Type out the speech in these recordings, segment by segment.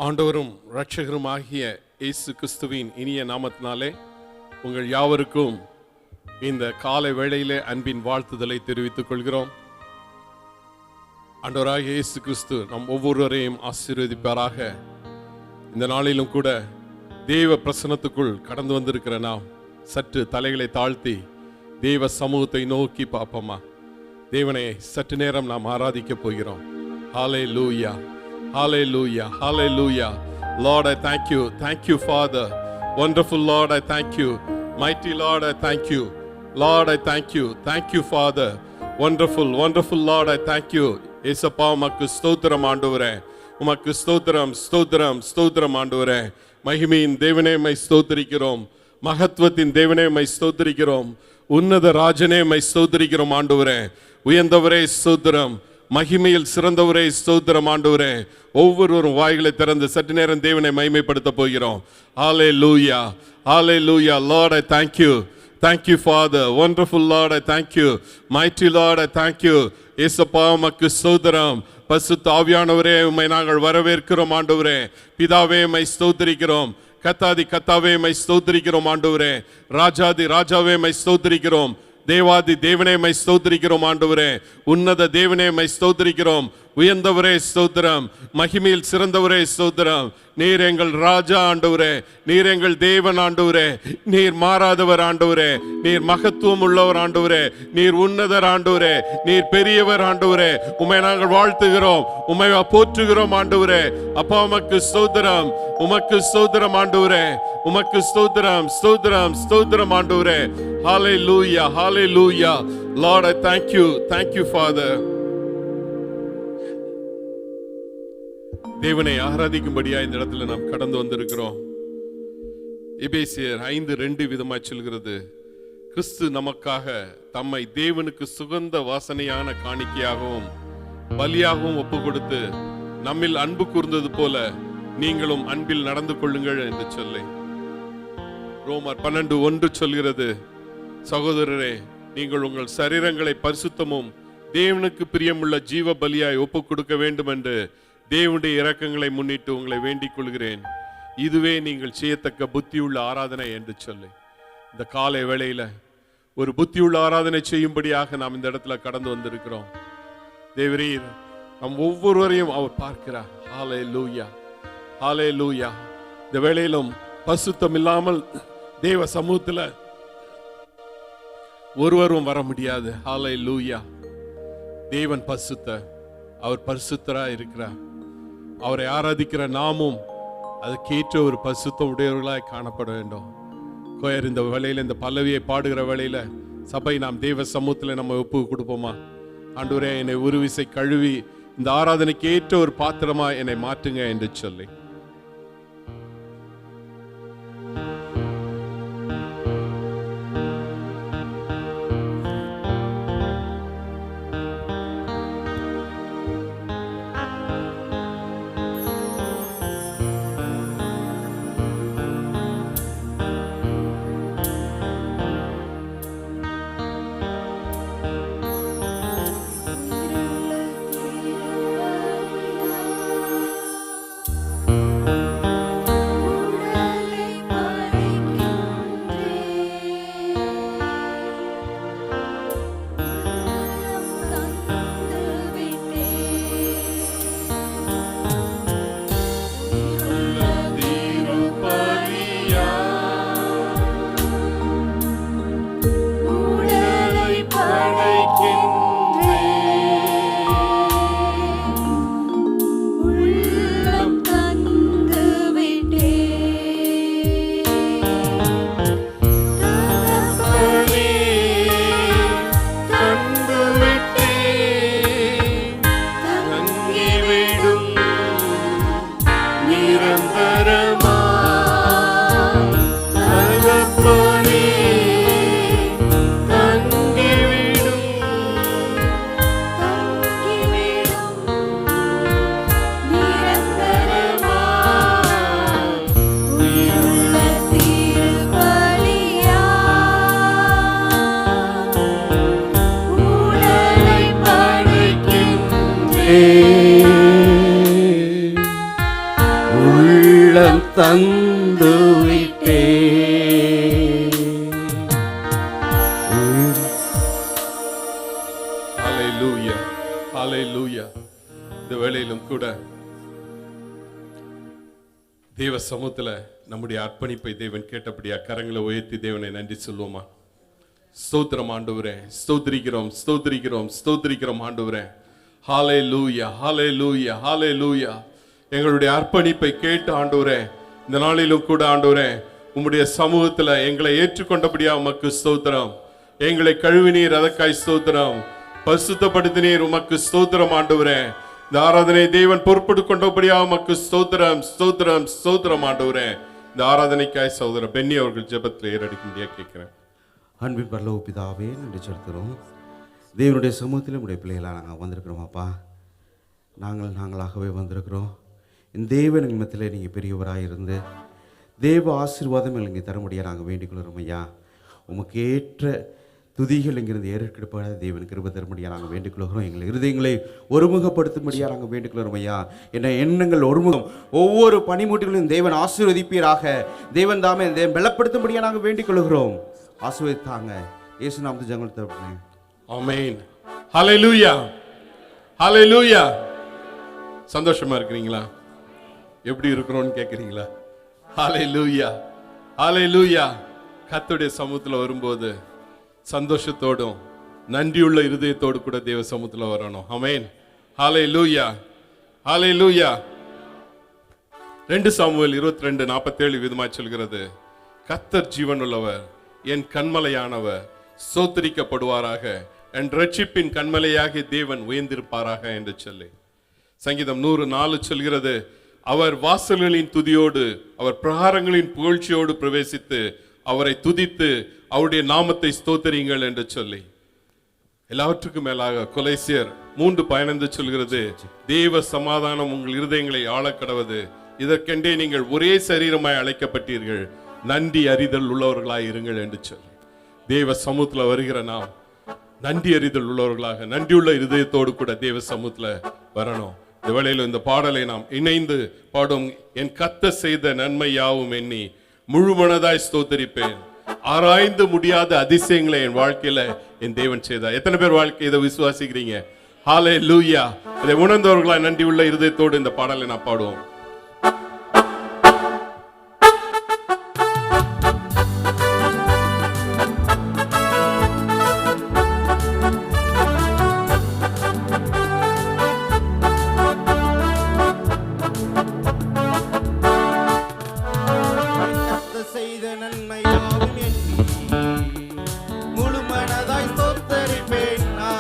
ஆண்டவரும் இரட்சகரும் ஆகிய இயேசு கிறிஸ்துவின் இனிய நாமத்தினாலே உங்கள் யாவருக்கும் இந்த காலை வேளையிலே அன்பின் வாழ்த்துதலை தெரிவித்துக் கொள்கிறோம். ஆண்டவராகிய இயேசு கிறிஸ்து நம் ஒவ்வொருவரையும் ஆசீர்வதிப்பாராக. இந்த நாளிலும் கூட தேவ பிரசன்னத்துக்குள் கடந்து வந்திருக்கிற நாம் சற்று தலைகளை தாழ்த்தி தேவ சமூகத்தை நோக்கி பார்ப்போமா? தேவனை சற்று நேரம் நாம் ஆராதிக்க போகிறோம். ஹல்லேலூயா, hallelujah, hallelujah. Lord, I thank you. Thank you, Father. Wonderful Lord, I thank you. Mighty Lord, I thank you. Lord, I thank you. Thank you, Father. Wonderful, wonderful Lord, I thank you. ஏசப்பா உமக்கு ஸ்தோத்திரம் ஆண்டவரே, உமக்கு ஸ்தோத்திரம், ஸ்தோத்திரம், ஸ்தோத்திரம் ஆண்டவரே. மகிமையின் தேவனே மை ஸ்தோத்திரிக்கிறோம், மகத்துவத்தின் தேவனே மை ஸ்தோத்திரிக்கிறோம், உன்னத ராஜனே மை ஸ்தோத்திரிக்கிறோம் ஆண்டவரே. உயர்ந்தவரே ஸ்தோத்திரம், மகிமையில் சிறந்தவரே ஸ்தோத்திரம் ஆண்டவரே. ஒவ்வொருவரும் வாய்களை திறந்து சற்று நேரம் தேவனை மகிமைப்படுத்த போகிறோம். ஹல்லேலூயா, ஹல்லேலூயா. Lord, I thank you. Thank you, Father. Wonderful Lord, I thank you. Mighty Lord, I thank you. இயேசுப்பா உமக்கு ஸ்தோத்திரம். பரிசுத்த ஆவியானவரே உம்மை நாங்கள் வரவேற்கிறோம் ஆண்டவரே. பிதாவே உம்மை ஸ்தோத்திரிக்கிறோம். கத்தாதி கத்தாவே உம்மை ஸ்தோத்திரிக்கிறோம் ஆண்டவரே. ராஜாதி ராஜாவே உம்மை ஸ்தோத்திரிக்கிறோம். தேவாதி தேவனே மை ஸ்தோத்திரிக்கிறோம் ஆண்டவரே. உன்னத தேவனே மை ஸ்தோத்திரிக்கிறோம். உயர்ந்தவரே ஸ்தோத்திரம், மகிமையில் சிறந்தவரே ஸ்தோத்திரம். நீர் எங்கள் ராஜா ஆண்டவரே, நீர் எங்கள் தேவன் ஆண்டவரே, நீர் மாறாதவர் ஆண்டவரே, நீர் மகத்துவம் உள்ளவர் ஆண்டவரே, நீர் உன்னதர் ஆண்டவரே, நீர் பெரியவர் ஆண்டவரே. உம்மை நாங்கள் வாழ்த்துகிறோம், உம்மை போற்றுகிறோம் ஆண்டவரே. அப்பா உமக்கு ஸ்தோத்திரம், உமக்கு ஸ்தோத்திரம் ஆண்டவரே, உமக்கு ஸ்தோத்திரம், ஸ்தோத்திரம், ஸ்தோத்திரம் ஆண்டவரே. ஹல்லேலூயா, ஹல்லேலூயா. Lord, I thank you. Thank you, Father. தேவனை ஆராதிக்கும்படியா இந்த இடத்துல நாம் கடந்து வந்திருக்கிறோம். எபேசியர் 5:2 விதமாய் சொல்கிறது, கிறிஸ்து நமக்காக தம்மை தேவனுக்கு சுகந்த வாசனையான காணிக்கையாகவும் பலியாகவும் ஒப்பு கொடுத்து நம்மில் அன்பு கூர்ந்தது போல நீங்களும் அன்பில் நடந்து கொள்ளுங்கள் என்று சொல்லி ரோமர் 12:1 சொல்கிறது, சகோதரரே நீங்கள் உங்கள் சரீரங்களை பரிசுத்தமும் தேவனுக்கு பிரியமுள்ள ஜீவ பலியாய் ஒப்பு கொடுக்க வேண்டும் என்று தேவனுடைய இரக்கங்களை முன்னிட்டு உங்களை வேண்டிக் கொள்கிறேன். இதுவே நீங்கள் செய்யத்தக்க புத்தியுள்ள ஆராதனை என்று சொல்லி இந்த காலை வேளையில ஒரு புத்தியுள்ள ஆராதனை செய்யும்படியாக நாம் இந்த இடத்துல கடந்து வந்திருக்கிறோம். தேவரீர் நம் ஒவ்வொருவரையும் அவர் பார்க்கிறார். ஹல்லேலூயா, ஹல்லேலூயா. இந்த வேளையிலும் பரிசுத்தம் இல்லாமல் தேவ சமூகத்துல ஒருவரும் வர முடியாது. ஹல்லேலூயா. தேவன் பரிசுத்தர், அவர் பரிசுத்தரா இருக்கிறார். அவரை ஆராதிக்கிற நாமும் அதுக்கேற்ற ஒரு பரிசுத்தம் உடையவர்களாய் காணப்பட வேண்டும். கோயர் இந்த வேளையில இந்த பல்லவியை பாடுகிற வேளையில சபை நாம் தேவ சமூகத்துல நம்ம ஒப்பு கொடுப்போமா? ஆண்டவரே என்னை ஒரு விசை கழுவி இந்த ஆராதனைக்கு ஏற்ற ஒரு பாத்திரமா என்னை மாற்றுங்க என்று சொல்லி உள்ளம் தந்து விட்டே. ஹல்லேலூயா, ஹல்லேலூயா. இந்த வேளையிலும் கூட தேவ சமூகத்துல நம்முடைய அர்ப்பணிப்பை தேவன் கேட்டபடியா கரங்களை உயர்த்தி தேவனை நன்றி சொல்லுவோமா? ஸ்தோத்திரம் ஆண்டவரே, ஸ்தோத்திரிக்கிறோம், ஸ்தோத்திரிக்கிறோம், ஸ்தோத்திரிக்கிறோம் ஆண்டவரே. ஹல்லேலூயா, ஹல்லேலூயா, ஹல்லேலூயா. எங்களுடைய அர்ப்பணிப்பை கேட்டு ஆண்டவரே, இந்த நாளிலும் கூட ஆண்டவரே உம்முடைய சமூகத்துல எங்களை ஏற்றுக்கொண்டபடியா உமக்கு ஸ்தோத்திரம். எங்களை கழுவினீர், அதற்காய் ஸ்தோத்திரம். பரிசுத்தப்படுத்தினீர், உமக்கு ஸ்தோத்திரம் ஆண்டவரே. இந்த ஆராதனை தேவன் பொறுப்பெடு கொண்டபடியா உமக்கு ஸ்தோத்திரம், ஸ்தோத்திரம், ஸ்தோத்திரம் ஆண்டவரே. இந்த ஆராதனைக்காய் சகோதரர் பென்னி அவர்கள் ஜெபத்தில் ஏறடிக்க முடியா கேட்கிறேன். அன்பின் பரலோக பிதாவே நன்றி செலுத்துகிறோம். தேவனுடைய சமூகத்தில் உடைய பிள்ளைகளாக நாங்கள் வந்திருக்கிறோம் அப்பா. நாங்களாகவே வந்திருக்கிறோம். இந்த தேவன் நிமிடத்தில் நீங்கள் பெரியவராக இருந்து தேவ ஆசீர்வாதம் எங்களுக்கு தர முடியாது நாங்கள் வேண்டிக் கொள்கிறோம் ஐயா. உமக்கு ஏற்ற துதிகள் இங்கிருந்து ஏறெடுக்கப்படாத தேவன் கிருபை தர முடியாது நாங்கள் வேண்டிக் கொள்கிறோம். எங்கள் இருதயங்களை ஒருமுகப்படுத்தும்படியாக நாங்கள் வேண்டிக் கொள்கிறோம் ஐயா. என்ன எண்ணங்கள் ஒருமுகம், ஒவ்வொரு பனிமூட்டிகளையும் தேவன் ஆசீர்வதிப்பீராக. தேவன் தாமே தேவன் பலப்படுத்தும்படியாக நாங்கள் வேண்டிக் கொள்கிறோம். ஆசீர்வதித்தாங்க இயேசு நாமத்தில் ஜெபம் தருகிறேன். ஆமென். ஹல்லேலூயா, ஹல்லேலூயா. சந்தோஷமா இருக்கிறீங்களா? எப்படி இருக்கிறோம்னு கேட்குறீங்களா? ஹல்லேலூயா, ஹல்லேலூயா. கர்த்தருடைய சமூகத்தில் வரும்போது சந்தோஷத்தோடும் நன்றியுள்ள இருதயத்தோடு கூட தேவ சமூகத்தில் வரணும். ஆமென். ஹல்லேலூயா, ஹல்லேலூயா. 2 சாமுவேல் 22:47 விதமாய் சொல்கிறது, கர்த்தர் ஜீவனுள்ளவர், என் கண்மலையானவர் ஸ்தோத்திரிக்கப்படுவாராக, என் ரட்சிப்பின் கண்மலையாகிய தேவன் உயர்ந்திருப்பாராக என்று சொல்லி. சங்கீதம் 104 சொல்கிறது, அவர் வாசல்களின் துதியோடு அவர் பிரகாரங்களின் புகழ்ச்சியோடு பிரவேசித்து அவரை துதித்து அவருடைய நாமத்தை ஸ்தோத்திரியுங்கள் என்று சொல்லி. எல்லாவற்றுக்கும் மேலாக கொலைசியர் 3:15 சொல்கிறது, தேவ சமாதானம் உங்கள் இருதயங்களை ஆளக்கடவது, இதற்கென்றே நீங்கள் ஒரே சரீரமாய் அழைக்கப்பட்டீர்கள், நன்றி அறிதல் உள்ளவர்களாய் இருங்கள் என்று சொல்லி. தேவ சமூகத்துல வருகிற நாம் நன்றி அறிதல் உள்ளவர்களாக நன்றியுள்ள இருதயத்தோடு கூட தேவ சமூகத்துல வரணும். இந்த வேளையில இந்த பாடலை நாம் இணைந்து பாடும். என் கர்த்தர் செய்த நன்மை யாவும் எண்ணி முழு மனதாய் ஸ்தோத்தரிப்பேன், ஆராய்ந்து முடியாத அதிசயங்களை என் வாழ்க்கையில என் தேவன் செய்தார். எத்தனை பேர் வாழ்க்கை இதை விசுவாசிக்கிறீங்க? ஹல்லேலூயா. இதை உணர்ந்தவர்களாய் நன்றி உள்ள இருதயத்தோடு இந்த பாடலை நான் பாடுவோம். முழு மனதாய் சோதரிப்பேனா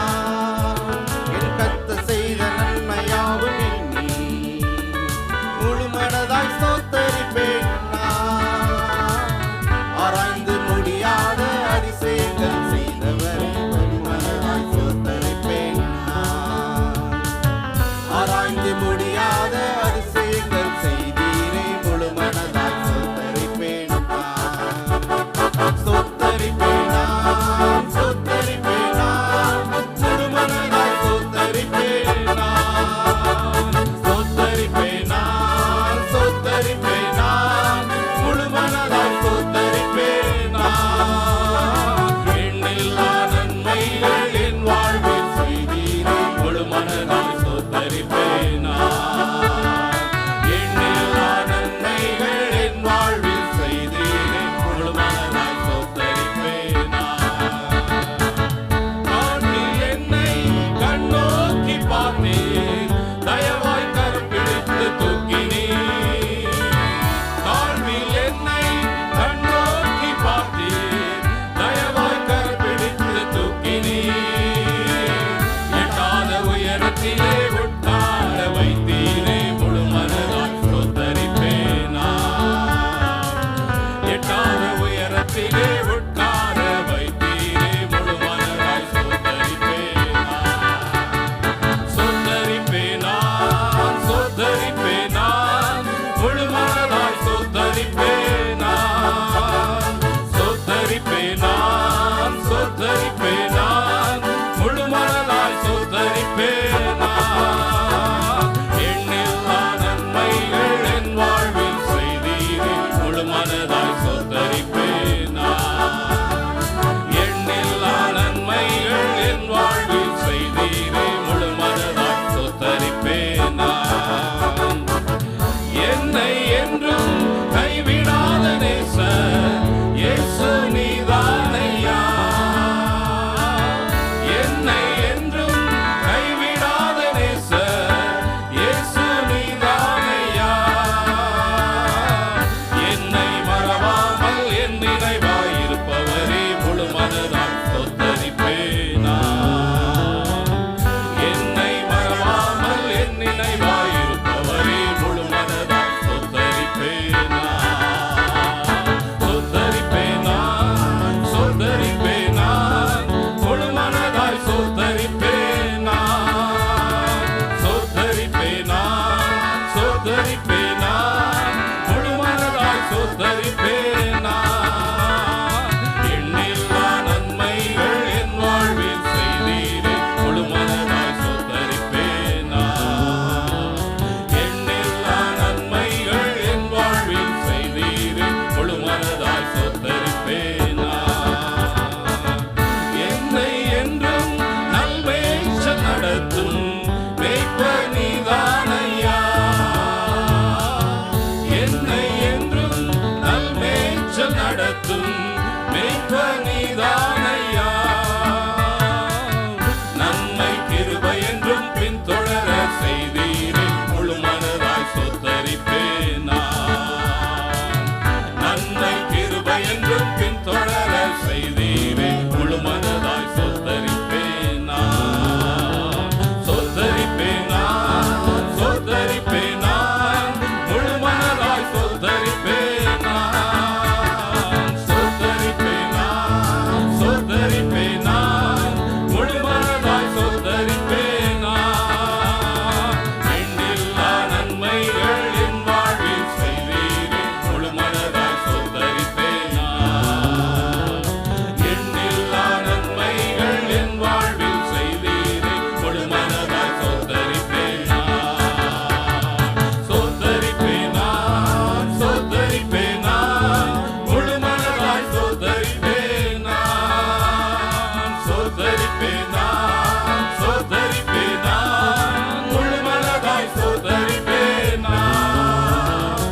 ஸ்தோத்தரிப்பேன் நான், ஸ்தோத்தரிப்பேன் நான், முழு மனதாய் ஸ்தோத்தரிப்பேன் நான்.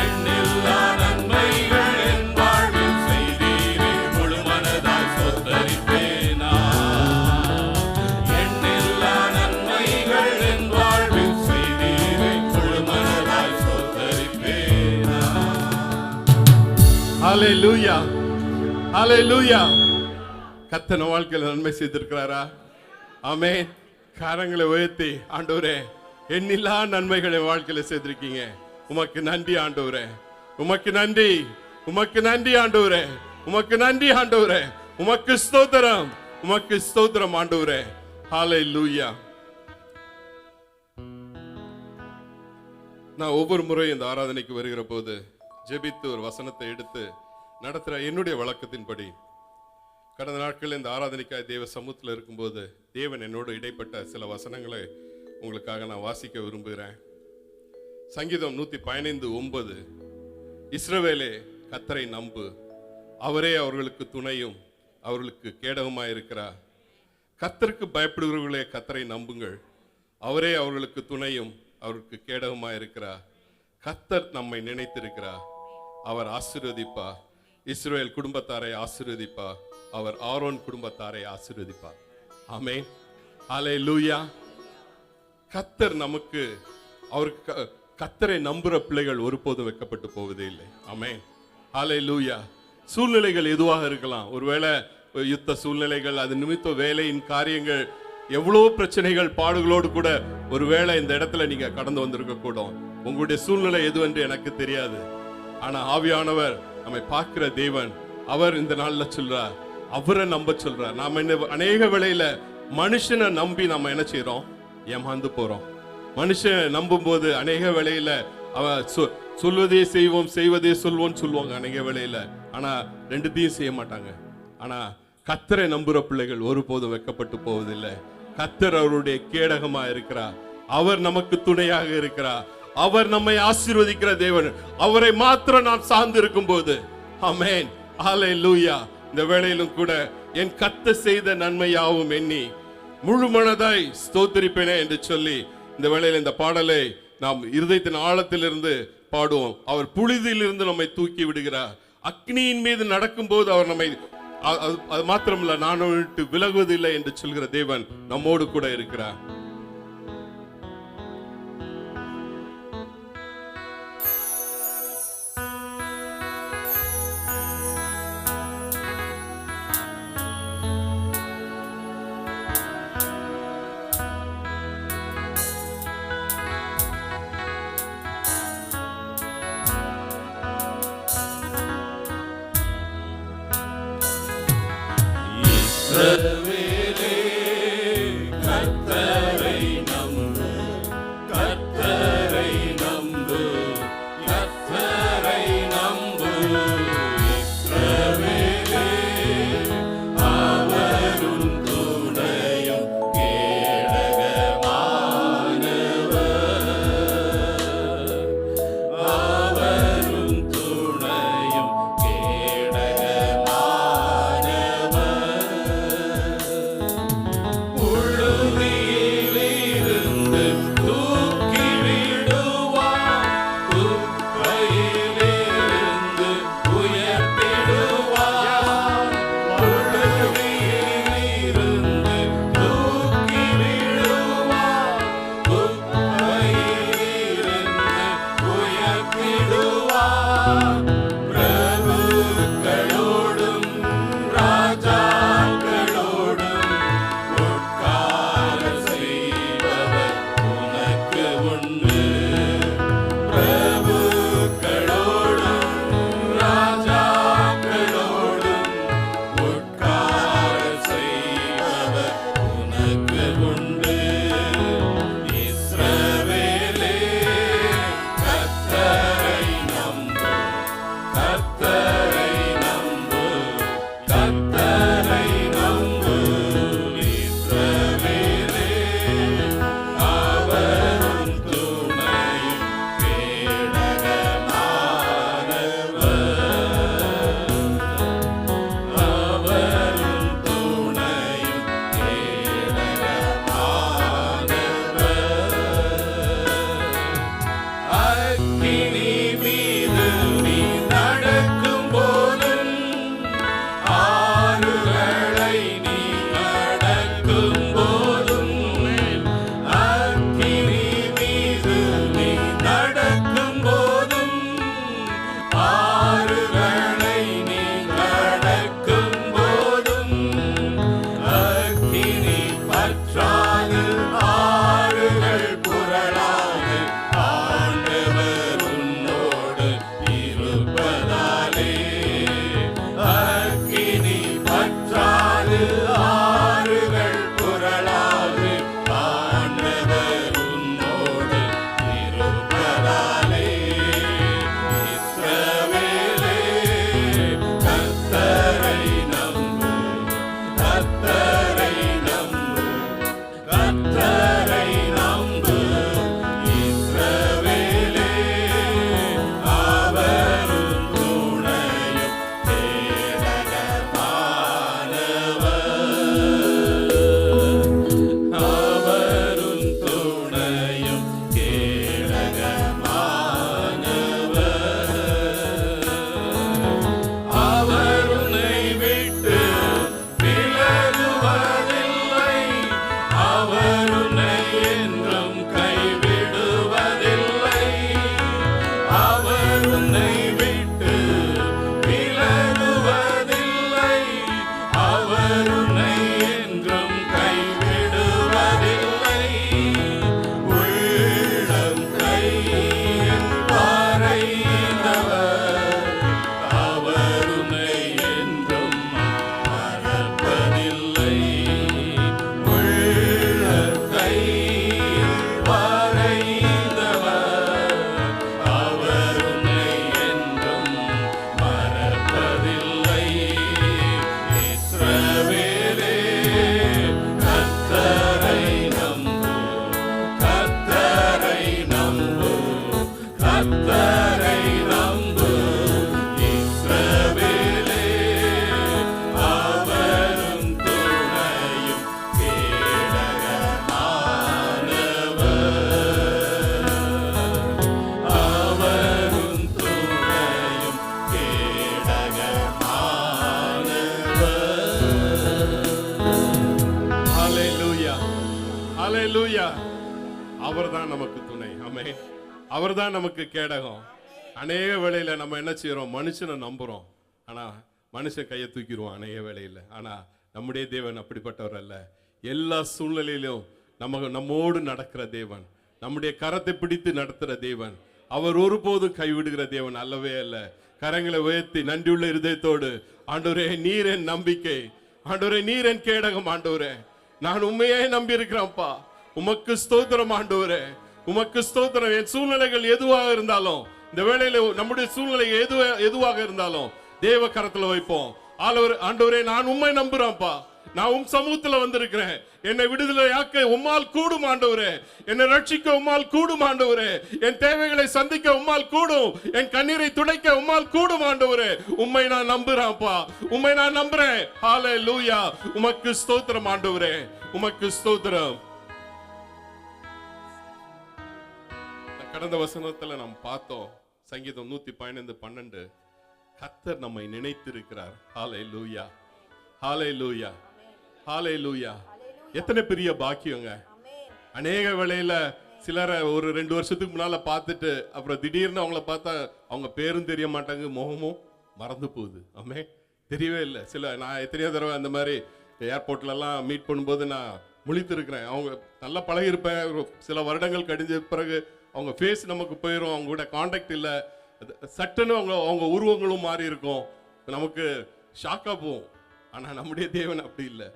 எண்ணில்லா நன்மைகள் என் வாழ்வில் செய்தீரே, முழு மனதாய் ஸ்தோத்தரிப்பேன் நான். எண்ணில்லா நன்மைகள் என் வாழ்வில் செய்தீரே, முழு மனதாய் ஸ்தோத்தரிப்பேன் நான். ஹல்லேலூயா, ஹல்லேலூயா. கர்த்தர் நம்ம வாழ்க்கையில் நன்மை செய்திருக்கிறாரா? ஆமென். கரங்களை உயர்த்தி, ஆண்டவரே எண்ணில்லா நன்மைகளை வாழ்க்கையில செய்திருக்கீங்க, உமக்கு நன்றி ஆண்டவரே, உமக்கு நன்றி, உமக்கு நன்றி ஆண்டவரே, உமக்கு நன்றி ஆண்டவரே, உமக்கு ஸ்தோத்திரம், உமக்கு ஸ்தோத்திரம் ஆண்டவரே. ஹல்லேலூயா. நான் ஒவ்வொரு முறையும் இந்த ஆராதனைக்கு வருகிற போது ஜெபித்து ஒரு வசனத்தை எடுத்து நடத்துற என்னுடைய வழக்கத்தின்படி கடந்த நாட்களில் இந்த ஆராதனைக்காக தேவ சமூகத்தில் இருக்கும்போது தேவன் என்னோடு இடைப்பட்ட சில வசனங்களை உங்களுக்காக நான் வாசிக்க விரும்புகிறேன். சங்கீதம் 115:9, இஸ்ரவேலே கர்த்தரை நம்பு, அவரே அவர்களுக்கு துணையும் அவர்களுக்கு கேடகமாயிருக்கிறார். கர்த்தருக்கு பயப்படுகிறவர்களே கர்த்தரை நம்புங்கள், அவரே அவர்களுக்கு துணையும் அவருக்கு கேடகமாயிருக்கிறார். கர்த்தர் நம்மை நினைத்திருக்கிறார், அவர் ஆசீர்வதிப்பார். இஸ்ரவேல் குடும்பத்தாரை ஆசீர்வதிப்பார், அவர் ஆரோன் குடும்பத்தாரை ஆசீர்வதிப்பார். ஆமென், ஹல்லேலூயா. கர்த்தர் நமக்கு, அவருக்கு கர்த்தரை நம்புற பிள்ளைகள் ஒருபோதும் வெட்கப்பட்டு போவதே இல்லை. ஆமென், ஹல்லேலூயா. சூழ்நிலைகள் எதுவாக இருக்கலாம், ஒருவேளை யுத்த சூழ்நிலைகள், அது நிமித்த வேலையின் காரியங்கள், எவ்வளவு பிரச்சனைகள் பாடுகளோடு கூட ஒருவேளை இந்த இடத்துல நீங்க கடந்து வந்திருக்க கூடும். உங்களுடைய சூழ்நிலை எது என்று எனக்கு தெரியாது. ஆனா ஆவியானவர் நம்மை பார்க்கிற தேவன், அவர் இந்த நாள்ல சொல்றார், அவரை நம்ப சொல்றார். நாம அநேக வேளையில மனுஷனை நம்பி நம்ம என்ன செய்யறோம், ஏமாந்து போறோம். மனுஷனை நம்பும் போது அநேக வேளையில அவன் சொல்வதே செய்வோம், செய்வதே சொல்வோம் சொல்லுவாங்க அநேக வேளையில. ஆனா ரெண்டுத்தையும் செய்ய மாட்டாங்க. ஆனா கர்த்தரை நம்புற பிள்ளைகள் ஒருபோதும் வெட்கப்பட்டு போவதில்லை. கர்த்தர் அவருடைய கேடகமா இருக்கிறார், அவர் நமக்கு துணையாக இருக்கிறார், அவர் நம்மை ஆசீர்வதிக்கிற தேவன். அவரை மாத்திரம் நாம் சார்ந்து இருக்கும் போது, ஆமென், ஹல்லேலூயா. இந்த வேளையிலும் கூட என் கர்த்தர் செய்த நன்மையாவும் எண்ணி முழு மனதாய் ஸ்தோத்திரிப்பேனே என்று சொல்லி இந்த வேளையில் இந்த பாடலை நாம் இருதயத்தின் ஆழத்திலிருந்து பாடுவோம். அவர் புழுதியிலிருந்து நம்மை தூக்கி விடுகிறார். அக்னியின் மீது நடக்கும் போது அவர் நம்மை, அது மாத்திரமல்ல, நான் விட்டு விலகுவதில்லை என்று சொல்கிற தேவன் நம்மோடு கூட இருக்கிறார். கர்த்தரை நம்பு, கர்த்தரை நம்பு, கர்த்தரை நம்பு. இஸ்ரவேலே அவரும் துணையும் கேடகமானவர், அவரும் துணையும் கேடகமானவர். கர்த்தரை நம்பு, கர்த்தரை நம்பு இஸ்ரவேலே, அவரும் துணையும் கேடகமானவர், அவரும் துணையும் கேடகமானவர். அவர் உன்னை விட்டு விலகுவதில்லை, அவர் உன்னை என்றும் கைவிடுவதில்லை, அவர் உன்னை விட்டு விலகுவதில்லை, அவர் உன்னை என்றும் கைவிடுவதில்லை. உள்ளம் கையில் வரைந்தவர், அவர் உன்னை என்றும் மறப்பதில்லை. உள்ளம் கையில் வரைந்தவர், அவர் உன்னை என்றும் மறப்பதில்லை. இஸ்ரவேலே, கர்த்தரை நம்பு, கர்த்தரை நம்பு, கர்த்தரை நம்பு இஸ்ரவேலே, அவரும் துணையும் கேடகமானவர், அவரும் துணையும் கேடகமானவர். ஹல்லேலூயா, ஹல்லேலூயா. அவர்தான் நமக்கு துணை. ஆமென். அவர்தான் நமக்கு கேடகம். அநேக வேளையில நம்ம என்ன செய்யறோம்? மனுஷனை நம்புறோம், ஆனா மனுஷன் கையை தூக்கிடுவோம் அநேக வேளையில. ஆனா நம்முடைய தேவன் அப்படிப்பட்டவர் அல்ல. எல்லா சூழ்நிலையிலும் நம்மோடு நடக்கிற தேவன், நம்முடைய கரத்தை பிடித்து நடத்துற தேவன். அவர் ஒருபோதும் கைவிடுகிற தேவன் அல்லவே அல்ல. கரங்களை உயர்த்தி நன்றியுள்ள இருதயத்தோடு, ஆண்டவரே நீர் என் நம்பிக்கை, ஆண்டவரே நீர் என் கேடகம், ஆண்டவரே நான் உண்மையே நம்பி இருக்கிறேன்ப்பா, உமக்கு ஸ்தோத்திரம் ஆண்டவரே, உமக்கு ஸ்தோத்திரம். என் சூழ்நிலைகள் எதுவாக இருந்தாலும், இந்த வேளையில நம்முடைய சூழ்நிலை எதுவாக இருந்தாலும் தேவ கரத்துல வைப்போம். ஆண்டவரே நான் உம்மை நம்புறேன்ப்பா, நான் உம் சமூகத்துல வந்திருக்கிறேன், என்னை விடுதலையாக்க உம்மால் கூடும் ஆண்டவரே, என்னை ரட்சிக்க உம்மால் கூடும் ஆண்டவரே, என் தேவைகளை சந்திக்க உம்மால் கூடும், என் கண்ணீரை துடைக்க உம்மால் கூடும் ஆண்டவரே. உம்மை நான் நம்புறேன்ப்பா, உம்மை நான் நம்புறேன். ஹல்லேலூயா, உமக்கு ஸ்தோத்திரம் ஆண்டவரே, உமக்கு ஸ்தோத்திரம். கடந்த வசனத்துல நாம் பார்த்தோம், சங்கீதம் 115:12, கர்த்தர் நம்மை நினைத்திருக்கிறார். ஹல்லேலூயா, ஹல்லேலூயா, ஹல்லேலூயா. எத்தனை பெரிய பாக்கியங்க. அநேக வேளையில சிலரை ஒரு 2 வருஷத்துக்கு முன்னால பார்த்துட்டு அப்புறம் திடீர்னு அவங்கள பார்த்தா அவங்க பேரும் தெரிய மாட்டாங்க, முகமும் மறந்து போகுது. ஆமே, தெரியவே இல்லை. நான் எத்தனையோ தடவை அந்த மாதிரி ஏர்போர்ட்ல எல்லாம் மீட் பண்ணும்போது நான் முழித்திருக்கிறேன். அவங்க நல்லா பழகிருப்பேன், சில வருடங்கள் கழிஞ்ச பிறகு அவங்க ஃபேஸ் நமக்கு போயிடும், அவங்க கூட கான்டாக்ட் இல்லை, சட்டுன்னு அவங்க உருவங்களும் மாறி இருக்கும், நமக்கு ஷாக்கா போகும். ஆனா நம்முடைய தேவன் அப்படி இல்லை.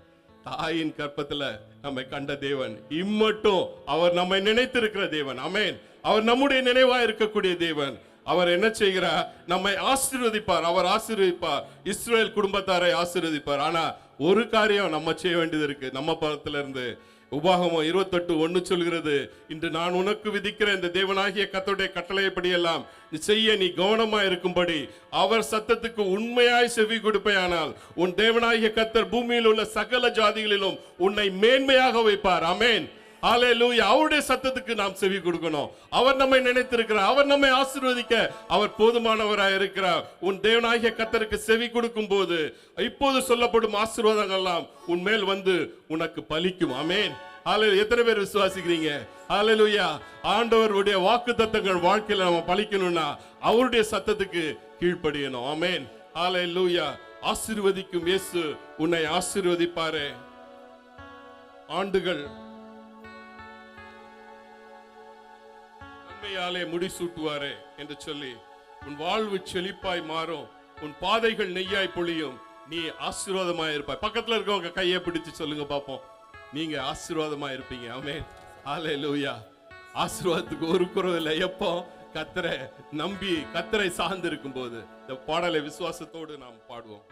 தாயின் கற்பத்துல நம்மை கண்ட தேவன் இம்மட்டும் அவர் நம்மை நினைத்திருக்கிற தேவன். ஆமென். அவர் நம்முடைய நினைவா இருக்கக்கூடிய தேவன். அவர் என்ன செய்கிறார்? நம்மை ஆசீர்வதிப்பார். அவர் ஆசீர்வதிப்பார், இஸ்ரவேல் குடும்பத்தாரை ஆசீர்வதிப்பார். ஆனா ஒரு காரியம் நம்ம செய்ய வேண்டியது இருக்கு. நம்ம பக்கத்துல இருந்து உபாகமம் 28:1 சொல்கிறது, இன்று நான் உனக்கு விதிக்கிற இந்த தேவனாகிய கர்த்தருடைய கட்டளைப்படி எல்லாம் நீ செய்ய நீ கவனமா இருக்கும்படி அவர் சத்தத்துக்கு உண்மையாய் செவி கொடுப்பேயானால் உன் தேவனாகிய கர்த்தர் பூமியில் உள்ள சகல ஜாதிகளிலும் உன்னை மேன்மையாக வைப்பார். ஆமென். ஹல்லேலூயா. அவருடைய சத்தத்துக்கு நாம் செவி கொடுக்கணும். அவர் நம்மை நினைத்திருக்கிறார், அவர் நம்மை ஆசீர்வதிக்க அவர் போதுமானவராய் இருக்கிறார். உன் தேவனாகிய கர்த்தருக்கு செவி கொடுக்கும் போது இப்போது சொல்லப்படும் ஆசீர்வாதங்கள் எல்லாம் உன் மேல் வந்து உனக்கு பலிக்கும். ஆமென். ஹல்லேலூயா. எத்தனை பேர் விசுவாசிக்கிறீங்க? ஹல்லேலூயா. ஆண்டவருடைய வாக்குத்தத்தங்கள் வாழ்க்கையில நம்ம பலிக்கணும்னா அவருடைய சத்தத்துக்கு கீழ்ப்படியணும். ஆமென். ஹல்லேலூயா. ஆசீர்வதிக்கும் இயேசு உன்னை ஆசீர்வதிப்பாரே. ஆண்டுகள் நன்மையாலே முடிசூட்டுவாரே என்று சொல்லி உன் வாழ்வு செழிப்பாய் மாறும், உன் பாதைகள் நெய்யாய் பொழியும், நீ ஆசீர்வாதமாய் இருப்பாய். பக்கத்துல இருக்கவங்க கையை பிடிச்சு சொல்லுங்க பாப்போம், நீங்க ஆசீர்வாதமா இருப்பீங்க. ஆமென். ஹல்லேலூயா. ஆசீர்வாதத்துக்கு ஒரு குறைவு இல்லை. எப்போ கர்த்தரை நம்பி கர்த்தரை சார்ந்து இருக்கும் போது. இந்த பாடலை விசுவாசத்தோடு நாம் பாடுவோம்.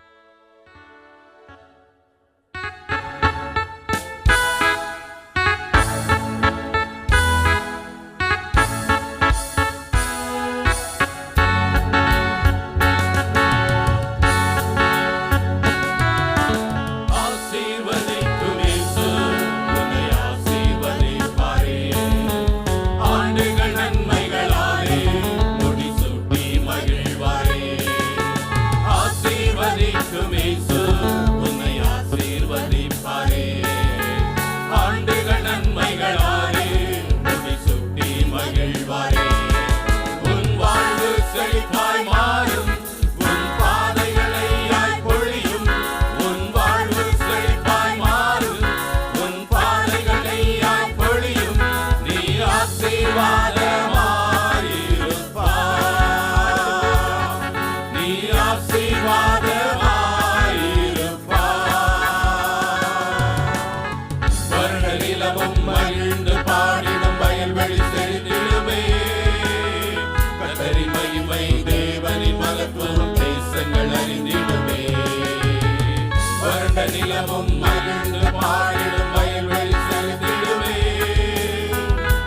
என்று பாடிடும் வயல்வெளி செலுத்திடுமே.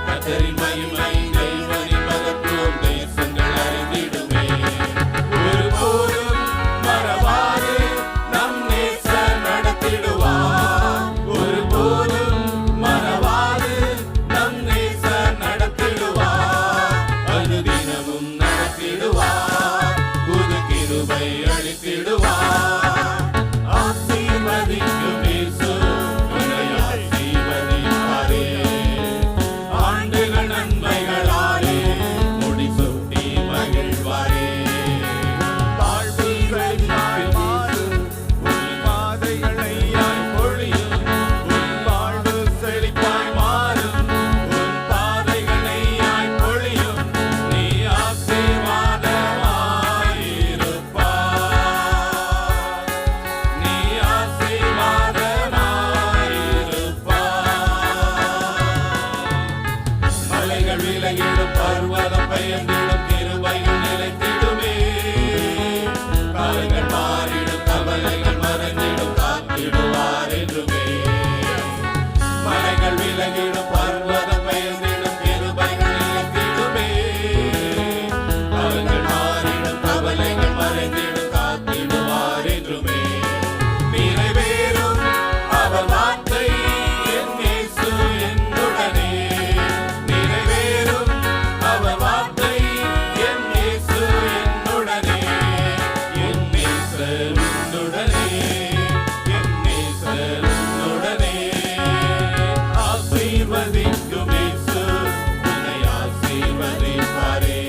கர்த்தரின் மகிமை தேவனின் மகத்துவம் தேசங்கள் அறிந்திடுமே. ஒருபோதும் மறவாது நம் நேசர் நடத்திடுவார். ஒருபோதும் மறவாது நம் நேசர் நடத்திடுவார். அனுதினமும் நடத்திடுவார். புது கிருபை அளித்திடுவார். ஆசீர்வதிக்கும் இயேசு உன்னை ஆசீர்வதிப்பாரே. ஆண்டுகள் நன்மைகளாலே முடிசூட்டி மகிழ்வாரே. வாழ்வு செழிப்பாய் மாறும். உன் பாதைகளையாய் பொழியும். உன் வாழ்வு செழிப்பாய் மாறும். உன் பாதைகளையாய் பொழியும். நீ ஆசீர்வாதமாயிருப்பாய். நீ ஆசீர்வாதமாயிருப்பாய். மலைகள் விலகிடும், பர்வதம் பெயர்ந்திடும், கிருபைகள் நிலைத்திடுமே. காலங்கள் மாறிடும், கவலைகள் மறைந்திடும், காத்திடுவார் என்றுமே. மலைகள் விலகிடும், பர்வதம் பெயர்ந்திடும், கிருபைகள் நிலைத்திடுமே. காலங்கள் மாறிடும், கவலைகள் மறைந்திடும், காத்திடுவார் என்றுமே. நிறைவேறும் அவர் வார்த்தை என் இயேசு என்னுடனே. நிறைவேறும் அவர் வார்த்தை என் இயேசு என்னுடனே. என் நேசர் உன்னுடனே. என் நேசர் உன்னுடனே. ஆசீர்வதிக்கும் இயேசு உன்னை ஆசீர்வதிப்பாரே.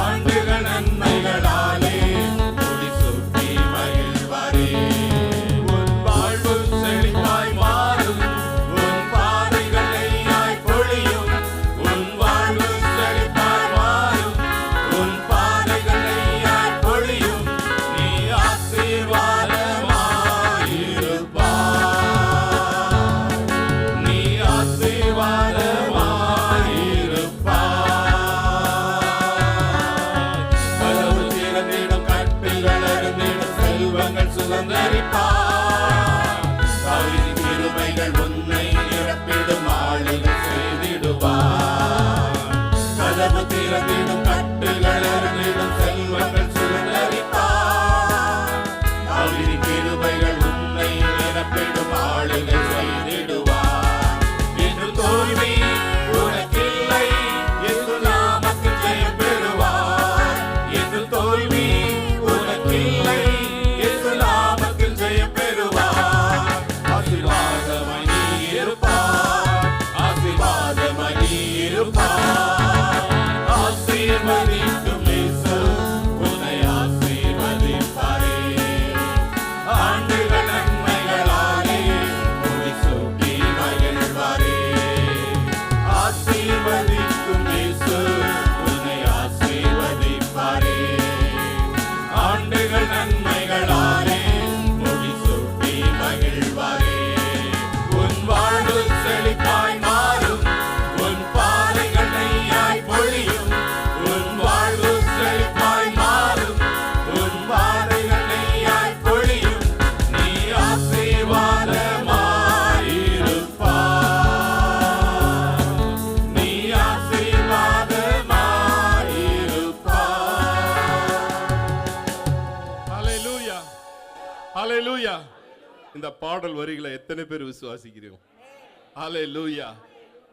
ஆண்டுகள் நன்மைகளாலே முடிசூட்டி மகிழ்வாரே. உன் வாழ்வு செழிப்பாய் மாறும். உன் பாதைகளையாய் பொழியும். உன் வாழ்வு செழிப்பாய் மாறும். உன் பாதைகளையாய் பொழியும். நீ ஆசீர்வாதமாயிருப்பாய். நீ ஆசீர்வாதமாயிருப்பாய். கதவு திறந்திடும், கட்டுகள் அறுந்திடும், செல்வங்கள் சுதந்தரிப்பார். தாவீதின் கிருபைகள் உன்னை நிரப்பிடும், ஆளுகை செய்திடுவார். கதவு திறந்திடும், கட்டுகள் அறுந்திடும், செல்வங்கள் சுதந்தரிப்பார். தாவீதின் கிருபைகள் உன்னை நிரப்பிடும், ஆளுகை செய்திடுவார். என்று தோல்வி உனக்கில்லை, இயேசு நாமத்தில் ஜெயம் பெறுவார். என்று தோல்வி உனக்கில்லை, இயேசு நாமத்தில் ஜெயம் பெறுவார். ஆசீர்வாதமாய் நீ இருப்பாய். ஆசீர்வாதமாய் நீ இருப்பாய். ஆசீர்வதிக்கும் இயேசு உன்னை ஆசீர்வதிப்பாரே. ஆண்டுகள் நன்மைகளாலே முடிசூட்டி மகிழ்வாரே. ஆசீர்வதிக்கும் இயேசு உன்னை ஆசீர்வதிப்பாரே. ஆண்டுகள் நன்மைகளாலே முடிசூட்டி மகிழ்வாரே. உன் வாழ்வு செழிப்பாய் மாறும். உன் பாதைகளையாய் பொழியும். உன் வாழ்வு செழிப்பாய் மாறும். உன் பாதைகளையாய் பொழியும். நீ ஆசீர்வாதமாயிருப்பாய். நீ ஆசீர்வாதமாயிருப்பாய். ஹalleluya ஹalleluya. இந்த பாடல் வரிகளை எத்தனை பேர் விசுவாசிக்கிறோம்? ஹalleluya.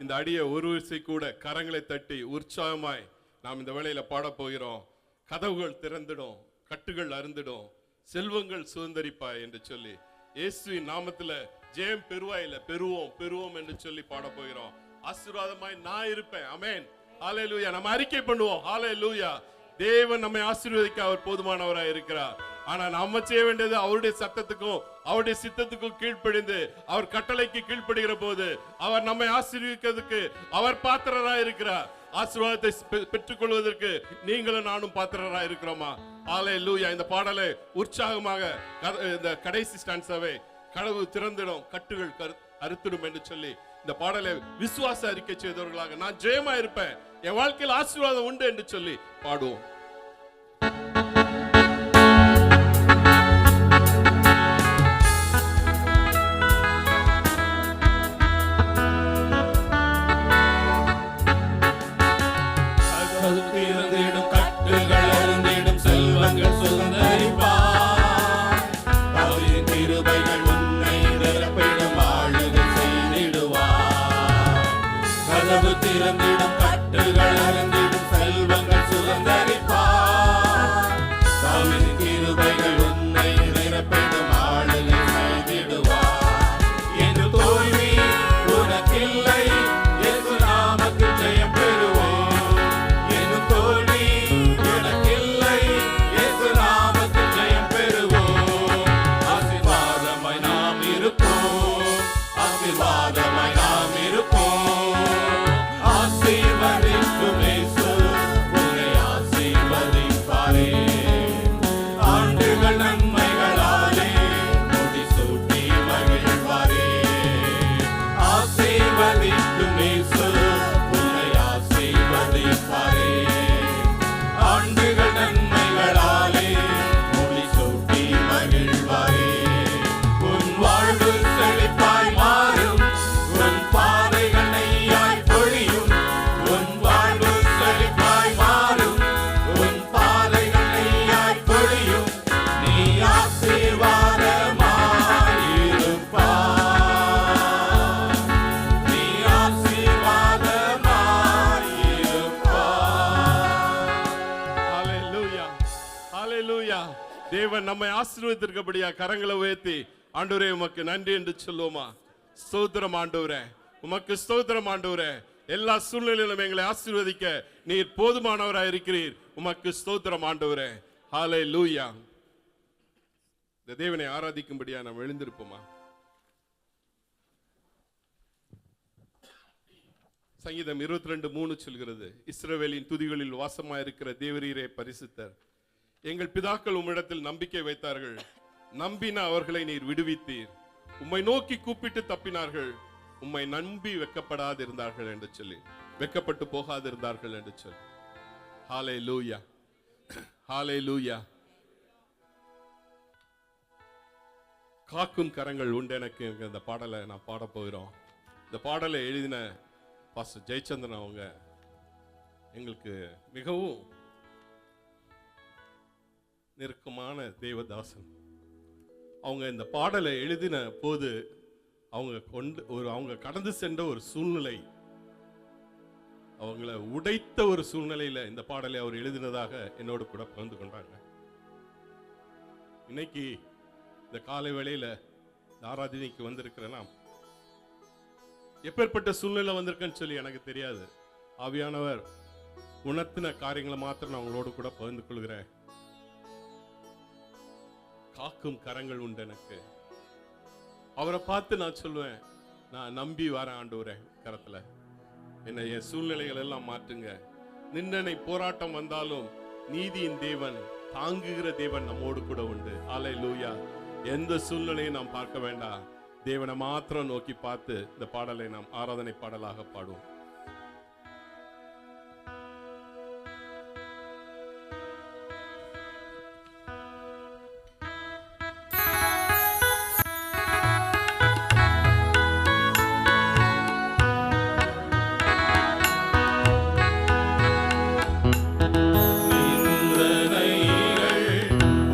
இந்த அடியை ஒரு விசை கூட கரங்களை தட்டி உற்சாகமாய் நாம் இந்த வேளையில பாடப் போகிறோம். கதவுகள் திறந்திடும், கட்டுகள் அறுந்திடும், செல்வங்கள் சுதந்தரிப்பாய் என்று சொல்லி இயேசுவின் நாமத்துல ஜெயம் பெறுவாயில பெறுவோம் என்று சொல்லி பாடப் போகிறோம். ஆசீர்வாதமாய் நான் இருப்பேன். ஆமென். ஹalleluya. நம்ம அறிக்கை பண்ணுவோம். ஹalleluya. தேவன் நம்மை ஆசீர்வதிக்க அவர் போதுமானவராய் இருக்கிறார். ஆனா நம்ம செய்ய வேண்டியது அவருடைய சத்தத்துக்கும் அவருடைய சித்தத்துக்கும் கீழ்ப்படிந்து அவர் கட்டளைக்கு கீழ்ப்படுகிற போது அவர் நம்மை ஆசீர்வதிக்கிறதுக்கு அவர் பாத்திரராய் இருக்கிறார். ஆசீர்வாதத்தை பெற்றுக்கொள்வதற்கு நீங்களும் நானும் பாத்திரராய் இருக்கிறோமா? ஹalleluya. இந்த பாடலை உற்சாகமாக இந்த கடைசி ஸ்டான்ஸாவே கதவு திறந்திடும், கட்டுகள் அறுத்திடும் என்று சொல்லி இந்த பாடலை விசுவாச அறிக்கை செய்தவர்களாக நான் ஜெயமா இருப்பேன், என் வாழ்க்கையில் ஆசீர்வாதம் உண்டு என்று சொல்லி பாடுவோம். ஆசீர்வாதமாய் நாம் இருப்போம். ஆசீர்வதிக்கும் இயேசு உன்னை ஆசீர்வதிப்பாரே. ஆண்டுகள் நன்மைகளாலே முடிசூட்டி மகிழ்வாரே. ஆசீர்வதிக்கும் இயேசு உன்னை ஆசீர்வதிப்பாரே. ஆண்டுகள் நன்மைகளாலே முடிசூட்டி மகிழ்வாரே. உன் வாழ்வு செழிப்பாய் மாறும். உன் பாதைகள் நெய்யாய் பொழியும். உன் வாழ்வு செழிப்பாய் மாறும். உன் பாதைகள் நெய்யாய் பொழியும். நீ ஆசீர்வாதமாய் இருப்பாய். நீ ஆசீர்வாதமாய் இருப்பாய். ஹalleluya ஹalleluya. தேவன் நம்மை ஆசீர்வதித்திருக்கபடியா கரங்களை உயர்த்தி ஆண்டவரே உமக்கு நன்றி என்று சொல்லுவோமா? ஸ்தோத்திரம் ஆண்டவரே, உமக்கு ஸ்தோத்திரம் ஆண்டவரே. எல்லா சூழ்நிலையிலும் எங்களை ஆசீர்வதிக்க நீர் போதுமானவராய் இருக்கிறீர். உமக்கு ஸ்தோத்திரம் ஆண்டவரே. ஹalleluya. இந்த தேவனை ஆராதிக்கும்படியா நாம் எழுந்திருப்போமா? சங்கீதம் 22:3 சொல்கிறது, இஸ்ரவேலின் துதிகளில் வாசமாயிருக்கிற தேவரீரே பரிசுத்தர். எங்கள் பிதாக்கள் உம்மிடத்தில் நம்பிக்கை வைத்தார்கள். நம்பின அவர்களை நீர் விடுவித்தீர். உம்மை நோக்கி கூப்பிட்டு தப்பினார்கள். உம்மை நம்பி வெக்கப்படாதிருந்தார்கள் என்று சொல்லி, வெக்கப்பட்டு போகாதிருந்தார்கள் என்று சொல்லி. ஹalleluya ஹalleluya. காக்கும் கரங்கள் உண்டு எனக்கு. இந்த பாடலை நான் பாட போகிறோம். இந்த பாடலை எழுதின பாஸ்டர் ஜெயச்சந்திரன் அவங்க எங்களுக்கு மிகவும் நெருக்கமான தேவதாசன். அவங்க இந்த பாடலை எழுதின போது அவங்க கடந்து சென்ற ஒரு சூழ்நிலை, அவங்கள உடைத்த ஒரு சூழ்நிலையில இந்த பாடலை அவர் எழுதினதாக என்னோடு கூட பகிர்ந்து கொண்டாங்க. இன்னைக்கு இந்த காலை வேளையில ஆராதனைக்கு வந்திருக்கிற நாம் எப்பேற்பட்ட சூழ்நிலை வந்திருக்குன்னு சொல்லி எனக்கு தெரியாது. ஆவியானவர் உணர்த்தின காரியங்களை மாத்திரம் நான் உங்களோடு கூட பகிர்ந்து கொள்கிறேன். காக்கும் கரங்கள் உண்டு எனக்கு. அவரை பார்த்து நான் சொல்லுவேன், நான் நம்பி வரேன் ஆண்டவரே கரத்துல. என்னை என் சூழ்நிலைகள் எல்லாம் மாற்றுங்க. நிந்தனை போராட்டம் வந்தாலும் நீதியின் தேவன், தாங்குகிற தேவன் நம்மோடு கூட உண்டு. ஹல்லேலூயா. எந்த சூழ்நிலையும் நாம் பார்க்க வேண்டாம், தேவனை மாத்திரம் நோக்கி பார்த்து இந்த பாடலை நாம் ஆராதனை பாடலாக பாடுவோம்.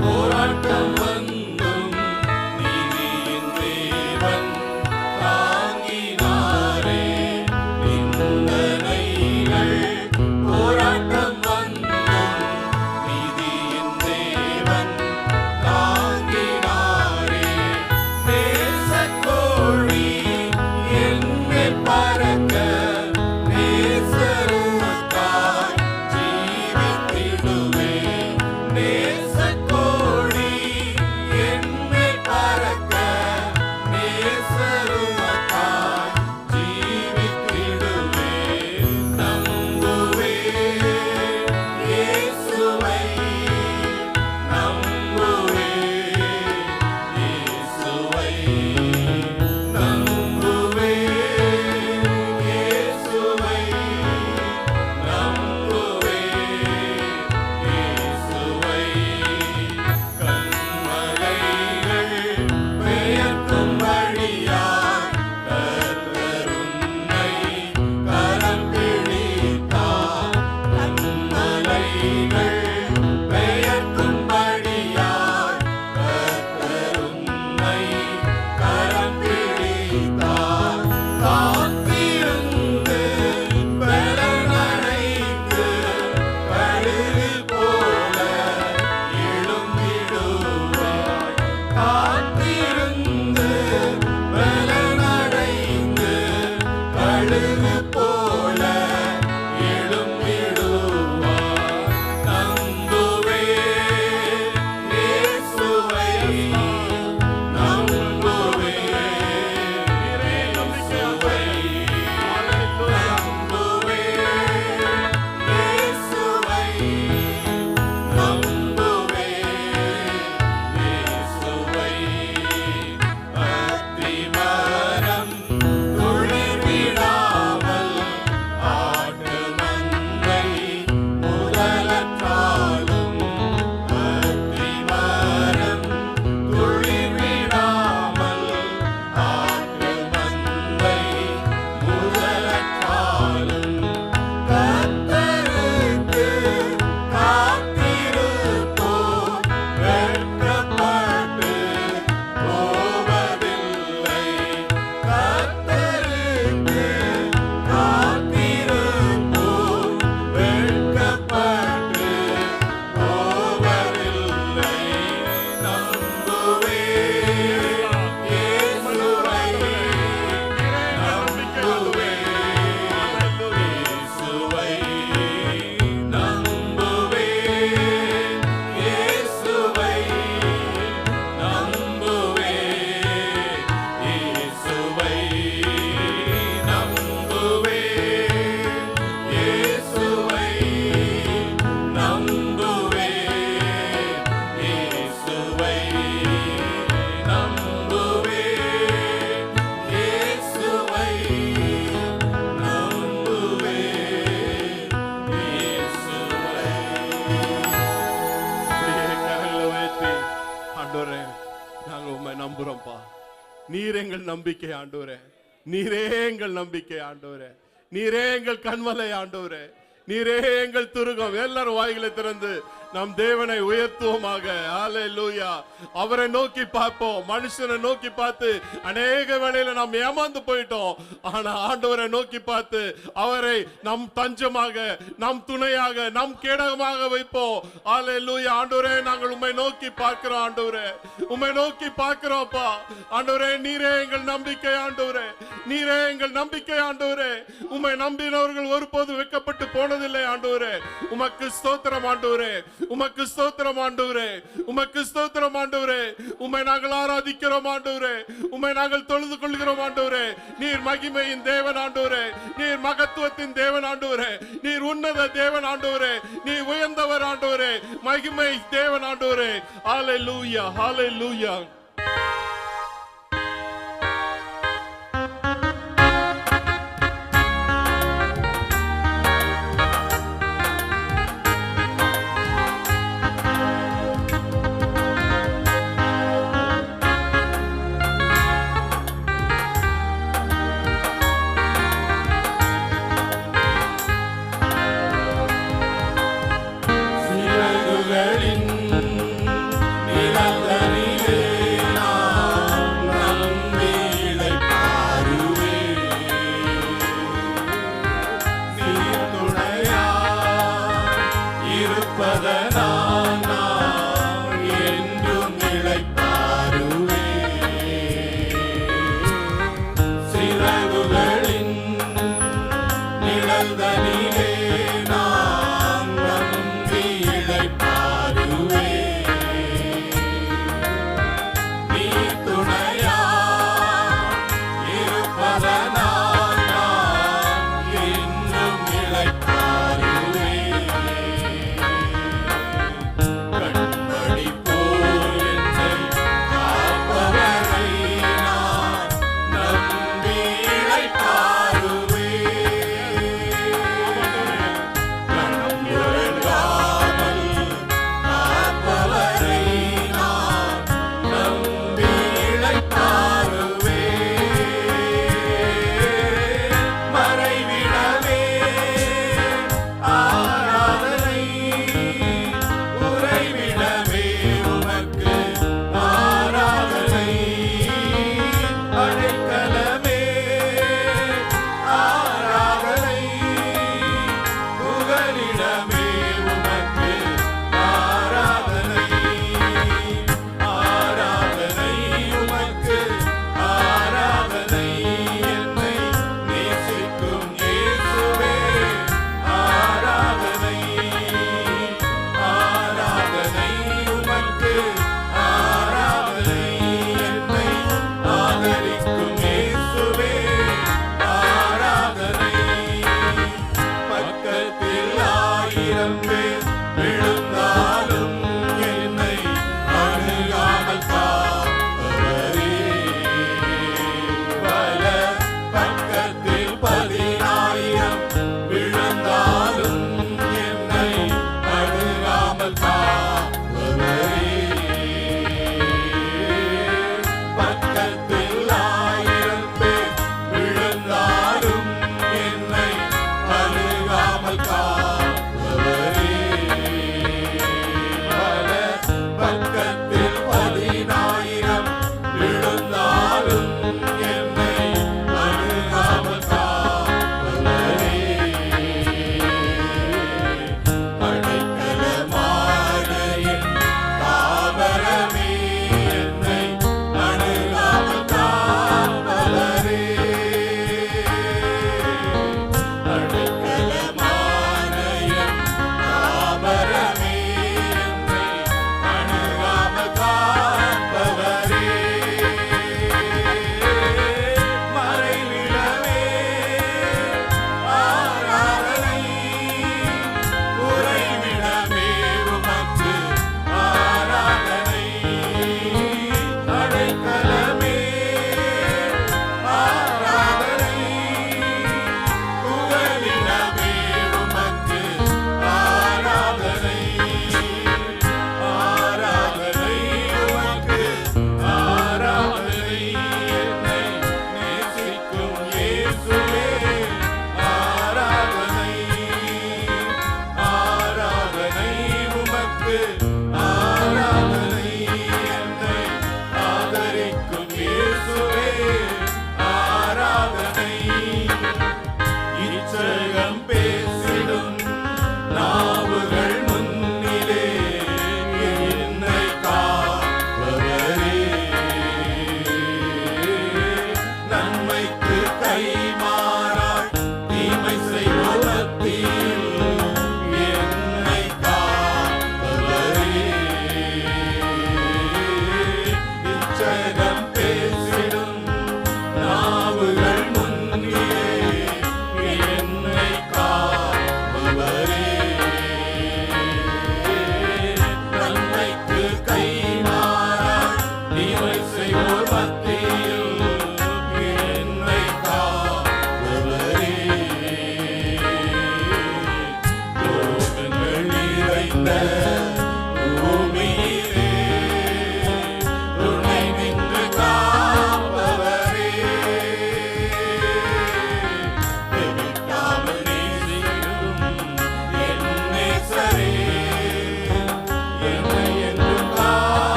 போராட்டம் வந்தும் நீதியின் தேவன் தாங்கினாரே. நீர் எங்கள் நம்பிக்கை ஆண்டவரே, நீரே எங்கள் நம்பிக்கை ஆண்டவரே, நீரே எங்கள் கண்மலை ஆண்டவரே, நீரே எங்கள் துருகம். எல்லாரும் வாய்களை திறந்து நம் தேவனை உயர்த்துவோமாக. ஹல்லேலூயா. அவரை நோக்கி பார்ப்போம். மனுஷனை நோக்கி பார்த்து அநேக வேளையில நாம் ஏமாந்து போயிட்டோம். ஆனா ஆண்டவரை நோக்கி பார்த்து அவரை நம் தஞ்சமாக, நம் துணையாக, நம் கேடகமாக வைப்போம். ஹல்லேலூயா. ஆண்டவரே, நாங்கள் உம்மை நோக்கி பார்க்கிறோம். ஆண்டவரே, உம்மை நோக்கி பார்க்கிறோம்ப்பா. ஆண்டவரே, நீரே எங்கள் நம்பிக்கை ஆண்டவரே, நீரே எங்கள் நம்பிக்கை ஆண்டவரே. உம்மை நம்பினவர்கள் ஒருபோதும் வெட்கப்பட்டு போனதில்லை ஆண்டவரே. உமக்கு ஸ்தோத்திரம் ஆண்டவரே, உமக்கு ஸ்தோத்திரம் ஆண்டவரே, உமக்கு ஸ்தோத்திரம் ஆண்டவரே. உம்மை நாங்கள் ஆராதிக்கிறோம் ஆண்டவரே, உம்மை நாங்கள் தொழுது கொள்கிறோம் ஆண்டவரே. நீர் மகிமையின் தேவன் ஆண்டவரே, நீர் மகத்துவத்தின் தேவன் ஆண்டவரே, நீர் உன்னத தேவன் ஆண்டவரே, நீர் உயர்ந்தவர் ஆண்டவரே, மகிமை தேவன் ஆண்டவரே. ஹல்லேலூயா, ஹல்லேலூயா. சிறகுகளின் நிழலிலே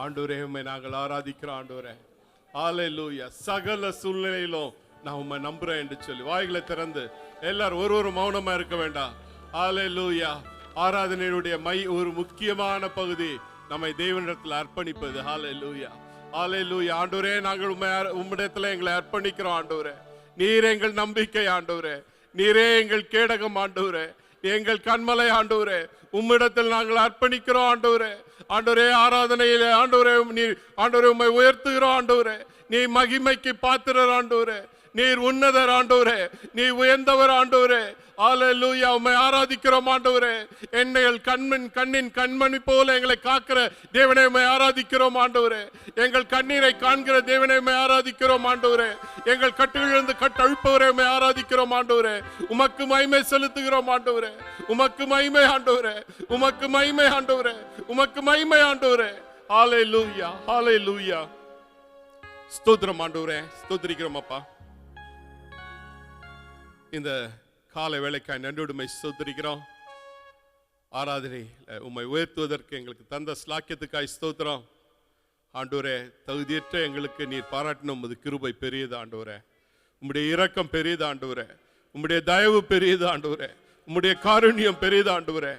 ஆண்டவரே உம்மை நாங்கள் ஆராதிக்கிறோம் ஆண்டவரே. ஹalleluya. சகல சூழ்நிலையிலும் நான் உம்மை நம்புறேன் என்று சொல்லி வாய்களை திறந்து எல்லாரும் ஒரு மௌனமா இருக்க வேண்டாம். ஹalleluya. ஆராதனையுடைய ஒரு முக்கியமான பகுதி நம்மை தேவனிடத்தில் அர்ப்பணிப்பது. ஹalleluya. ஹalleluya. ஆண்டவரே நாங்கள் உம்மிடத்தில் எங்களை அர்ப்பணிக்கிறோம் ஆண்டவரே. நீரே எங்கள் நம்பிக்கை ஆண்டவரே. நீரே எங்கள் கேடகம் ஆண்டவரே. எங்கள் கண்மலை ஆண்டவரே. உம்மிடத்தில் நாங்கள் அர்ப்பணிக்கிறோம் ஆண்டவரே. ஆண்டவரே ஆராதனையிலே ஆண்டவரே நீர் ஆண்டவரே உம்மை உயர்த்துகிறோம் ஆண்டவரே. நீ மகிமைக்கு பாத்திரர் ஆண்டவரே. நீர் உன்னதர் ஆண்டவரே. நீ உயர்ந்தவர் ஆண்டவரே. ஹalleluya. உம்மை ஆராதிக்கிறோம் ஆண்டவரே. எங்கள் கண்ணின் கண்மணி போல எங்களை காக்கிற தேவனை உம்மை ஆராதிக்கிறோம் ஆண்டவரே. எங்கள் கண்ணீரை காண்கிற தேவனை உம்மை ஆராதிக்கிறோம் ஆண்டவரே. எங்கள் கட்டுகளிலிருந்து கட்டழுப்பவரை உம்மை ஆராதிக்கிறோம் ஆண்டவரே. உமக்கு மகிமை செலுத்துகிறோம் ஆண்டவரே. உமக்கு மகிமை ஆண்டவரே. உமக்கு மகிமை ஆண்டவரே. உமக்கு மகிமை ஆண்டவரே. ஹalleluya. ஹalleluya. ஸ்தோத்திரம் ஆண்டவரே. ஸ்தோத்திரிக்கிறோம் அப்பா. இந்த காலை வேளைக்காய் நன்றியுடைமை ஸ்தோத்திரிக்கிறோம். ஆராதனை உம்மை உயர்த்துவதற்கு எங்களுக்கு தந்த ஸ்லாக்கியத்துக்காய் ஸ்தோத்திரம் ஆண்டவரே. தகுதியற்ற எங்களுக்கு நீர் பாராட்டின உமது கிருபை பெரியது ஆண்டவரே. உம்முடைய இரக்கம் பெரியது ஆண்டவரே. உம்முடைய தயவு பெரியது ஆண்டவரே. உம்முடைய காருண்யம் பெரியது ஆண்டவரே.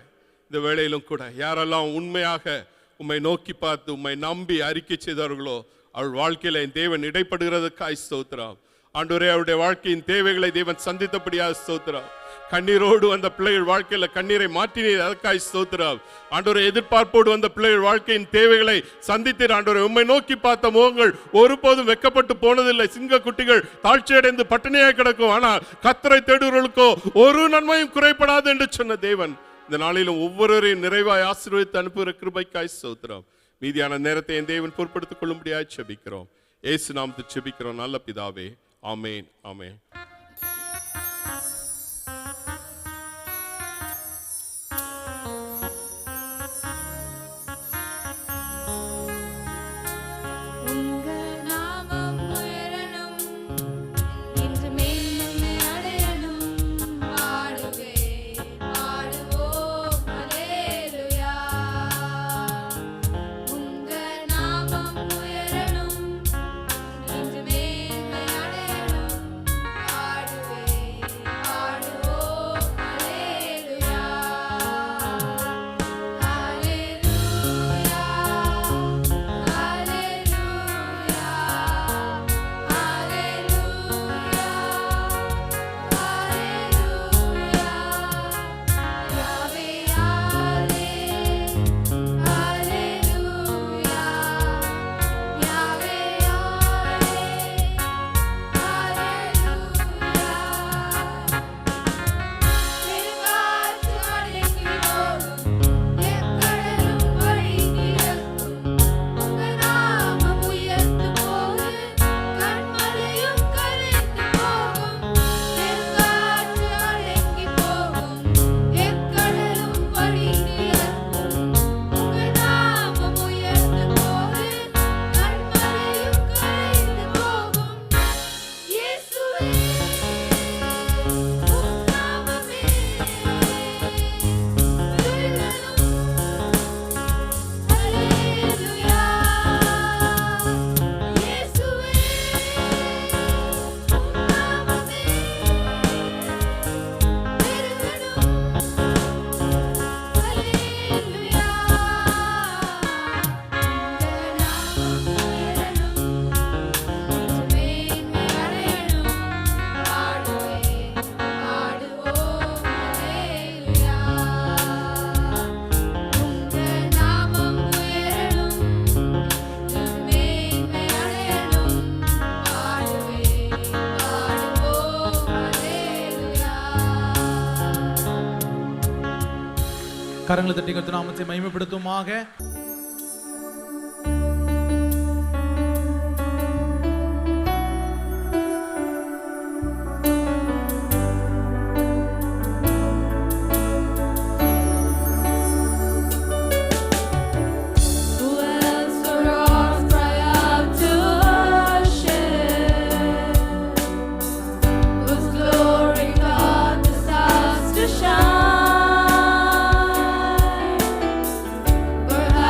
இந்த வேளையிலும் கூட யாரெல்லாம் உண்மையாக உம்மை நோக்கி பார்த்து உம்மை நம்பி அறிக்கை செய்தார்களோ அவள் வாழ்க்கையில என் தேவன் இடைப்படுகிறதுக்காய் ஸ்தோத்திரம் ஆண்டவரே. அவருடைய வாழ்க்கையின் தேவைகளை தேவன் சந்தித்தபடியாக ஸ்தோத்திரம். கண்ணீரோடு வந்த பிள்ளைகள் வாழ்க்கையில கண்ணீரை மாற்றினீர், அதற்காய் ஸ்தோத்திரம் ஆண்டவரே. எதிர்பார்ப்போடு வந்த பிள்ளைகள் வாழ்க்கையின் தேவைகளை சந்தித்தீர் ஆண்டவரே. உம்மை நோக்கி பார்த்த முகங்கள் ஒருபோதும் வெக்கப்பட்டு போனதில்லை. சிங்க குட்டிகள் தாழ்ச்சியடைந்து பட்டினியாய் கிடக்கும், ஆனால் கர்த்தரை தேடுவர்களுக்கோ ஒரு நன்மையும் குறைபடாது என்று சொன்ன தேவன் இந்த நாளிலும் ஒவ்வொருவரையும் நிறைவாய் ஆசீர்வதித்து அனுப்புகிற கிருபைக்காய் ஸ்தோத்திரம். மீதியான நேரத்தை என் தேவன் பொறுப்படுத்திக் கொள்ளும்படியாய் செபிக்கிறோம். இயேசு நாமத்தில் செபிக்கிறோம் நல்ல பிதாவே. ஆமென். ஆமென். கரங்களை தட்டி கர்த்தர் நாமத்தை மகிமைப்படுத்துமாக. We're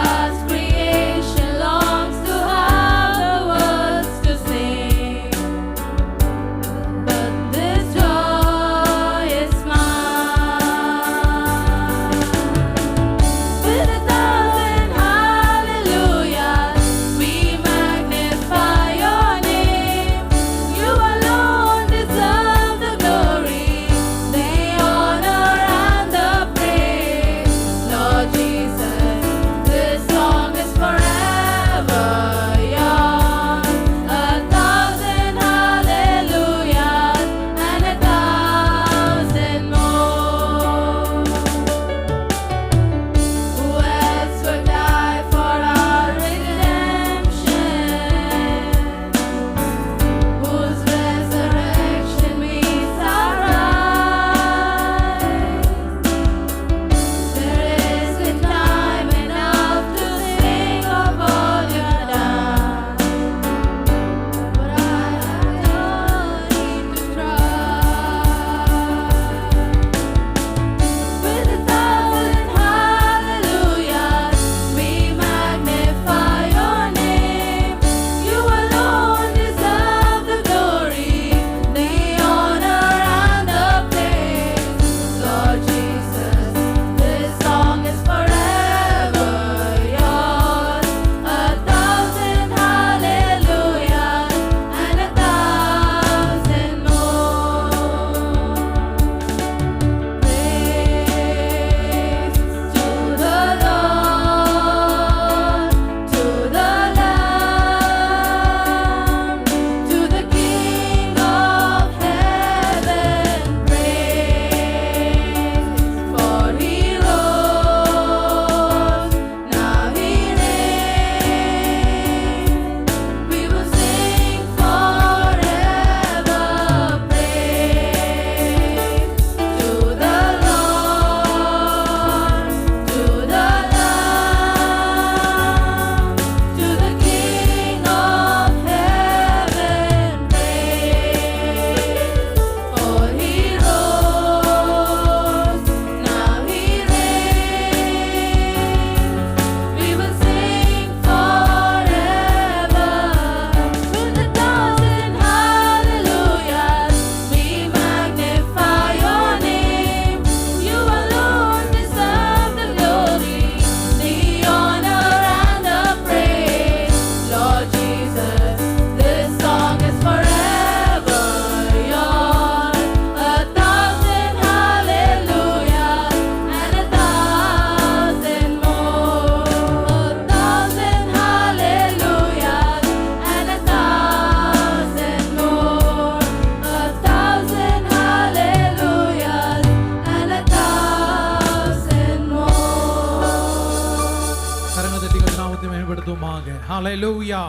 ஹalleluya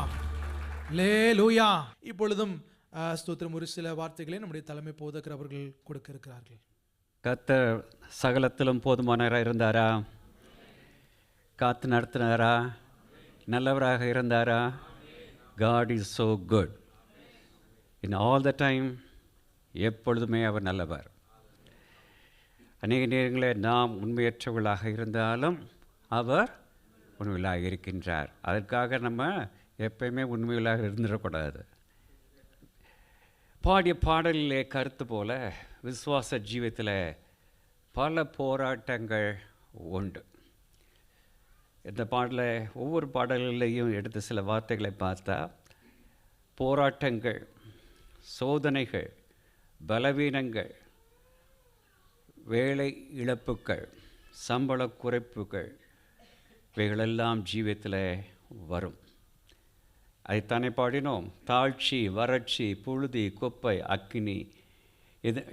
ஹalleluya. இப்பொழுதும் ஸ்தோத்திரம் ஒரு சில வார்த்தைகளை நம்முடைய தலைமை போதகர் அவர்கள் கொடுக்க இருக்கிறார்கள். கர்த்தர் சகலத்திலும் போதுமானவராக இருந்தாரா? காத்து நடத்தினாரா? நல்லவராக இருந்தாரா? God is so good. In all the time, எப்பொழுதுமே அவர் நல்லவர். அநேக நேரங்களில் நாம் உண்மையற்றவர்களாக இருந்தாலும் அவர் உண்மையிலாக இருக்கின்றார். அதற்காக நம்ம எப்பயுமே உண்மையிலாக இருந்துடக்கூடாது. பாடிய பாடலிலே கருத்து போல விசுவாச ஜீவியத்தில் பல போராட்டங்கள் உண்டு. இந்த பாடலை ஒவ்வொரு பாடல்களையும் எடுத்த சில வார்த்தைகளை பார்த்தா போராட்டங்கள், சோதனைகள், பலவீனங்கள், வேலை இழப்புகள், சம்பள குறைப்புகள், இவைகளெல்லாம் ஜீவியத்தில் வரும். அதைத்தானே பாடினோம். தாழ்ச்சி, வறட்சி, புழுதி, குப்பை, அக்கினி,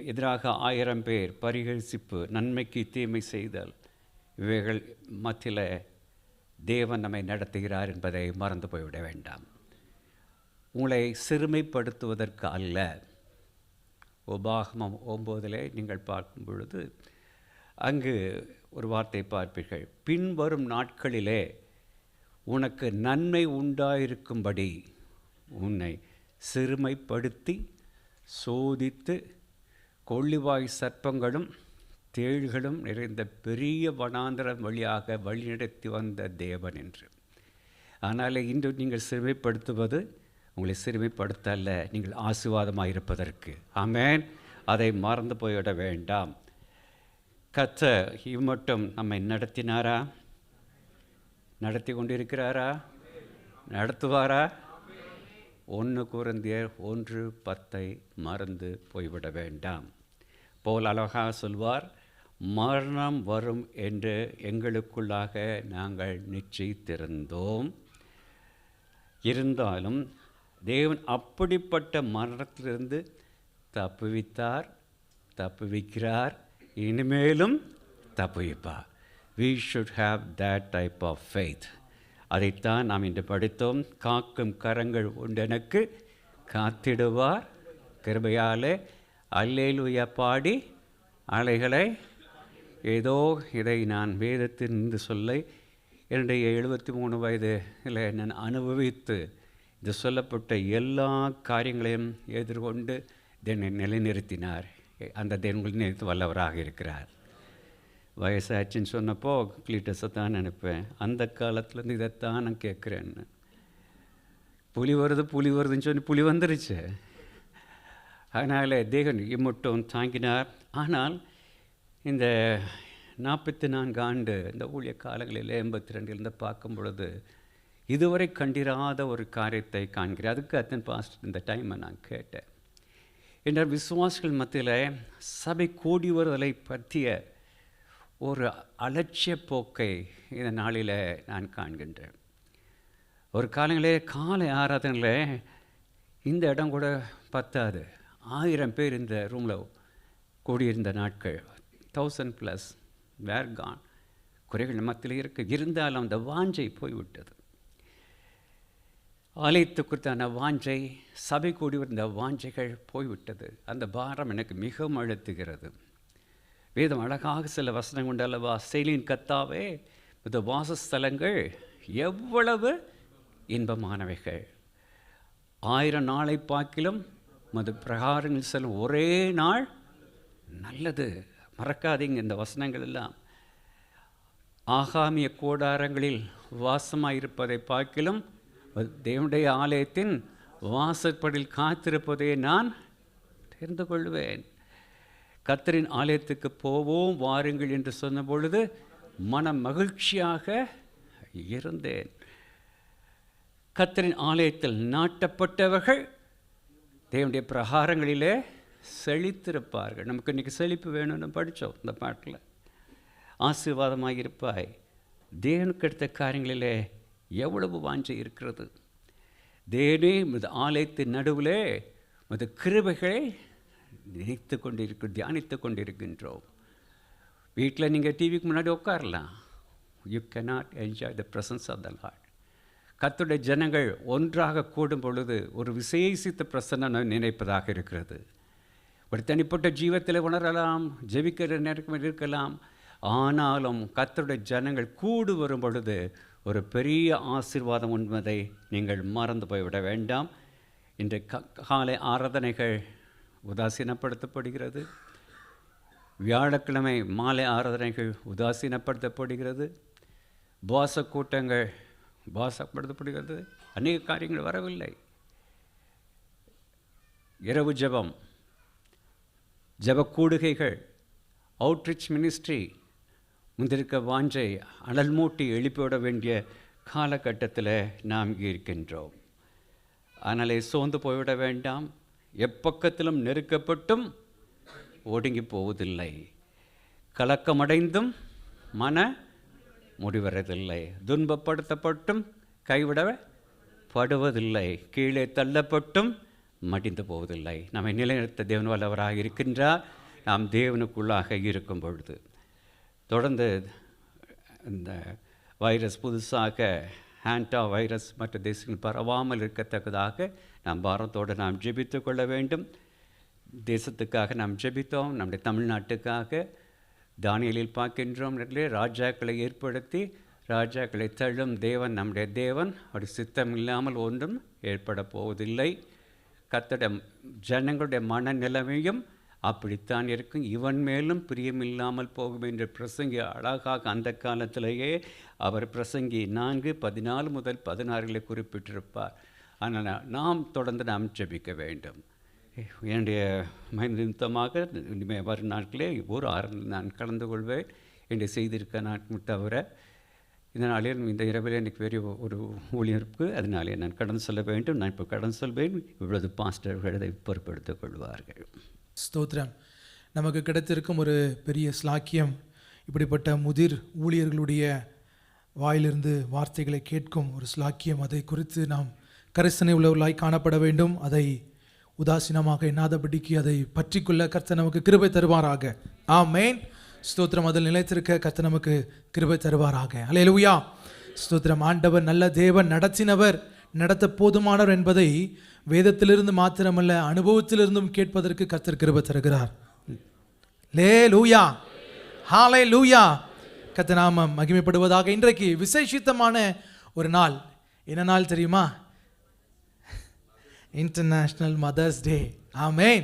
எதிராக 1000 பேர், பரிகசிப்பு, நன்மைக்கு தீமை செய்தல், இவைகள் மத்தியில் தேவன் நம்மை நடத்துகிறார் என்பதை மறந்து போய்விட வேண்டாம். உங்களை சிறுமைப்படுத்துவதற்கு அல்ல. உபாகமம் 9 நீங்கள் பார்க்கும் பொழுது அங்கு ஒரு வார்த்தை பார்ப்பீர்கள். பின்வரும் நாட்களிலே உனக்கு நன்மை உண்டாயிருக்கும்படி உன்னை சிறுமைப்படுத்தி சோதித்து கொள்ளிவாய் சர்ப்பங்களும் தேள்களும் நிறைந்த பெரிய வனாந்தரம் வழியாக வழிநடத்தி வந்த தேவன் என்று. ஆனால் இன்று நீங்கள் சிறுமைப்படுத்துவது உங்களை சிறுமைப்படுத்த அல்ல, நீங்கள் ஆசீர்வாதமாக இருப்பதற்கு. ஆமென். அதை மறந்து போய்விட வேண்டாம். கர்த்தர் இம்மட்டும் நம்மை நடத்தினாரா? நடத்தி கொண்டிருக்கிறாரா? நடத்துவாரா? 1 கொரிந்தியர் 1:10 மறந்து போய்விட வேண்டாம். போல் அழகாக சொல்வார், மரணம் வரும் என்று எங்களுக்குள்ளாக நாங்கள் நிச்சயித்திருந்தோம். இருந்தாலும் தேவன் அப்படிப்பட்ட மரணத்திலிருந்து தப்புவித்தார், தப்புவிக்கிறார், இனிமேலும் தப்புவிப்பார். We should have that type of faith. அதைத்தான் நாம் இன்று படித்தோம். காக்கும் கரங்கள் உண்டெனக்கு காத்திடுவார் கிருபையாலே அல்லேலூயா பாடி அலைகளை. ஏதோ இதை நான் வேதத்திலிருந்து சொல்ல என்னுடைய 73 வயதில் நான் அனுபவித்து இது சொல்லப்பட்ட எல்லா காரியங்களையும் எதிர்கொண்டு என்னை நிலைநிறுத்தினார். அந்த தேவன் நிறுத்தி வல்லவராக இருக்கிறார். வயசாச்சுன்னு சொன்னப்போ கிளீட்டஸை தான் நினைப்பேன். அந்த காலத்துலேருந்து இதைத்தான் நான் கேட்குறேன்னு. புலி வருதுன்னு சொல்லி புலி வந்துருச்சு. அதனால் தேவன் இம்மட்டும் தாங்கினார். ஆனால் இந்த 44 ஆண்டு இந்த ஊழிய காலங்களில் 82 பார்க்கும் பொழுது இதுவரை கண்டிராத ஒரு காரியத்தை காண்கிறேன். அதுக்கு அத்தன் பாஸ்ட் இந்த டைமை நான் கேட்டேன். என்ற விசுவாசிகள் மத்தியில் சபை கூடி வருதலை பற்றிய ஒரு அலட்சிய போக்கை இந்த நாளில் நான் காண்கின்றேன். ஒரு காலங்களே காலை ஆராதனையில் இந்த இடம் கூட பத்தாது. 1000 பேர் இந்த ரூமில் கூடியிருந்த நாட்கள் 1000+ வேர் கான். குறைகள் மத்தியில் இருந்தாலும் அந்த வாஞ்சை போய்விட்டது. ஆலயத்து குறித்தான வாஞ்சை, சபை கூடி வந்த வாஞ்சைகள் போய்விட்டது. அந்த பாரம் எனக்கு மிகவும் அழுத்துகிறது. வேதம் அழகாக சில வசனம் கொண்டு அல்லவா, செயலின் கத்தாவே இந்த வாசஸ்தலங்கள் எவ்வளவு இன்பமானவைகள், 1000 நாளை பார்க்கிலும் மது பிரகாரங்கள் செல்லும் ஒரே நாள் நல்லது. மறக்காதீங்க இந்த வசனங்கள் எல்லாம். ஆகாமிய கூடாரங்களில் வாசமாயிருப்பதை பார்க்கிலும் தேவனுடைய ஆலயத்தின் வாசற்படில் காத்திருப்பதை நான் தெரிந்து கொள்வேன். கர்த்தரின் ஆலயத்துக்கு போவோம் வாருங்கள் என்று சொன்ன பொழுது மன மகிழ்ச்சியாக இருந்தேன். கர்த்தரின் ஆலயத்தில் நாட்டப்பட்டவர்கள் தேவனுடைய பிரகாரங்களிலே செழித்திருப்பார்கள். நமக்கு இன்றைக்கி செழிப்பு வேணும்னு படித்தோம் இந்த பாட்டில். ஆசீர்வாதமாக இருப்பாய். தேவனுக்கு எடுத்த காரியங்களிலே எவ்வளவு வாஞ்சை இருக்கிறது. தேவனே இந்த ஆலயத்தின் நடுவிலே இந்த கிருபைகளை தியானித்து கொண்டிருக்கின்றோம். வீட்டில் நீங்கள் டிவிக்கு முன்னாடி உட்காரலாம். You cannot enjoy the presence of the lord. கர்த்தருடைய ஜனங்கள் ஒன்றாக கூடும் பொழுது ஒரு விசேஷித்த பிரசன்னம் நினைப்பதாக இருக்கிறது. ஒரு தனிப்பட்ட ஜீவத்தில் உணரலாம், ஜெபிக்கிற நேரம் இருக்கலாம். ஆனாலும் கர்த்தருடைய ஜனங்கள் கூடு வரும் பொழுது ஒரு பெரிய ஆசீர்வாதம் என்பதை நீங்கள் மறந்து போய்விட வேண்டாம். இன்று காலை ஆராதனைகள் உதாசீனப்படுத்தப்படுகிறது. வியாழக்கிழமை மாலை ஆராதனைகள் உதாசீனப்படுத்தப்படுகிறது. உபவாச கூட்டங்கள் உபவாசப்படுத்தப்படுகிறது. அநேக காரியங்கள் வரவில்லை. இரவு ஜெபம், ஜெபக்கூடுகைகள், அவுட்ரீச் மினிஸ்ட்ரி முந்திருக்க வாஞ்சை அனல் மூட்டி எழுப்பிவிட வேண்டிய காலகட்டத்தில் நாம் இருக்கின்றோம். அதனாலே சோர்ந்து போய்விட வேண்டாம். எப்பக்கத்திலும் நெருக்கப்பட்டும் ஒடுங்கி போவதில்லை, கலக்கமடைந்தும் மன முடிவறதில்லை, துன்பப்படுத்தப்பட்டும் கைவிடப்படுவதில்லை, கீழே தள்ளப்பட்டும் மடிந்து போவதில்லை. நம்மை நிலைநிறுத்த தேவன் வல்லவராக இருக்கின்றார். நாம் தேவனுக்குள்ளாக இருக்கும் பொழுது தொடர்ந்து இந்த வைரஸ் புதுசாக ஹேண்டா வைரஸ் மற்ற தேசங்கள் பரவாமல் இருக்கத்தக்கதாக நாம் பாரத்தோடு நாம் ஜெபித்து கொள்ள வேண்டும். தேசத்துக்காக நாம் ஜெபித்தோம். நம்முடைய தமிழ்நாட்டுக்காக தானியேலில் பார்க்கின்றோம். ராஜாக்களை ஏற்படுத்தி ராஜாக்களை தள்ளும் தேவன் நம்முடைய தேவன். அப்படி சித்தம் இல்லாமல் ஒன்றும் ஏற்பட போவதில்லை. கர்த்தருடைய ஜனங்களுடைய மனநிலைமையும் அப்படித்தான் இருக்கும். இவன் மேலும் பிரியமில்லாமல் போகும் என்று பிரசங்கி அழகாக அந்த காலத்திலேயே அவர் பிரசங்கி 4:14 முதல் 16 குறிப்பிட்டிருப்பார். ஆனால் நாம் தொடர்ந்து நாம் ஜெபிக்க வேண்டும். என்னுடைய நிமித்தமாக இனிமேல் வரும் நாட்களே ஒரு ஆரம்பத்தில் நான் கலந்து கொள்வேன் என்று செய்திருக்க நாட்கள் தவிர இந்த நாளில் இந்த இரவில் எனக்கு பெரிய ஒரு ஊழியம் இருக்குது. அதனாலே நான் கடன் சொல்ல வேண்டும். நான் இப்போ கடன் சொல்வேன். இவ்வளவு பாஸ்டர்கள் அதை பொறுப்பெடுத்துக் கொள்வார்கள். ஸ்தோத்திரம். நமக்கு கிடைத்திருக்கும் ஒரு பெரிய ஸ்லாக்கியம். இப்படிப்பட்ட முதிர் ஊழியர்களுடைய வாயிலிருந்து வார்த்தைகளை கேட்கும் ஒரு ஸ்லாக்கியம். அதை குறித்து நாம் கரிசனை உள்ளவர்களாய் காணப்பட வேண்டும். அதை உதாசீனமாக எண்ணாதபடிக்கு அதை பற்றிக்கொள்ள கர்த்தர் நமக்கு கிருபை தருவாராக. ஆமென். ஸ்தோத்திரம். அதில் நிலைத்திருக்க கர்த்தர் நமக்கு கிருபை தருவாராக. அல்லேலூயா. ஸ்தோத்திரம். ஆண்டவர் நல்ல தேவன், நடத்தினவர், நடத்த போதுமானவர் என்பதை வேதத்திலிருந்து மாத்திரமல்ல அனுபவத்திலிருந்தும் கேட்பதற்கு கர்த்தர் கிருபை தருகிறார். அல்லேலூயா. ஹல்லேலூயா. கர்த்தர் நாமம் மகிமைப்படுவதாக. இன்றைக்கு விசேஷித்தமான ஒரு நாள். என்ன நாள் தெரியுமா? International mother's day. ஆமென்.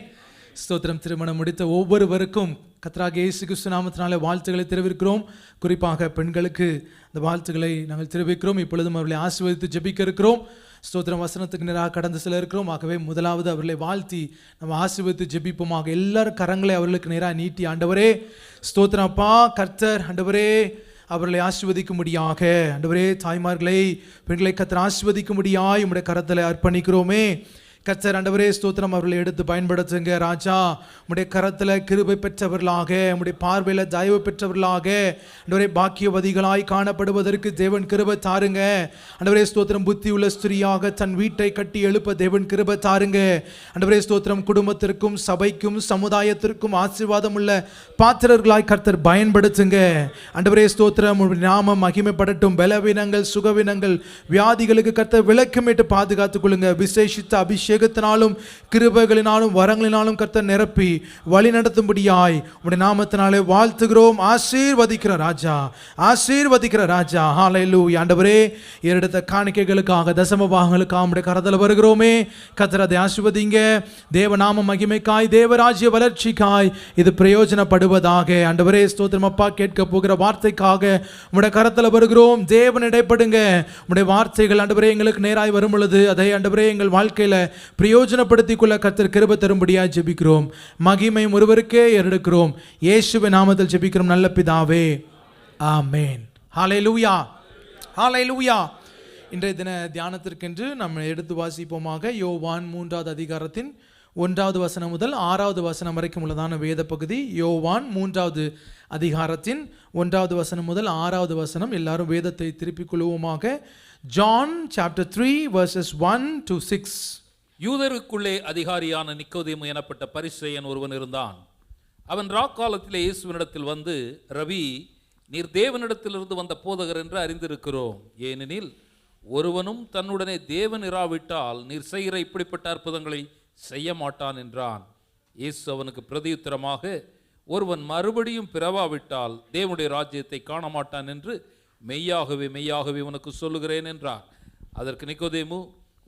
ஸ்தோத்திரம். திருமணம் முடித்த ஒவ்வொருவருக்கும் கர்த்தராகிய இயேசு கிறிஸ்து நாமத்தினாலே வாழ்த்துக்களை தெரிவிக்கிறோம். குறிப்பாக பெண்களுக்கு இந்த வாழ்த்துக்களை நாங்கள் தெரிவிக்கிறோம். இப்பொழுதும் அவர்களை ஆசீர்வதித்து ஜெபிக்க இருக்கிறோம். ஸ்தோத்திரம். வசனத்துக்கு நேராக கடந்து செல்ல இருக்கிறோம். ஆகவே முதலாவது அவர்களை வாழ்த்தி நம்ம ஆசீர்வதித்து ஜெபிப்போமாக. எல்லாரும் கரங்களை அவர்களுக்கு நேராக நீட்டி, ஆண்டவரே ஸ்தோத்திரம் அப்பா, கர்த்தர் ஆண்டவரே அவர்களை ஆசீர்வதிக்கும்படியாக, ஆண்டவரே தாய்மார்களை பெண்களை கர்த்தர் ஆசீர்வதிக்கும்படியாய் உம்முடைய கரத்தில் அர்ப்பணிக்கிறோமே. கர்த்தர் ஆண்டவரே ஸ்தோத்திரம் அவர்களை எடுத்து பயன்படுத்துங்க ராஜா. உம்முடைய கரத்தில் கிருபை பெற்றவர்களாக, உம்முடைய பார்வையில் தயவு பெற்றவர்களாக ஆண்டவரே பாக்கியவதிகளாய் காணப்படுவதற்கு தேவன் கிருபை தாருங்க. ஆண்டவரே ஸ்தோத்திரம். புத்தி உள்ள ஸ்திரியாக தன் வீட்டை கட்டி எழுப்ப தேவன் கிருபை தாருங்க. ஆண்டவரே ஸ்தோத்திரம். குடும்பத்திற்கும் சபைக்கும் சமுதாயத்திற்கும் ஆசீர்வாதம் உள்ள பாத்திரர்களாய் கர்த்தர் பயன்படுத்துங்க. ஆண்டவரே ஸ்தோத்திரம். உம்முடைய நாமம் மகிமைப்படட்டும். பலவீனங்கள், சுகவீனங்கள், வியாதிகளுக்கு கர்த்தர் விலக்கமிட்டு பாதுகாத்துக் கொள்ளுங்க. விசேஷித்த அபிஷேகத்தினாலும் கிருபைகளினாலும் வரங்களினாலும் கர்த்தர் நிரப்பி வழி நடத்தும்படியாய் உம்முடைய நாமத்தினாலே வாழ்த்துகிறோம். ஆசீர்வதிக்கிற ராஜா, ஆசீர்வதிக்கிற ராஜா. ஹல்லேலூயா. ஆண்டவரே ஏறெடுத்த காணிக்கைகளுக்காக, தசம பாகங்களுக்காக உம்முடைய கரத்தில் வருகிறோமே. கர்த்தர் அதை ஆசீர்வதிங்க. தேவநாம மகிமைக்காய், தேவராஜ்ய வளர்ச்சிக்காய் இது பிரயோஜனப்படுவதாக. ஆண்டவரே ஸ்தோத்திரம் அப்பா. கேட்க போகிற வார்த்தைக்காக உம்முடைய கரத்தில் வருகிறோம். தேவன் இடைப்படுங்க. உம்முடைய வார்த்தைகள் ஆண்டவரே எங்களுக்கு நேராய் வரும் பொழுது அதை ஆண்டவரே எங்கள் வாழ்க்கையில் பிரயோஜனப்படுத்திக் கொள்ள கர்த்தர் கிருபை தரும்படியாக ஜெபிக்கிறோம். மகிமை ஒருவருக்கே ஏறெடுக்கிறோம். இயேசுவின் நாமத்தில் ஜெபிக்கிறோம் நல்ல பிதாவே. ஆமென். ஹல்லேலூயா. ஹல்லேலூயா. இன்றைய தின தியானத்திற்கென்று நம்ம எடுத்து வாசிப்போமாக. யோவான் 3வது அதிகாரத்தின் 1வது வசனம் முதல் 6வது வசனம் வரைக்கும் உள்ளதான வேத பகுதி. யோவான் 3வது அதிகாரத்தின் 1வது வசனம் முதல் 6வது வசனம். எல்லாரும் வேதத்தை திருப்பிக் கொள்வோமாக. John chapter 3 verses 1 to 6. யூதருக்குள்ளே அதிகாரியான நிக்கோதேமு எனப்பட்ட பரிசேயன் ஒருவன் இருந்தான். அவன் ராக்காலத்திலே இயேசுவினிடத்தில் வந்து, ரவி, நீர் தேவனிடத்திலிருந்து வந்த போதகர் என்று அறிந்திருக்கிறோம். ஏனெனில் ஒருவனும் தன்னுடனே தேவன் இராவிட்டால் நீர் செய்கிற இப்படிப்பட்ட அற்புதங்களை செய்ய மாட்டான் என்றான். இயேசு அவனுக்கு பிரதியுத்தரமாக, ஒருவன் மறுபடியும் பிறவாவிட்டால் தேவனுடைய ராஜ்யத்தை காண மாட்டான் என்று மெய்யாகவே மெய்யாகவே உனக்கு சொல்லுகிறேன் என்றார். அதற்கு நிக்கோதேமு,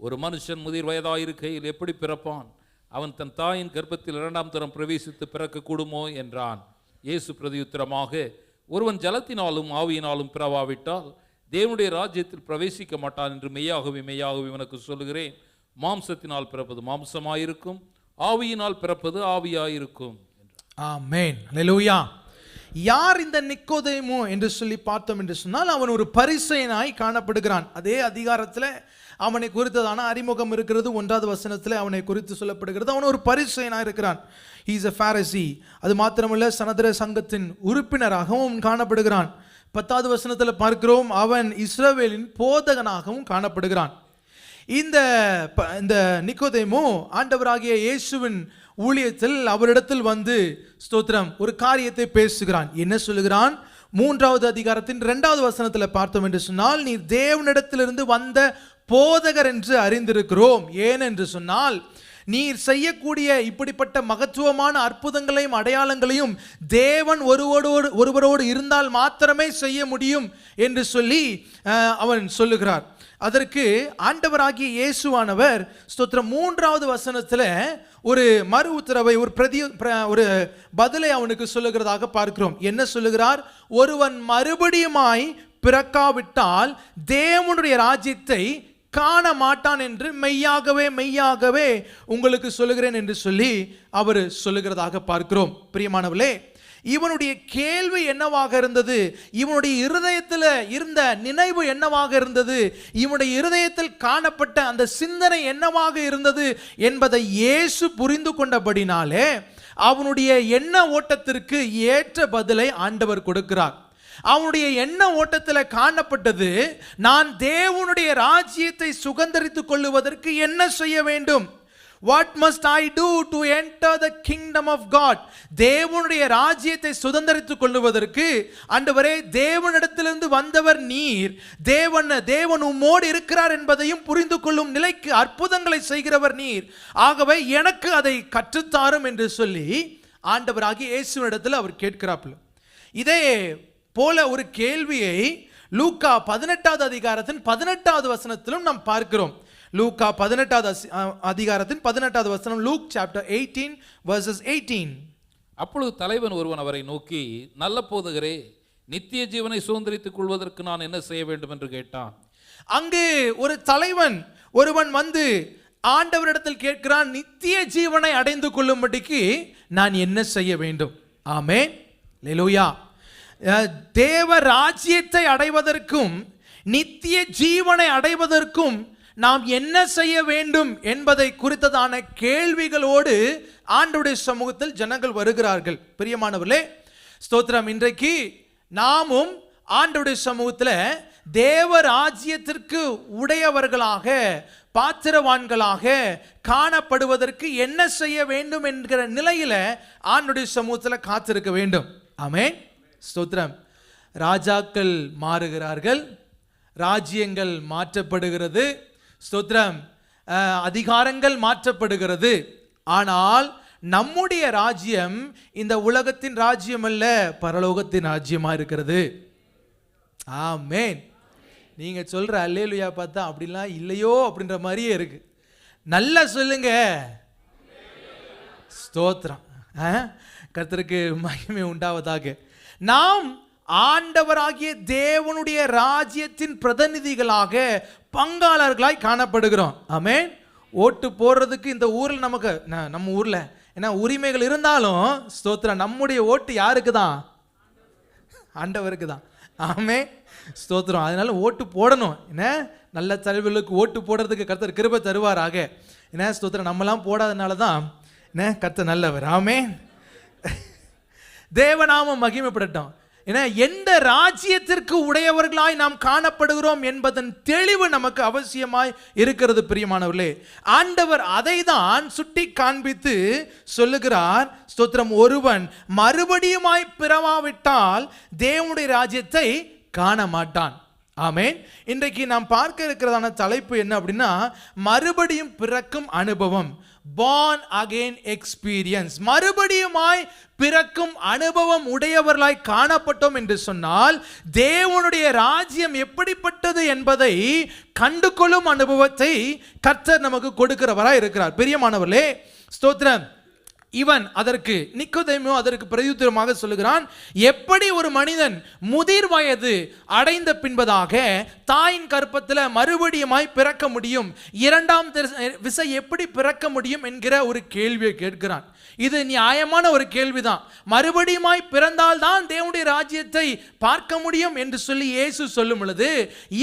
ஒரு மனுஷன் முதிர் வயதாயிருக்கையில் எப்படி பிறப்பான்? அவன் தன் தாயின் கர்ப்பத்தில் 2ஆம் தரம் பிரவேசித்து பிறக்க கூடுமோ என்றான். இயேசு பிரதியுத்தரமாக, ஒருவன் ஜலத்தினாலும் ஆவியினாலும் பிறவாவிட்டால் தேவனுடைய ராஜ்யத்தில் பிரவேசிக்க மாட்டான் என்று மெய்யாகவே மெய்யாகவே உனக்கு சொல்லுகிறேன். மாம்சத்தினால் பிறப்பது மாம்சமாயிருக்கும், ஆவியினால் பிறப்பது ஆவியாயிருக்கும். ஆமென். அல்லேலூயா. யார் இந்த நிக்கோதேமு என்று சொல்லி பார்த்தோம் என்று சொன்னால், அவன் ஒரு பரிசேயனாய் காணப்படுகிறான். அதே அதிகாரத்தில் அவனை குறித்ததான அறிமுகம் இருக்கிறது. 1வது வசனத்தில் அவனை குறித்து சொல்லப்படுகிறது. அவன் ஒரு பரிசேயனாய் இருக்கிறான். he is a Pharisee. அது மாத்திரமல்ல, சனதர சங்கத்தின் உறுப்பினராகவும் காணப்படுகிறான். 10வது வசனத்தில் பார்க்கிறோம், அவன் இஸ்ரவேலின் போதகனாகவும் காணப்படுகிறான். இந்த நிக்கோதேமு ஆண்டவராகிய இயேசுவின் ஊழியத்தில் அவரிடத்தில் வந்து ஸ்தோத்திரம் ஒரு காரியத்தை பேசுகிறான். என்ன சொல்லுகிறான்? 3வது அதிகாரத்தின் 2வது வசனத்தில் பார்த்தோம் என்று சொன்னால், நீ தேவனிடத்திலிருந்து வந்த போதகர் என்று அறிந்திருக்கிறோம். ஏன் என்று சொன்னால், நீர் செய்யக்கூடிய இப்படிப்பட்ட மகத்துவமான அற்புதங்களையும் அடையாளங்களையும் தேவன் ஒருவரோடு இருந்தால் மாத்திரமே செய்ய முடியும் என்று சொல்லி அவன் சொல்லுகிறார். அதற்கு ஆண்டவராகிய இயேசுவானவர் ஸ்தோத்திரம் 3வது வசனத்தில் ஒரு மறு உத்தரவை ஒரு பதிலை அவனுக்கு சொல்லுகிறதாக பார்க்கிறோம். என்ன சொல்லுகிறார்? ஒருவன் மறுபடியுமாய் பிறக்காவிட்டால் தேவனுடைய ராஜ்யத்தை காண மாட்டான் என்று மெய்யாகவே மெய்யாகவே உங்களுக்கு சொல்லுகிறேன் என்று சொல்லி அவர் சொல்லுகிறதாக பார்க்கிறோம். பிரியமானவர்களே, இவனுடைய கேள்வி என்னவாக இருந்தது? இவனுடைய இருதயத்தில் இருந்த நினைவு என்னவாக இருந்தது? இவனுடைய இருதயத்தில் காணப்பட்ட அந்த சிந்தனை என்னவாக இருந்தது என்பதை இயேசு புரிந்து கொண்டபடினாலே அவனுடைய எண்ண ஓட்டத்திற்கு ஏற்ற பதிலை ஆண்டவர் கொடுக்கிறார். அவனுடைய எண்ண ஓட்டத்தில் காணப்பட்டது, நான் தேவனுடைய ராஜ்யத்தை சுதந்தரித்துக் கொள்ளுவதற்கு என்ன செய்ய வேண்டும்? What must I do to enter the kingdom of God? தேவனுடைய ராஜ்யத்தை சுதந்தரித்துக் கொள்ளுவதற்கு, ஆண்டவரே தேவனிடத்திலிருந்து வந்தவர் நீர், தேவன் உம்மோடு இருக்கிறார் என்பதையும் புரிந்து கொள்ளும் நிலைக்கு அற்புதங்களை செய்கிறவர் நீர், ஆகவே எனக்கு அதை கற்றுத்தாரும் என்று சொல்லி ஆண்டவராகிய இயேசுவினிடத்தில் அவர் கேட்கிறார்கள். இதே போல ஒரு கேள்வியை லூக்கா 18வது அதிகாரத்தின் 18வது வசனத்திலும் நாம் பார்க்கிறோம். லூக்கா 18வது அதிகாரத்தின் 18வது வசனம், லூக் சாப்டர் 18 verses 18. அப்பொழுது தலைவன் ஒருவன் அவரை நோக்கி, நல்ல போதகரே, நித்திய ஜீவனை சுதந்தரித்துக் கொள்வதற்கு நான் என்ன செய்ய வேண்டும் என்று கேட்டான். அங்கு ஒரு தலைவன் ஒருவன் வந்து ஆண்டவரிடத்தில் கேட்கிறான், நித்திய ஜீவனை அடைந்து கொள்ளும்படிக்கு நான் என்ன செய்ய வேண்டும்? ஆமென். அல்லேலூயா. தேவ ராஜ்யத்தை அடைவதற்கும் நித்திய ஜீவனை அடைவதற்கும் நாம் என்ன செய்ய வேண்டும் என்பதை குறித்ததான கேள்விகளோடு ஆண்டவருடைய சமூகத்தில் ஜனங்கள் வருகிறார்கள். பிரியமானவர்களே, ஸ்தோத்திரம், இன்றைக்கு நாமும் ஆண்டவருடைய சமூகத்தில் தேவ ராஜ்யத்திற்கு உடையவர்களாக பாத்திரவான்களாக காணப்படுவதற்கு என்ன செய்ய வேண்டும் என்கிற நிலையில ஆண்டவருடைய சமூகத்தில் காத்திருக்க வேண்டும். ஆமென். ஸ்தோத்திரம். ராஜாக்கள் மாறுகிறார்கள், ராஜ்யங்கள் மாற்றப்படுகிறது, ஸ்தோத்திரம், அதிகாரங்கள் மாற்றப்படுகிறது. ஆனால் நம்முடைய ராஜ்யம் இந்த உலகத்தின் ராஜ்யம் அல்ல, பரலோகத்தின் ராஜ்யமா இருக்கிறது. ஆமென். நீங்க சொல்ற அல்லேலூயா பார்த்தா அப்படிலாம் இல்லையோ அப்படின்ற மாதிரியே இருக்கு. நல்லா சொல்லுங்க. ஸ்தோத்திரம். கர்த்தருக்கு மகிமை உண்டாவதாக. நாம் ஆண்டவராகிய தேவனுடைய ராஜ்யத்தின் பிரதிநிதிகளாக பங்காளர்களாய் காணப்படுகிறோம். ஆமென். ஓட்டு போடுறதுக்கு இந்த ஊரில் நமக்கு, நம்ம ஊரில் ஏன்னா உரிமைகள் இருந்தாலும் ஸ்தோத்திரம், நம்முடைய ஓட்டு யாருக்கு தான்? ஆண்டவருக்கு தான். ஆமென். ஸ்தோத்திரம். அதனால ஓட்டு போடணும். என்ன, நல்ல தலைவர்களுக்கு ஓட்டு போடுறதுக்கு கர்த்தர் கிருபை தருவாராக. என்ன, ஸ்தோத்திரம், நம்மலாம் போடாதனால தான் என்ன, கர்த்தர் நல்லவர். ஆமென். தேவநாமம் மகிமைப்படட்டும். ஏன்னா எந்த ராஜ்யத்திற்கு உடையவர்களாய் நாம் காணப்படுகிறோம் என்பதன் தெளிவு நமக்கு அவசியமாய் இருக்கிறது. பிரியமானவர்களே, ஆண்டவர் அதை தான் சுட்டி காண்பித்து சொல்லுகிறார். ஸ்தோத்திரம், ஒருவன் மறுபடியுமாய் பிறவாவிட்டால் தேவனுடைய ராஜ்யத்தை காண மாட்டான். ஆமென். இன்றைக்கு நாம் பார்க்க இருக்கிறதான தலைப்பு என்ன அப்படின்னா, மறுபடியும் பிறக்கும் அனுபவம், born again experience. மறுபடியுமாய் பிறக்கும் அனுபவம் உடையவர்களாய் காணப்பட்டோம் என்று சொன்னால், தேவனுடைய ராஜ்யம் எப்படிப்பட்டது என்பதை கண்டுகொள்ளும் அனுபவத்தை கர்த்தர் நமக்கு கொடுக்கிறவராய் இருக்கிறார். பிரியமானவர்களே, ஸ்தோத்திரம். இவன் அதற்கு நிக்கோதேமு அதற்கு பிரதியுத்தரமாக சொல்லுகிறான், எப்படி ஒரு மனிதன் முதிர் வயது அடைந்த பின்பதாக தாயின் கற்பத்தில் மறுபடியுமாய் பிறக்க முடியும், இரண்டாம் விசை எப்படி பிறக்க முடியும் என்கிற ஒரு கேள்வியை கேட்கிறான். இது நியாயமான ஒரு கேள்விதான். மறுபடியுமாய் பிறந்தால்தான் தேவனுடைய ராஜ்யத்தை பார்க்க முடியும் என்று சொல்லி இயேசு சொல்லும் பொழுது,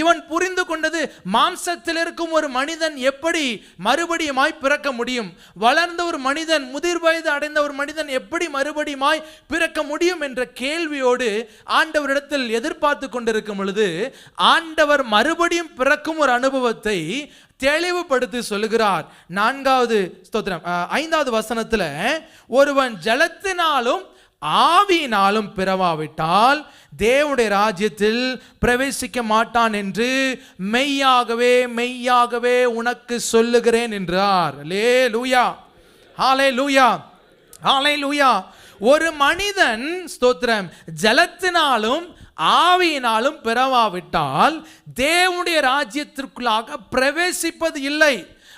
இவன் புரிந்து கொண்டது, மாம்சத்தில் இருக்கும் ஒரு மனிதன் எப்படி மறுபடியுமாய் பிறக்க முடியும், வளர்ந்த ஒரு மனிதன், முதிர் வயது அடைந்த ஒரு மனிதன் எப்படி மறுபடியுமாய் பிறக்க முடியும் என்ற கேள்வியோடு ஆண்டவரிடத்தில் எதிர்பார்த்து கொண்டிருக்கும் பொழுது, ஆண்டவர் மறுபடியும் பிறக்கும் ஒரு அனுபவத்தை தெளிவுபடுத்தி சொல்லுகிறார். 5வது வசனத்துல, ஒருவன் ஜலத்தினாலும் ஆவியினாலும் பிறவாவிட்டால் தேவனுடைய ராஜ்யத்தில் பிரவேசிக்க மாட்டான் என்று மெய்யாகவே மெய்யாகவே உனக்கு சொல்லுகிறேன் என்றார். அல்லேலூயா, ஹல்லேலூயா, ஹல்லேலூயா. ஒரு மனிதன், ஸ்தோத்திரம், ஜலத்தினாலும் ஆவியினாலும் பிறவாவிட்டால் தேவனுடைய ராஜ்யத்திற்குள்ளாக பிரவேசிப்பது இல்லை.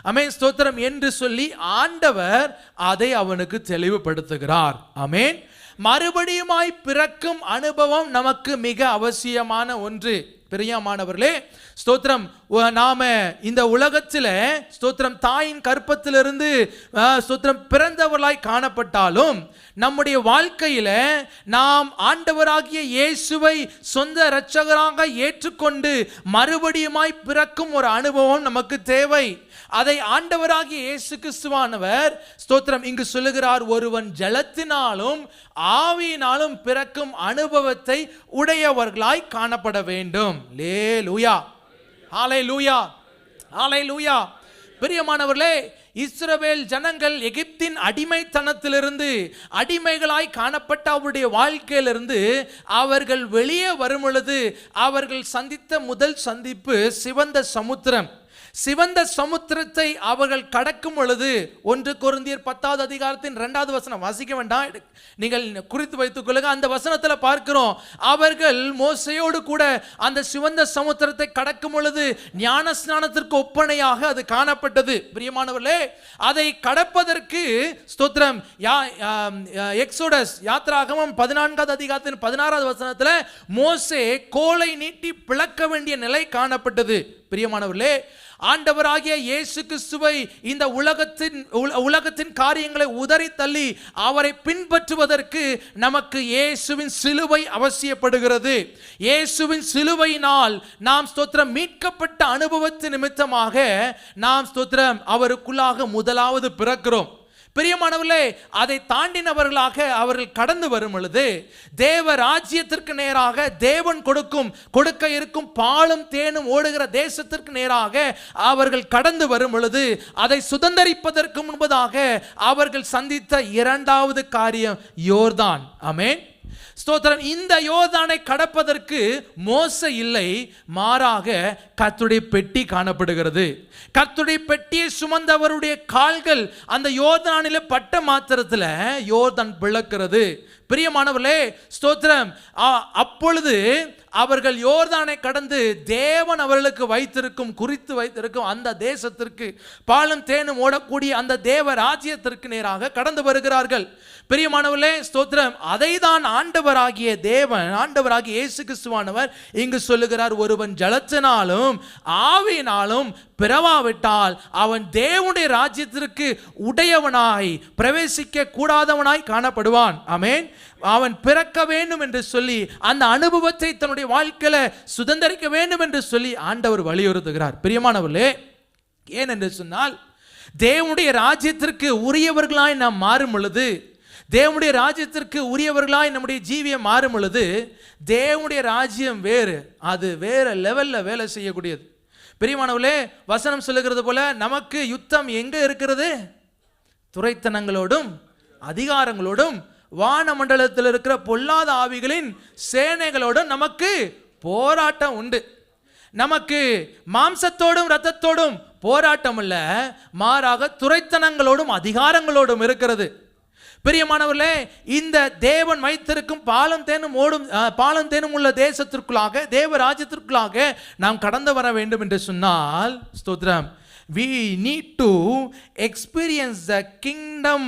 ஆமென், ஸ்தோத்திரம் என்று சொல்லி ஆண்டவர் அதை அவனுக்கு தெளிவுபடுத்துகிறார். ஆமென். மறுபடியுமாய் பிறக்கும் அனுபவம் நமக்கு மிக அவசியமான ஒன்று. பிரியமானவர்களே, ஸ்தோத்திரம், நாம இந்த உலகத்தில் ஸ்தோத்திரம் தாயின் கற்பத்திலிருந்து ஸ்தோத்திரம் பிறந்தவர்களாய் காணப்பட்டாலும், நம்முடைய வாழ்க்கையில நாம் ஆண்டவராகிய இயேசுவை சொந்த இரட்சகராக ஏற்றுக்கொண்டு மறுபடியுமாய் பிறக்கும் ஒரு அனுபவம் நமக்கு தேவை. அதை ஆண்டவராகிய இயேசு கிறிஸ்துவானவர் ஸ்தோத்திரம் இங்கு சொல்லுகிறார், ஒருவன் ஜலத்தினாலும் ஆவியினாலும் பிறக்கும் அனுபவத்தை உடையவர்களாய் காணப்பட வேண்டும். அல்லேலூயா, ஹல்லேலூயா, ஹல்லேலூயா. பிரியமானவர்களே, இஸ்ரவேல் ஜனங்கள் எகிப்தின் அடிமைத்தனத்திலிருந்து அடிமைகளாய் காணப்பட்ட அவருடைய வாழ்க்கையிலிருந்து அவர்கள் வெளியே வரும் பொழுது அவர்கள் சந்தித்த முதல் சந்திப்பு சிவந்த சமுத்திரம். சிவந்த சமுத்திரத்தை அவர்கள் கடக்கும் பொழுது 1 கொரிந்தியர் 10வது அதிகாரத்தின் 2வது வசனம் வாசிக்க வேண்டாம், நீங்கள் குறித்து வைத்துக் கொள்ளுங்க. அந்த வசனத்தில் பார்க்கிறோம், அவர்கள் மோசையோடு கூட அந்த சிவந்த சமுத்திரத்தை கடக்கும் பொழுது ஞான ஸ்நானத்திற்கு ஒப்பனையாக அது காணப்பட்டது. பிரியமானவர்களே, அதை கடப்பதற்கு ஸ்தோத்திரம் எக்ஸோடஸ் யாத்ராகமம் 14வது அதிகாரத்தின் 16வது வசனத்தில் மோசே கோலை நீட்டி பிளக்க வேண்டிய நிலை காணப்பட்டது. பிரியமானவர்களே, ஆண்டவராகிய இயேசு கிறிஸ்துவை இந்த உலகத்தின் காரியங்களை உதறி தள்ளி அவரை பின்பற்றுவதற்கு நமக்கு இயேசுவின் சிலுவை அவசியப்படுகிறது. இயேசுவின் சிலுவையினால் நாம் ஸ்தோத்திரம் மீட்கப்பட்ட அனுபவத்தின் நிமித்தமாக நாம் ஸ்தோத்திரம் அவருக்குள்ளாக முதலாவது பிறக்கிறோம். பிரியமானவர்களே, அதை தாண்டினவர்களாக அவர்கள் கடந்து வரும் பொழுது தேவ ராஜ்யத்திற்கு நேராக தேவன் கொடுக்க இருக்கும் பாலும் தேனும் ஓடுகிற தேசத்திற்கு நேராக அவர்கள் கடந்து வரும் பொழுது அதை சுதந்தரிப்பதற்கு முன்பதாக அவர்கள் சந்தித்த இரண்டாவது காரியம் யோர்தான். ஆமென், ஸ்தோத்திரம். இந்த யோர்தானை கடப்பதற்கு மோசே இல்லை, மாறாக கர்த்தருடைய பெட்டி காணப்படுகிறது. கர்த்தருடைய பெட்டியை சுமந்தவருடைய கால்கள் அந்த யோர்தானிலே பட்ட மாத்திரத்தில் யோர்தான் பிளக்கிறது. பிரியமானவர்களே, ஸ்தோத்திரம், அப்பொழுது அவர்கள் யோர்தானை கடந்து தேவன் அவர்களுக்கு குறித்து வைத்திருக்கும் அந்த தேசத்திற்கு, பாலும் தேனும் ஓடக்கூடிய அந்த தேவ ராஜ்யத்திற்கு நேராக கடந்து வருகிறார்கள். பிரியமானவர்களே, ஸ்தோத்திரம், அதை தான் ஆண்டவராகிய தேவன், ஆண்டவராகிய இயேசு கிறிஸ்துவானவர் இங்கு சொல்லுகிறார், ஒருவன் ஜலத்தினாலும் ஆவியினாலும் பிறவாவிட்டால் அவன் தேவனுடைய ராஜ்யத்திற்கு உடையவனாய் பிரவேசிக்க கூடாதவனாய் காணப்படுவான். ஆமென். அவன் பிறக்க வேண்டும் என்று சொல்லி அந்த அனுபவத்தை தன்னுடைய வாழ்க்கையில சுதந்தரிக்க வேண்டும் என்று சொல்லி ஆண்டவர் வலியுறுத்துகிறார். பிரியமானவர்களே, ஏன் என்று சொன்னால், தேவனுடைய ராஜ்யத்திற்கு உரியவர்களாய் நாம் மாறும் பொழுது, தேவனுடைய ராஜ்யத்திற்கு உரியவர்களாய் நம்முடைய ஜீவியம் மாறும் பொழுது, தேவனுடைய ராஜ்யம் வேறு, அது வேற லெவல்ல வேலை செய்யக்கூடியது. பிரியமானவர்களே, வசனம் சொல்லுகிறது போல நமக்கு யுத்தம் எங்க இருக்கிறது? துரைத்தனங்களோடும் அதிகாரங்களோடும் வானமண்டலத்தில் இருக்கிற பொல்லாத ஆவிகளின் சேனைகளோடும் நமக்கு போராட்டம் உண்டு. நமக்கு மாம்சத்தோடும் இரத்தத்தோடும் போராட்டம் அல்ல, மாறாக துரைத்தனங்களோடும் அதிகாரங்களோடும் இருக்கிறது. பிரியமானவர்களே, இந்த தேவன் வைத்திருக்கும் பாலும் தேனும் உள்ள தேசத்திற்குள்ளாக, தேவ ராஜ்யத்திற்குள்ளாக நாம் கடந்து வர வேண்டும் என்று சொன்னால், ஸ்தோத்திரம், we need to experience the kingdom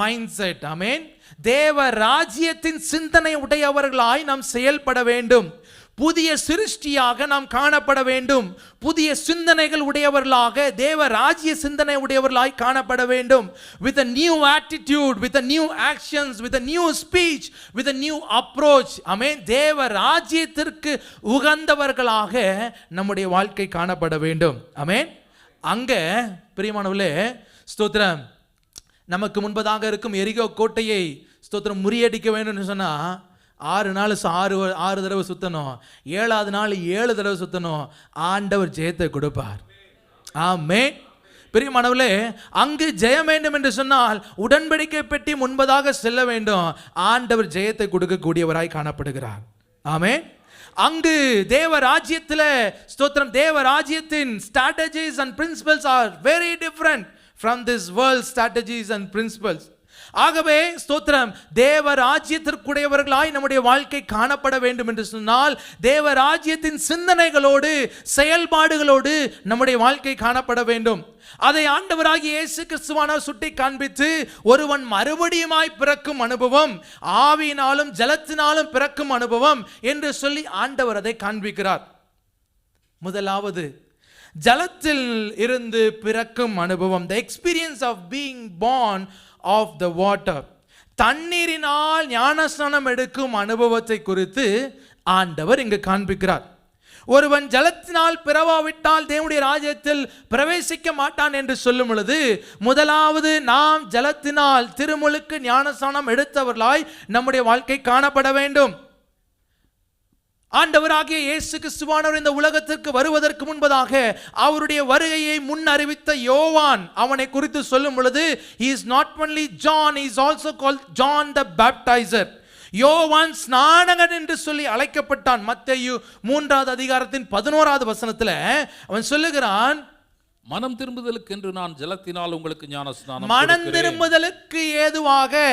mindset. ஆமென். தேவ ராஜ்யத்தின் சிந்தனை உடையவர்களாய் நாம் செயல்பட வேண்டும். புதிய சிருஷ்டியாக நாம் காணப்பட வேண்டும். புதிய சிந்தனைகள் உடையவர்களாக, தேவ ராஜ்ய சிந்தனை உடையவர்களாய் காணப்பட வேண்டும். with a new attitude, with a new actions, with a new speech, with a new approach. ஆமென். தேவ ராஜ்யத்திற்கு உகந்தவர்களாக நம்முடைய வாழ்க்கை காணப்பட வேண்டும். ஆமென். அங்க பிரியமானவர்களே, ஸ்தோத்திரம், நமக்கு முன்பதாக இருக்கும் எரிகோ கோட்டையை ஸ்தோத்திரம் முறியடிக்க வேண்டும்னு சொன்னா 6 நாள் 6 தடவை சுத்தணும், 7வது நாள் 7 தடவை சுத்தணும். ஆண்டவர் ஜெயத்தை கொடுப்பார். ஆமென். பிரியமானவர்களே, அங்கு ஜெயம் வேண்டும் என்று சொன்னால் உடன்படிக்கை பெட்டி முன்பதாக செல்ல வேண்டும். ஆண்டவர் ஜெயத்தை கொடுக்கக்கூடியவராய் காணப்படுகிறார். ஆமென். அங்கு தேவ ராஜ்யத்தில் ஸ்தோத்திரம், தேவ ராஜ்யத்தின் strategies and principles are very different from this world strategies and principles. ஆகவே ஸ்தோத்திரம், தேவ ராஜ்யத்திற்குடையவர்களாய் நம்முடைய வாழ்க்கை காணப்பட வேண்டும் என்று சொன்னால் தேவ ராஜ்யத்தின் சிந்தனைகளோடு செயல்பாடுகளோடு நம்முடைய வாழ்க்கை காணப்பட வேண்டும். அதை ஆண்டவராகிய இயேசு கிறிஸ்துவானவர் சுட்டி காண்பித்து, ஒருவன் மறுபடியுமாய் பிறக்கும் அனுபவம், ஆவியினாலும் ஜலத்தினாலும் பிறக்கும் அனுபவம் என்று சொல்லி ஆண்டவர் அதை காண்பிக்கிறார். முதலாவது ஜலத்தில் இருந்து பிறக்கும் அனுபவம், the experience of being born of the water. தண்ணீரினால் ஞானஸ்நானம் எடுக்கும் அனுபவத்தை குறித்து ஆண்டவர் இங்கு காண்பிக்கிறார். ஒருவன் ஜலத்தினால் பிறவாவிட்டால் தேவனுடைய ராஜ்யத்தில் பிரவேசிக்க மாட்டான் என்று சொல்லும் பொழுது, முதலாவது நாம் ஜலத்தினால் திருமுழுக்கு ஞானஸ்நானம் எடுத்தவர்களாய் நம்முடைய வாழ்க்கை காணப்பட வேண்டும். ஆண்டவராகிய இயேசு கிறிஸ்துவானவர் இந்த உலகத்திற்கு வருவதற்கு முன்பதாக அவருடைய வருகையை முன் அறிவித்த யோவான் அவனை குறித்து சொல்லும் பொழுது, he is not only John, he is also called John the Baptizer. யோவான் ஸ்நானகன் என்று சொல்லி அழைக்கப்பட்டான். மத்தேயு 3வது அதிகாரத்தின் 11வது வசனத்தில் அவன் சொல்லுகிறான், மனம் திரும்புதலுக்கு என்று நான் ஜலத்தினால் உங்களுக்கு ஞானஸ்நானம் மனம் திரும்புதலுக்கு ஏதுவாக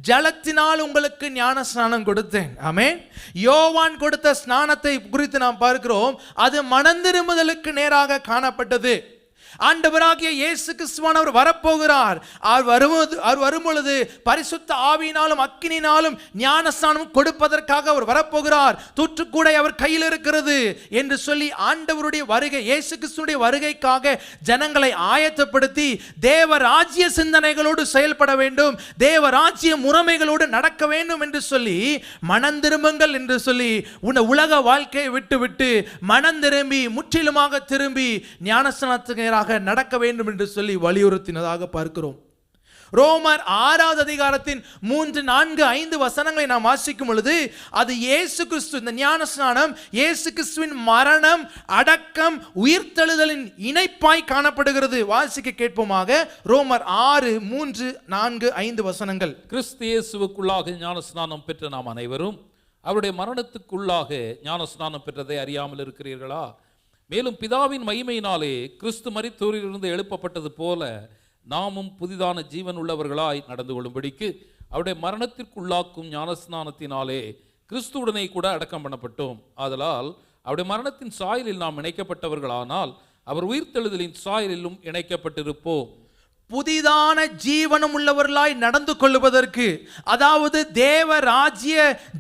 ஜலத்தினால் உங்களுக்கு ஞானஸ்நானம் கொடுத்தேன். ஆமென். யோவான் கொடுத்த ஸ்நானத்தை குறித்து நாம் பார்க்கிறோம். அது மனம் திரும்புதலுக்கு நேராக காணப்பட்டது. ஆண்டவராகிய இயேசு கிறிஸ்துவானவர் வரப்போகிறார். அவர் வரும்பொழுது பரிசுத்த ஆவியினாலும் அக்கினினாலும் ஞானஸ்நானம் கொடுப்பதற்காக அவர் வரப்போகிறார். தூற்றுக்கூடை அவர் கையில் இருக்கிறது என்று சொல்லி ஆண்டவருடைய வருகை, இயேசு கிறிஸ்துடைய வருகைக்காக ஜனங்களை ஆயத்தப்படுத்தி தேவ ராஜ்ய சிந்தனைகளோடு செயல்பட வேண்டும், தேவ ராஜ்ய முறைமைகளோடு நடக்க வேண்டும் என்று சொல்லி, மனந்திரும்புங்கள் என்று சொல்லி உலக வாழ்க்கையை விட்டு மனம் திரும்பி முற்றிலுமாக திரும்பி ஞானஸ்நானத்துக்கு நடக்க வேண்டும் என்று சொல்லி வலியுறுத்தினதாக பார்க்கிறோம். ரோமர் 6வது அதிகாரத்தின் 3, 4, 5 வசனங்களை நாம் வாசிக்கும் பொழுது, அது இயேசு கிறிஸ்து, இந்த ஞானஸ்நானம் இயேசு கிறிஸ்துவின் மரணம், அடக்கம், உயிர்த்தெழுதலின் இணைப்பாய் காணப்படுகிறது. வாசிக்க கேட்போமாக. ரோமர் 6, 3, 4, 5 வசனங்கள். கிறிஸ்து இயேசுவுக்குள்ளாக ஞானஸ்நானம் பெற்ற நாம் அனைவரும் அவருடைய மரணத்துக்குள்ளாக ஞானஸ்நானம் பெற்றதை அறியாமல் இருக்கிறீர்களா? மேலும் பிதாவின் மகிமையினாலே கிறிஸ்து மரித்தோரிலிருந்து எழுப்பப்பட்டது போல நாமும் புதிதான ஜீவன் உள்ளவர்களாய் நடந்து கொள்ளும்படிக்கு அவருடைய மரணத்திற்குள்ளாக்கும் ஞானஸ்நானத்தினாலே கிறிஸ்துவுடனே கூட அடக்கம் பண்ணப்பட்டோம். ஆதலால் அவருடைய மரணத்தின் சாயலில் நாம் இணைக்கப்பட்டவர்களானால் அவர் உயிர்த்தெழுதலின் சாயலிலும் இணைக்கப்பட்டிருப்போம். புதிதான ஜீவனம் உள்ளவர்களாய் நடந்து கொள்வதற்கு, அதாவது தேவ ராஜ்ய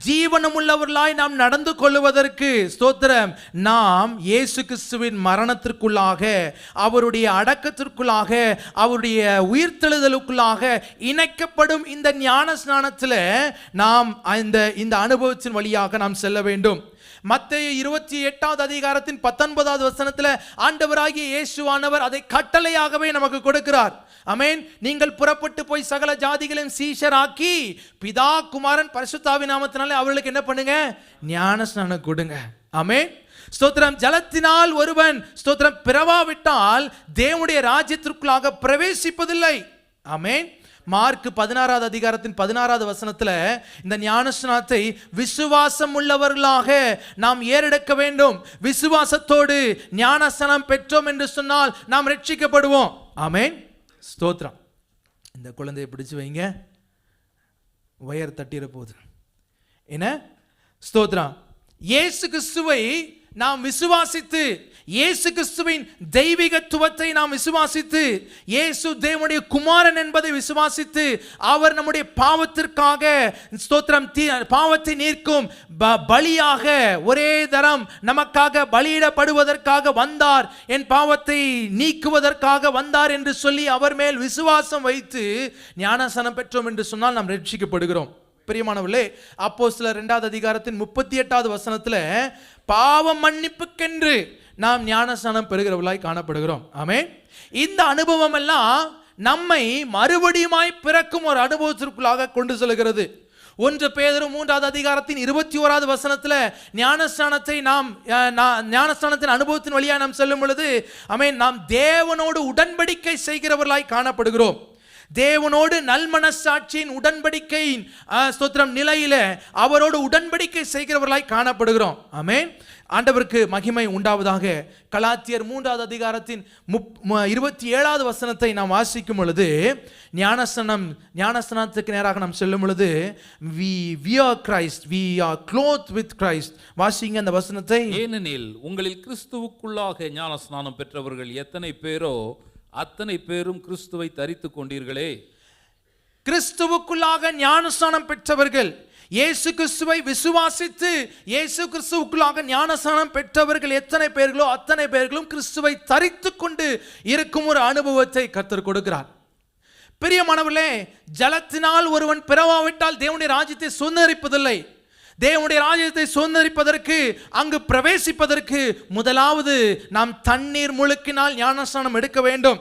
ஜீவனம் உள்ளவர்களாய் நாம் நடந்து கொள்வதற்கு, ஸ்தோத்திரம், நாம் இயேசு கிறிஸ்துவின் மரணத்திற்குள்ளாக, அவருடைய அடக்கத்திற்குள்ளாக, அவருடைய உயிர்த்தெழுதலுக்குள்ளாக இணைக்கப்படும் இந்த ஞான ஸ்நானத்தில் நாம் இந்த அனுபவத்தின் வழியாக நாம் செல்ல வேண்டும். மத்தேயு 28வது அதிகாரத்தின் 19வது வசனத்தில் ஆண்டவராகிய இயேசுவானவர் அதை கட்டளையாகவே நமக்கு கொடுக்கிறார். ஆமென். நீங்கள் புறப்பட்டு போய் சகல ஜாதிகளையும் சீஷராக்கி பிதா குமாரன் பரிசுத்தாவின் நாமத்தினாலே அவர்களுக்கு என்ன பண்ணுங்க? ஞானஸ்நானம் கொடுங்க. ஆமென். ஸ்தோத்திரம். ஜலத்தினால் ஒருவன் ஸ்தோத்திரம் பிறவாவிட்டால் தேவனுடைய ராஜ்யத்திற்குள்ளாக பிரவேசிப்பதில்லை. ஆமென். மார்க் 16வது அதிகாரத்தின் 16வது வசனத்துல இந்த ஞானஸ்நானத்தை விசுவாசம் உள்ளவர்களாக நாம் ஏறெடுக்க வேண்டும். விசுவாசத்தோடு ஞானஸ்நானம் பெற்றோம் என்று சொன்னால் நாம் ரட்சிக்கப்படுவோம். ஆமென். ஸ்தோத்திரம். இந்த குழந்தையை பிடிச்சு வைங்க, வயர் தட்டிர போகுது. என்ன? ஸ்தோத்திரம். இயேசு கிறிஸ்துவை நாம் விசுவாசித்து, இயேசு கிறிஸ்துவின் தெய்வீகத்துவத்தை நாம் விசுவாசித்து, இயேசு தேவனுடைய குமாரன் என்பதை விசுவாசித்து, அவர் நம்முடைய பாவத்திற்காக ஸ்தோத்திரம் பாவத்தை நீக்கும் பலியாக ஒரே தரம் நமக்காக பலியிடப்படுவதற்காக வந்தார், என் பாவத்தை நீக்குவதற்காக வந்தார் என்று சொல்லி அவர் மேல் விசுவாசம் வைத்து ஞானஸ்நானம் பெற்றோம் என்று சொன்னால் நாம் ரட்சிக்கப்படுகிறோம். பிரியமானவர்களே, அப்போஸ்தலர் 2வது அதிகாரத்தின் 38வது வசனத்துல பாவ மன்னிப்புக்கென்று நாம் ஞானஸ்நானம் பெறுகிறவர்களாய் காணப்படுகிறோம். ஆமென். இந்த அனுபவம் எல்லாம் நம்மை மறுபடியுமாய் பிறக்கும் ஒரு அனுபவத்திற்குள்ளாக கொண்டு செல்கிறது. 1 பேதுரு 3வது அதிகாரத்தின் 21வது வசனத்துல ஞானஸ்நானத்தை ஞானஸ்நானத்தின் அனுபவத்தின் வழியாக நாம் செல்லும் பொழுது ஆமென், நாம் தேவனோடு உடன்படிக்கை செய்கிறவர்களாய் காணப்படுகிறோம். தேவனோடு நல்மனசாட்சியின் உடன்படிக்கையின் ஸ்தோத்திரம் நிலையில அவரோடு உடன்படிக்கை செய்கிறவர்களாய் காணப்படுகிறோம். ஆமென். ஆண்டவருக்கு மகிமை உண்டாவதாக. கலாத்தியர் 3வது அதிகாரத்தின் 27வது வசனத்தை நாம் வாசிக்கும் பொழுது ஞானஸ்நானத்துக்கு நேராக நாம் செல்லும் பொழுது we wear Christ, we are clothed with Christ. வாசிங்க அந்த வசனத்தை. ஏனெனில் உங்களில் கிறிஸ்துவுக்குள்ளாக ஞானஸ்நானம் பெற்றவர்கள் எத்தனை பேரோ அத்தனை பேரும் கிறிஸ்துவை தரித்துக் கொண்டீர்களே. கிறிஸ்துவுக்குள்ளாக ஞானஸ்நானம் பெற்றவர்கள், இயேசு கிறிஸ்துவை விசுவாசித்து இயேசு கிறிஸ்துவுக்குள்ளாக ஞானஸ்நானம் பெற்றவர்கள் எத்தனை பேர்களோ அத்தனை பேர்களும் கிறிஸ்துவை தரித்துக் கொண்டு இருக்கும் ஒரு அனுபவத்தை கர்த்தர் கொடுக்கிறார். பிரியமானவர்களே, ஜலத்தினால் ஒருவன் பிறவாவிட்டால் தேவனுடைய ராஜ்யத்தை சுதந்தரிப்பதில்லை. தேவனுடைய ராஜ்யத்தை சுதந்தரிப்பதற்கு, அங்கு பிரவேசிப்பதற்கு முதலாவது நாம் தண்ணீர் முழுக்கினால் ஞானஸ்நானம் எடுக்க வேண்டும்.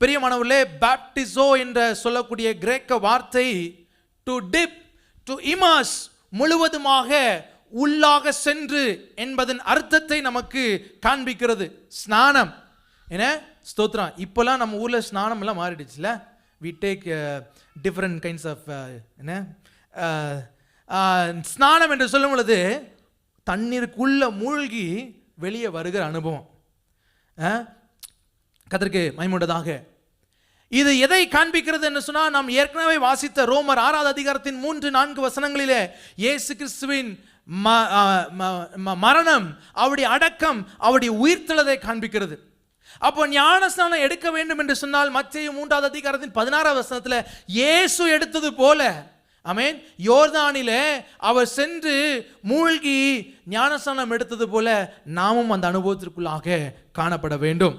பிரியமானவர்களே, பாப்டிசோ என்ற சொல்லக்கூடிய கிரேக்க வார்த்தை டு டிப், டு இமர்ஸ், முழுவதுமாக உள்ளாக சென்று என்பதன் அர்த்தத்தை நமக்கு காண்பிக்கிறது. ஸ்நானம் என்ன? ஸ்தோத்திரம். இப்போலாம் நம்ம ஊரில் ஸ்நானம் எல்லாம் மாறிடுச்சுல. we take different kinds of என்ன ஸ்நானம் என்று சொல்லும் பொழுது தண்ணீருக்குள்ள மூழ்கி வெளியே வருகிற அனுபவம். கர்த்தருக்கு மகிமையுண்டதாக. இது எதை காண்பிக்கிறது என்று சொன்னால், நாம் ஏற்கனவே வாசித்த ரோமர் 6வது அதிகாரத்தின் 3-4 வசனங்களிலே இயேசு கிறிஸ்துவின் மரணம், அவருடைய அடக்கம், அவருடைய உயிர்த்தெழுதலை காண்பிக்கிறது. அப்போ ஞானஸ்நானம் எடுக்க வேண்டும் என்று சொன்னால் மத்தேயு 3வது அதிகாரத்தின் 16வது வசனத்தில் இயேசு எடுத்தது போல, ஆமென், யோர்தானிலே அவர் சென்று மூழ்கி ஞானஸ்நானம் எடுத்தது போல நாமும் அந்த அனுபவத்திற்குள்ளாக காணப்பட வேண்டும்.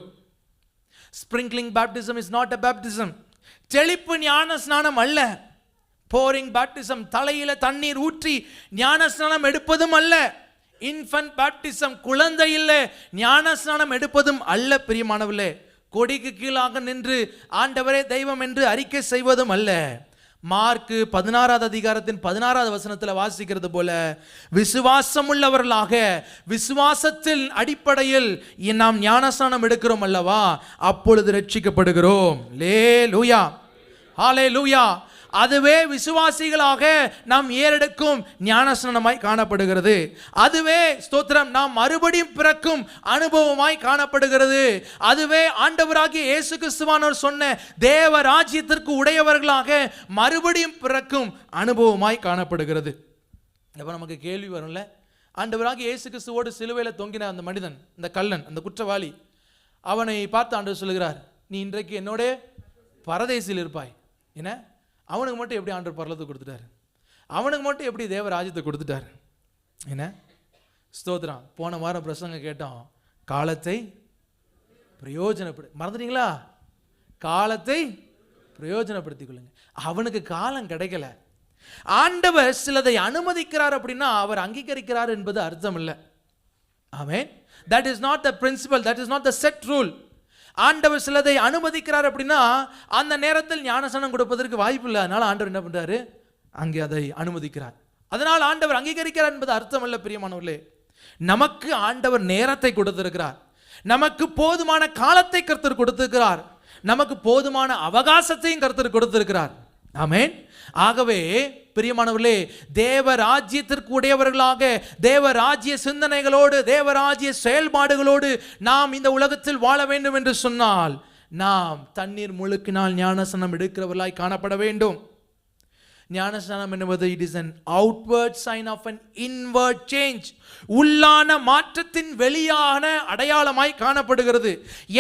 Sprinkling baptism is not a baptism. தெளிப்பு ஞானஸ்நானம் அல்ல. போரிங் பேப்டிசம், தலையில தண்ணீர் ஊற்றி ஞானஸ்நானம் எடுப்பதும் அல்ல. இன்ஃபன்ட் பேப்டிசம், குழந்தை இல்லை ஞானஸ்நானம் எடுப்பதும் அல்ல. பிரியமானவர்களே, கொடிக்கு கீழாக நின்று ஆண்டவரே தெய்வம் என்று அறிக்கை செய்வதும் அல்ல. மார்க் 16வது அதிகாரத்தின் 16வது வசனத்தில் வாசிக்கிறது போல, விசுவாசம் உள்ளவர்களாக விசுவாசத்தின் அடிப்படையில் நாம் ஞானஸ்நானம் எடுக்கிறோம் அல்லவா, அப்பொழுது ரட்சிக்கப்படுகிறோம். லேலூயா, ஹல்லேலூயா. அதுவே விசுவாசிகளாக நாம் ஏறெடுக்கும் ஞானஸ்நானமாய் காணப்படுகிறது. அதுவே ஸ்தோத்திரம் நாம் மறுபடியும் பிறக்கும் அனுபவமாய் காணப்படுகிறது. அதுவே ஆண்டவராகிய இயேசு கிறிஸ்துவானவர் சொன்ன தேவ ராஜ்யத்திற்கு உடையவர்களாக மறுபடியும் பிறக்கும் அனுபவமாய் காணப்படுகிறது. அப்ப நமக்கு கேள்வி வரும்ல, ஆண்டவராகிய இயேசு கிறிஸ்துவோடு சிலுவையில் தொங்கின அந்த மனிதன், இந்த கள்ளன், அந்த குற்றவாளி, அவனை பார்த்து ஆண்டவர் சொல்லுகிறார், நீ இன்றைக்கு என்னோட பரதேசில் இருப்பாய். என்ன, அவனுக்கு மட்டும் எப்படி ஆண்டவர் பரலத்தை கொடுத்துட்டார், அவனுக்கு மட்டும் எப்படி தேவ ராஜ்யத்தை கொடுத்துட்டார். என்ன ஸ்தோத்திரம். போன வாரம் பிரசங்க கேட்டோம், காலத்தை மறந்துட்டீங்களா? காலத்தை பிரயோஜனப்படுத்திக் கொள்ளுங்க. அவனுக்கு காலம் கிடைக்கல. ஆண்டவர் சிலதை அனுமதிக்கிறார் அப்படின்னா அவர் அங்கீகரிக்கிறார் என்பது அர்த்தம் இல்லை. ஆமென். that is not the principle, that is not the set rule. ஆண்டவர் சிலதை அனுமதிக்கிறார் அப்படின்னா அந்த நேரத்தில் ஞானஸ்நானம் கொடுப்பதற்கு வாய்ப்பு இல்லை. அதனால ஆண்டவர் என்ன பண்றாரு, அங்கே அதை அனுமதிக்கிறார். அதனால் ஆண்டவர் அங்கீகரிக்கிறார் என்பது அர்த்தம் அல்ல. பிரியமானவர்களே, நமக்கு ஆண்டவர் நேரத்தை கொடுத்திருக்கிறார், நமக்கு போதுமான காலத்தை கர்த்தர் கொடுத்திருக்கிறார். நமக்கு போதுமான அவகாசத்தையும் கர்த்தர் கொடுத்திருக்கிறார். ஆமென். ஆகவே பிரியமானவர்களே, தேவ ராஜ்யத்திற்கு உடையவர்களாக தேவ ராஜ்ய சிந்தனைகளோடு தேவ ராஜ்ய செயல்பாடுகளோடு நாம் இந்த உலகத்தில் வாழ வேண்டும் என்று சொன்னால் நாம் தண்ணீர் முழுக்கினால் ஞானஸ்நானம் எடுக்கிறவர்களாய் காணப்பட வேண்டும். ஞானஸ்நானம் என்பது it is an outward sign of an inward change. உள்ளான மாற்றத்தின் வெளியான அடையாளமாய் காணப்படுகிறது.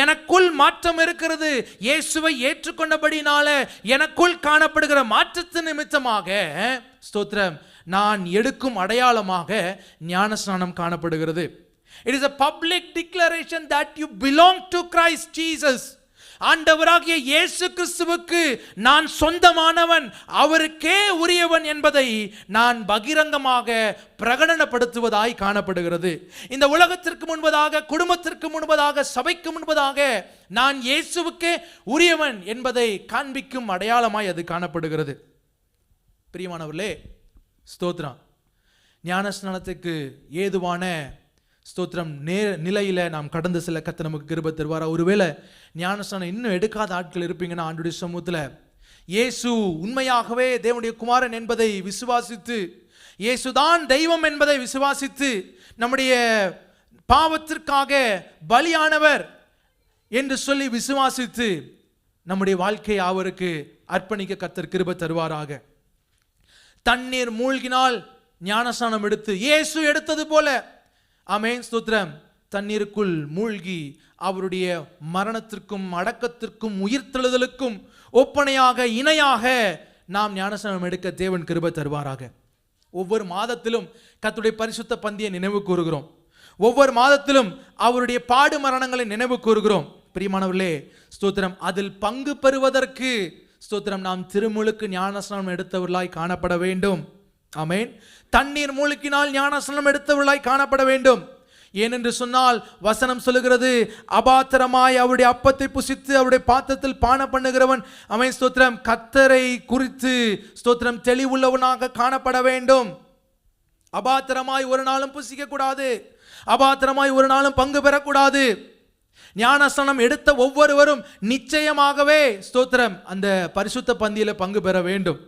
எனக்குள் மாற்றம் இருக்கிறது. இயேசுவை ஏற்றுக்கொண்டபடினால எனக்குள் காணப்படுகிற மாற்றத்தின் நிமித்தமாக ஸ்தோத்திரம் நான் எடுக்கும் அடையாளமாக ஞானஸ்நானம் காணப்படுகிறது. It is a public declaration that you belong to Christ Jesus. ஆண்டவராகிய இயேசு கிறிஸ்துவுக்கு நான் சொந்தமானவன், அவருக்கே உரியவன் என்பதை நான் பகிரங்கமாக பிரகடனப்படுத்துவதாய் காணப்படுகிறது. இந்த உலகத்திற்கு முன்பதாக, குடும்பத்திற்கு முன்பதாக, சபைக்கு முன்பதாக நான் இயேசுவுக்கே உரியவன் என்பதை காண்பிக்கும் அடையாளமாய் அது காணப்படுகிறது. பிரியமானவர்களே, ஸ்தோத்திரம், ஞானஸ்நானத்துக்கு ஏதுவான ஸ்தோத்திரம் நிலையில நாம் கடந்து செல்ல கர்த்தர் நமக்கு கிருபை தருவாரா? ஒருவேளை ஞானஸ்நானம் இன்னும் எடுக்காத ஆட்கள் இருப்பீங்கன்னா ஆண்டுடைய சமூகத்தில் இயேசு உண்மையாகவே தேவனுடைய குமாரன் என்பதை விசுவாசித்து, இயேசுதான் தெய்வம் என்பதை விசுவாசித்து, நம்முடைய பாவத்திற்காக பலியானவர் என்று சொல்லி விசுவாசித்து நம்முடைய வாழ்க்கையை அவருக்கு அர்ப்பணிக்க கர்த்தர் கிருபை தருவாராக. தண்ணீர் மூழ்கினால் ஞானஸ்நானம் எடுத்து இயேசு எடுத்தது போல, ஆமென், ஸ்தோத்திரம், தண்ணீருக்குள் மூழ்கி அவருடைய மரணத்திற்கும் அடக்கத்திற்கும் உயிர்த்தெழுதலுக்கும் ஒப்பனையாக இணையாக நாம் ஞானஸ்நானம் எடுக்க தேவன் கிருபை தருவாராக. ஒவ்வொரு மாதத்திலும் கர்த்தருடைய பரிசுத்த பந்தியை நினைவு கூறுகிறோம். ஒவ்வொரு மாதத்திலும் அவருடைய பாடு மரணங்களை நினைவு கூறுகிறோம். பிரியமானவர்களே, ஸ்தோத்திரம், அதில் பங்கு பெறுவதற்கு ஸ்தோத்திரம் நாம் திருமுழுக்கு ஞானஸ்நானம் எடுத்தவர்களாய் காணப்பட வேண்டும். ஆமென். தண்ணீர் மூழ்கினால் ஞானஸ்நானம் எடுத்தவர்களாய் காணப்பட வேண்டும். ஏனென்று சொன்னால் வசனம் சொல்லுகிறது, அபாத்திரமாய் அவருடைய அப்பத்தை புசித்து அவருடைய பாத்திரத்தில் பான பண்ணுகிறவன் அவன் ஸ்தோத்திரம் கர்த்தரை குறித்து ஸ்தோத்திரம் தெளிவுள்ளவனாக காணப்பட வேண்டும். அபாத்திரமாய் ஒரு நாளும் புசிக்க கூடாது. அபாத்திரமாய் ஒரு நாளும் பங்கு பெறக்கூடாது. ஞானஸ்நானம் எடுத்த ஒவ்வொருவரும் நிச்சயமாகவே ஸ்தோத்திரம் அந்த பரிசுத்த பந்தியில பங்கு பெற வேண்டும்.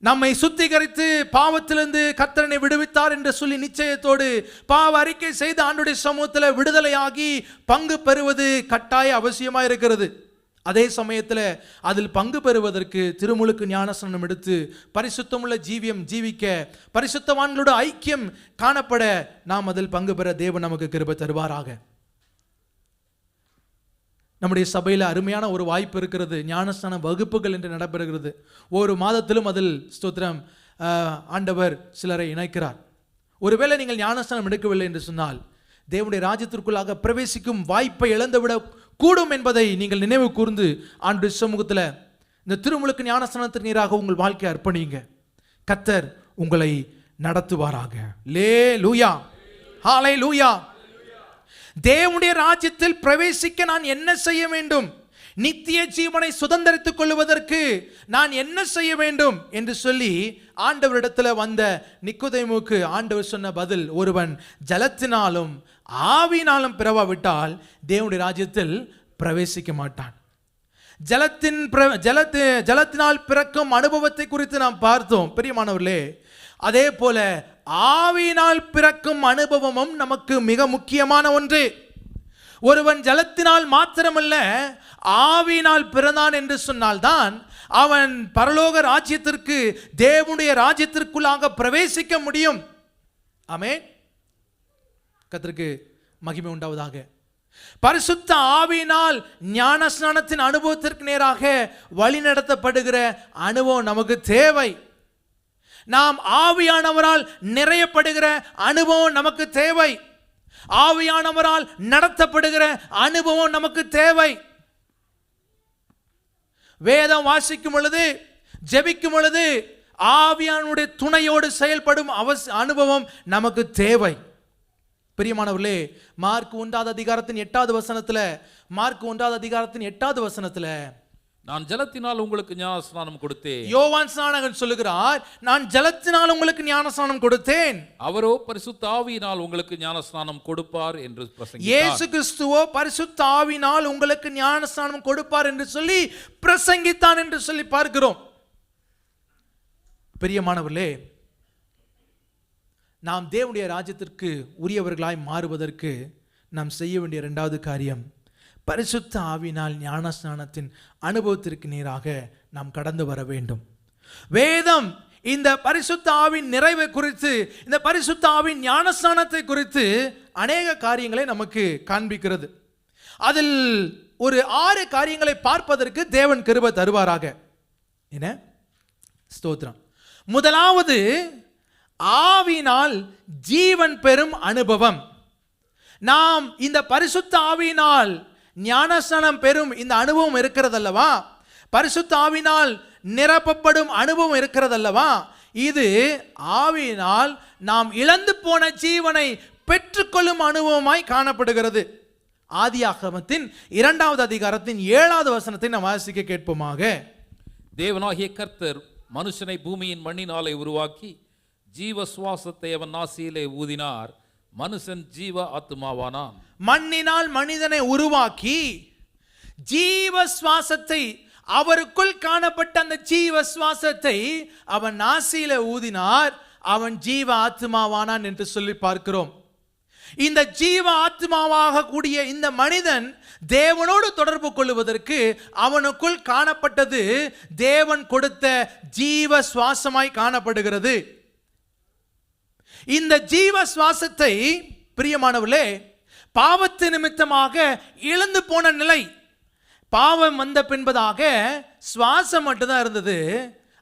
நம்மை சுத்திகரித்து பாவத்திலிருந்து கர்த்தரனை விடுவித்தார் என்று சொல்லி நிச்சயத்தோடு பாவ அறிக்கை செய்து ஆண்டுடைய சமூகத்தில் விடுதலையாகி பங்கு பெறுவது கட்டாய அவசியமாக இருக்கிறது. அதே சமயத்தில் அதில் பங்கு பெறுவதற்கு திருமுழுக்கு ஞானஸ்நானம் எடுத்து பரிசுத்தமுள்ள ஜீவியம் ஜீவிக்க, பரிசுத்தவான்களோட ஐக்கியம் காணப்பட நாம் அதில் பங்கு பெற தேவன் நமக்கு கிருபை தருவாராக. நம்முடைய சபையில் அருமையான ஒரு வாய்ப்பு இருக்கிறது. ஞானஸ்நான வகுப்புகள் என்று நடைபெறுகிறது. ஒரு மாதத்திலும் அதில் ஸ்தோத்திரம் ஆண்டவர் சிலரை இணைக்கிறார். ஒருவேளை நீங்கள் ஞானஸ்நானம் எடுக்கவில்லை என்று சொன்னால் தேவனுடைய ராஜ்யத்திற்குள்ளாக பிரவேசிக்கும் வாய்ப்பை இழந்துவிட கூடும் என்பதை நீங்கள் நினைவு கூர்ந்து ஆண்டுடைய சமூகத்தில் இந்த திருமுழுக்கு ஞானஸ்நானத்திற்கு நீராக உங்கள் வாழ்க்கையை அர்ப்பணிங்க. கர்த்தர் உங்களை நடத்துவாராக. லேலூயா, ஹல்லேலூயா. தேவனுடைய ராஜ்யத்தில் பிரவேசிக்க நான் என்ன செய்ய வேண்டும், நித்திய ஜீவனை சுதந்தரித்துக் கொள்வதற்கு நான் என்ன செய்ய வேண்டும் என்று சொல்லி ஆண்டவரிடத்தில் வந்த நிக்கோதேமுக்கு ஆண்டவர் சொன்ன பதில், ஒருவன் ஜலத்தினாலும் ஆவியினாலும் பிறவாவிட்டால் தேவனுடைய ராஜ்யத்தில் பிரவேசிக்க மாட்டான். ஜலத்தினால் பிறக்கும் அனுபவத்தை குறித்து நாம் பார்த்தோம் பிரியமானவர்களே. அதே போல ஆவியினால் பிறக்கும் அனுபவமும் நமக்கு மிக முக்கியமான ஒன்று. ஒருவன் ஜலத்தினால் மாத்திரமல்ல ஆவியினால் பிறந்தான் என்று சொன்னால்தான் அவன் பரலோக ராஜ்யத்திற்கு தேவனுடைய ராஜ்யத்திற்குள்ளாக பிரவேசிக்க முடியும். ஆமென். கர்த்தருக்கு மகிமை உண்டாவதாக. பரிசுத்த ஆவியினால் ஞானஸ்நானத்தின் அனுபவத்திற்கு நேராக வழி நடத்தப்படுகிற அனுபவம் நமக்கு தேவை. நாம் ஆவியானவரால் நிறையப்படுகிற அனுபவம் நமக்கு தேவை. ஆவியானவரால் நடத்தப்படுகிற அனுபவம் நமக்கு தேவை. வேதம் வாசிக்கும் பொழுது, ஜெபிக்கும் பொழுது ஆவியானுடைய துணையோடு செயல்படும் அனுபவம் நமக்கு தேவை. பிரியமானவர்களே, மார்க் 1 அதிகாரத்தின் 8வது வசனத்தில் நான் ஜலத்தினால் உங்களுக்கு ஞானஸ்நானம் கொடுத்தேன். யோவான் ஸ்நானகன் சொல்லுகிறார், நான் ஜலத்தினால் உங்களுக்கு ஞானஸ்நானம் கொடுத்தேன், அவரோ பரிசுத்த ஆவியினால் உங்களுக்கு ஞானஸ்நானம் கொடுப்பார் என்று பிரசங்கித்தார். இயேசு கிறிஸ்துவோ பரிசுத்த ஆவியினால் உங்களுக்கு ஞானஸ்நானம் கொடுப்பார் என்று சொல்லி பிரசங்கித்தான் என்று சொல்லி பார்க்கிறோம். பிரியமானவர்களே, நாம் தேவனுடைய ராஜ்யத்திற்கு உரியவர்களாய் மாறுவதற்கு நாம் செய்ய வேண்டிய இரண்டாவது காரியம், பரிசுத்த ஆவியினால் ஞானஸ்நானத்தின் அனுபவத்திற்கு நேராக நாம் கடந்து வர வேண்டும். வேதம் இந்த பரிசுத்த ஆவின் நிறைவை குறித்து, இந்த பரிசுத்த ஆவின் ஞானஸ்நானத்தை குறித்து அநேக காரியங்களை நமக்கு காண்பிக்கிறது. அதில் ஒரு 6 காரியங்களை பார்ப்பதற்கு தேவன் கிருபை தருவாராக. என்ன? ஸ்தோத்திரம். முதலாவது, ஆவியினால் ஜீவன் பெறும் அனுபவம். நாம் இந்த பரிசுத்த ஆவியினால் ஞானஸ்நானம் பெறும் இந்த அனுபவம் இருக்கிறதல்லவா, பரிசுத்த ஆவியினால் நிரப்பப்படும் அனுபவம் இருக்கிறதல்லவா, இது ஆவியினால் நாம் இழந்து போன ஜீவனை பெற்றுக்கொள்ளும் அனுபவமாய் காணப்படுகிறது. ஆதியாகமத்தின் 2வது அதிகாரத்தின் 7வது வசனத்தை நாம் வாசிக்க கேட்போமாக. தேவனாகிய கர்த்தர் மனுஷனை பூமியின் மண்ணினாலே உருவாக்கி ஜீவ சுவாசத்தை அவன் நாசியிலே ஊதினார், மனுஷன் ஜீவ ஆத்துமாவானான். மண்ணினால் மனிதனை உருவாக்கி ஜீவ சுவாசத்தை, அவருக்குள் காணப்பட்ட அந்த ஜீவ சுவாசத்தை அவன் நாசியில ஊதினார், அவன் ஜீவ ஆத்மாவானான் என்று சொல்லி பார்க்கிறோம். இந்த ஜீவ ஆத்மாவாக கூடிய இந்த மனிதன் தேவனோடு தொடர்பு கொள்வதற்கு அவனுக்குள் காணப்பட்டது தேவன் கொடுத்த ஜீவ சுவாசமாய் காணப்படுகிறது. இந்த ஜீவ சுவாசத்தை பிரியமானவர்களே, பாவத்து நிமித்தமாக இழந்து போன நிலை, பாவம் வந்த பின்பதாக சுவாசம் மட்டும்தான் இருந்தது,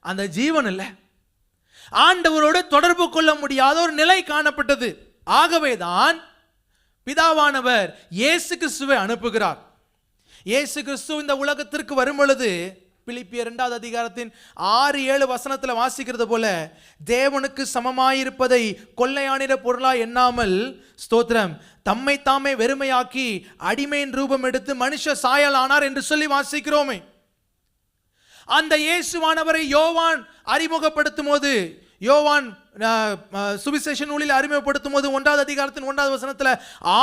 அந்த ஜீவன் இல்லை. ஆண்டவரோடு தொடர்பு கொள்ள முடியாத ஒரு நிலை காணப்பட்டது. ஆகவேதான் பிதாவானவர் இயேசு கிறிஸ்துவை அனுப்புகிறார். இயேசு கிறிஸ்து இந்த உலகத்திற்கு வரும் பொழுது, பிலிப்பியர் 2வது அதிகாரத்தின் 6-7 வசனத்தில் வாசிக்கிறது போல, தேவனுக்கு சமமாயிருப்பதை கொள்ளையானிற பொருளாய் எண்ணாமல், ஸ்தோத்திரம், தம்மை தாமே வெறுமையாக்கி அடிமையின் ரூபம் எடுத்து மனுஷ சாயல் ஆனார் என்று சொல்லி வாசிக்கிறோமே. அந்த இயேசுவானவரை யோவான் அறிமுகப்படுத்தும் போது, யோவான் சுவிசேஷ நூலில் அறிமுகப்படுத்தும் போது 1வது அதிகாரத்தின் 1வது வசனத்தில்,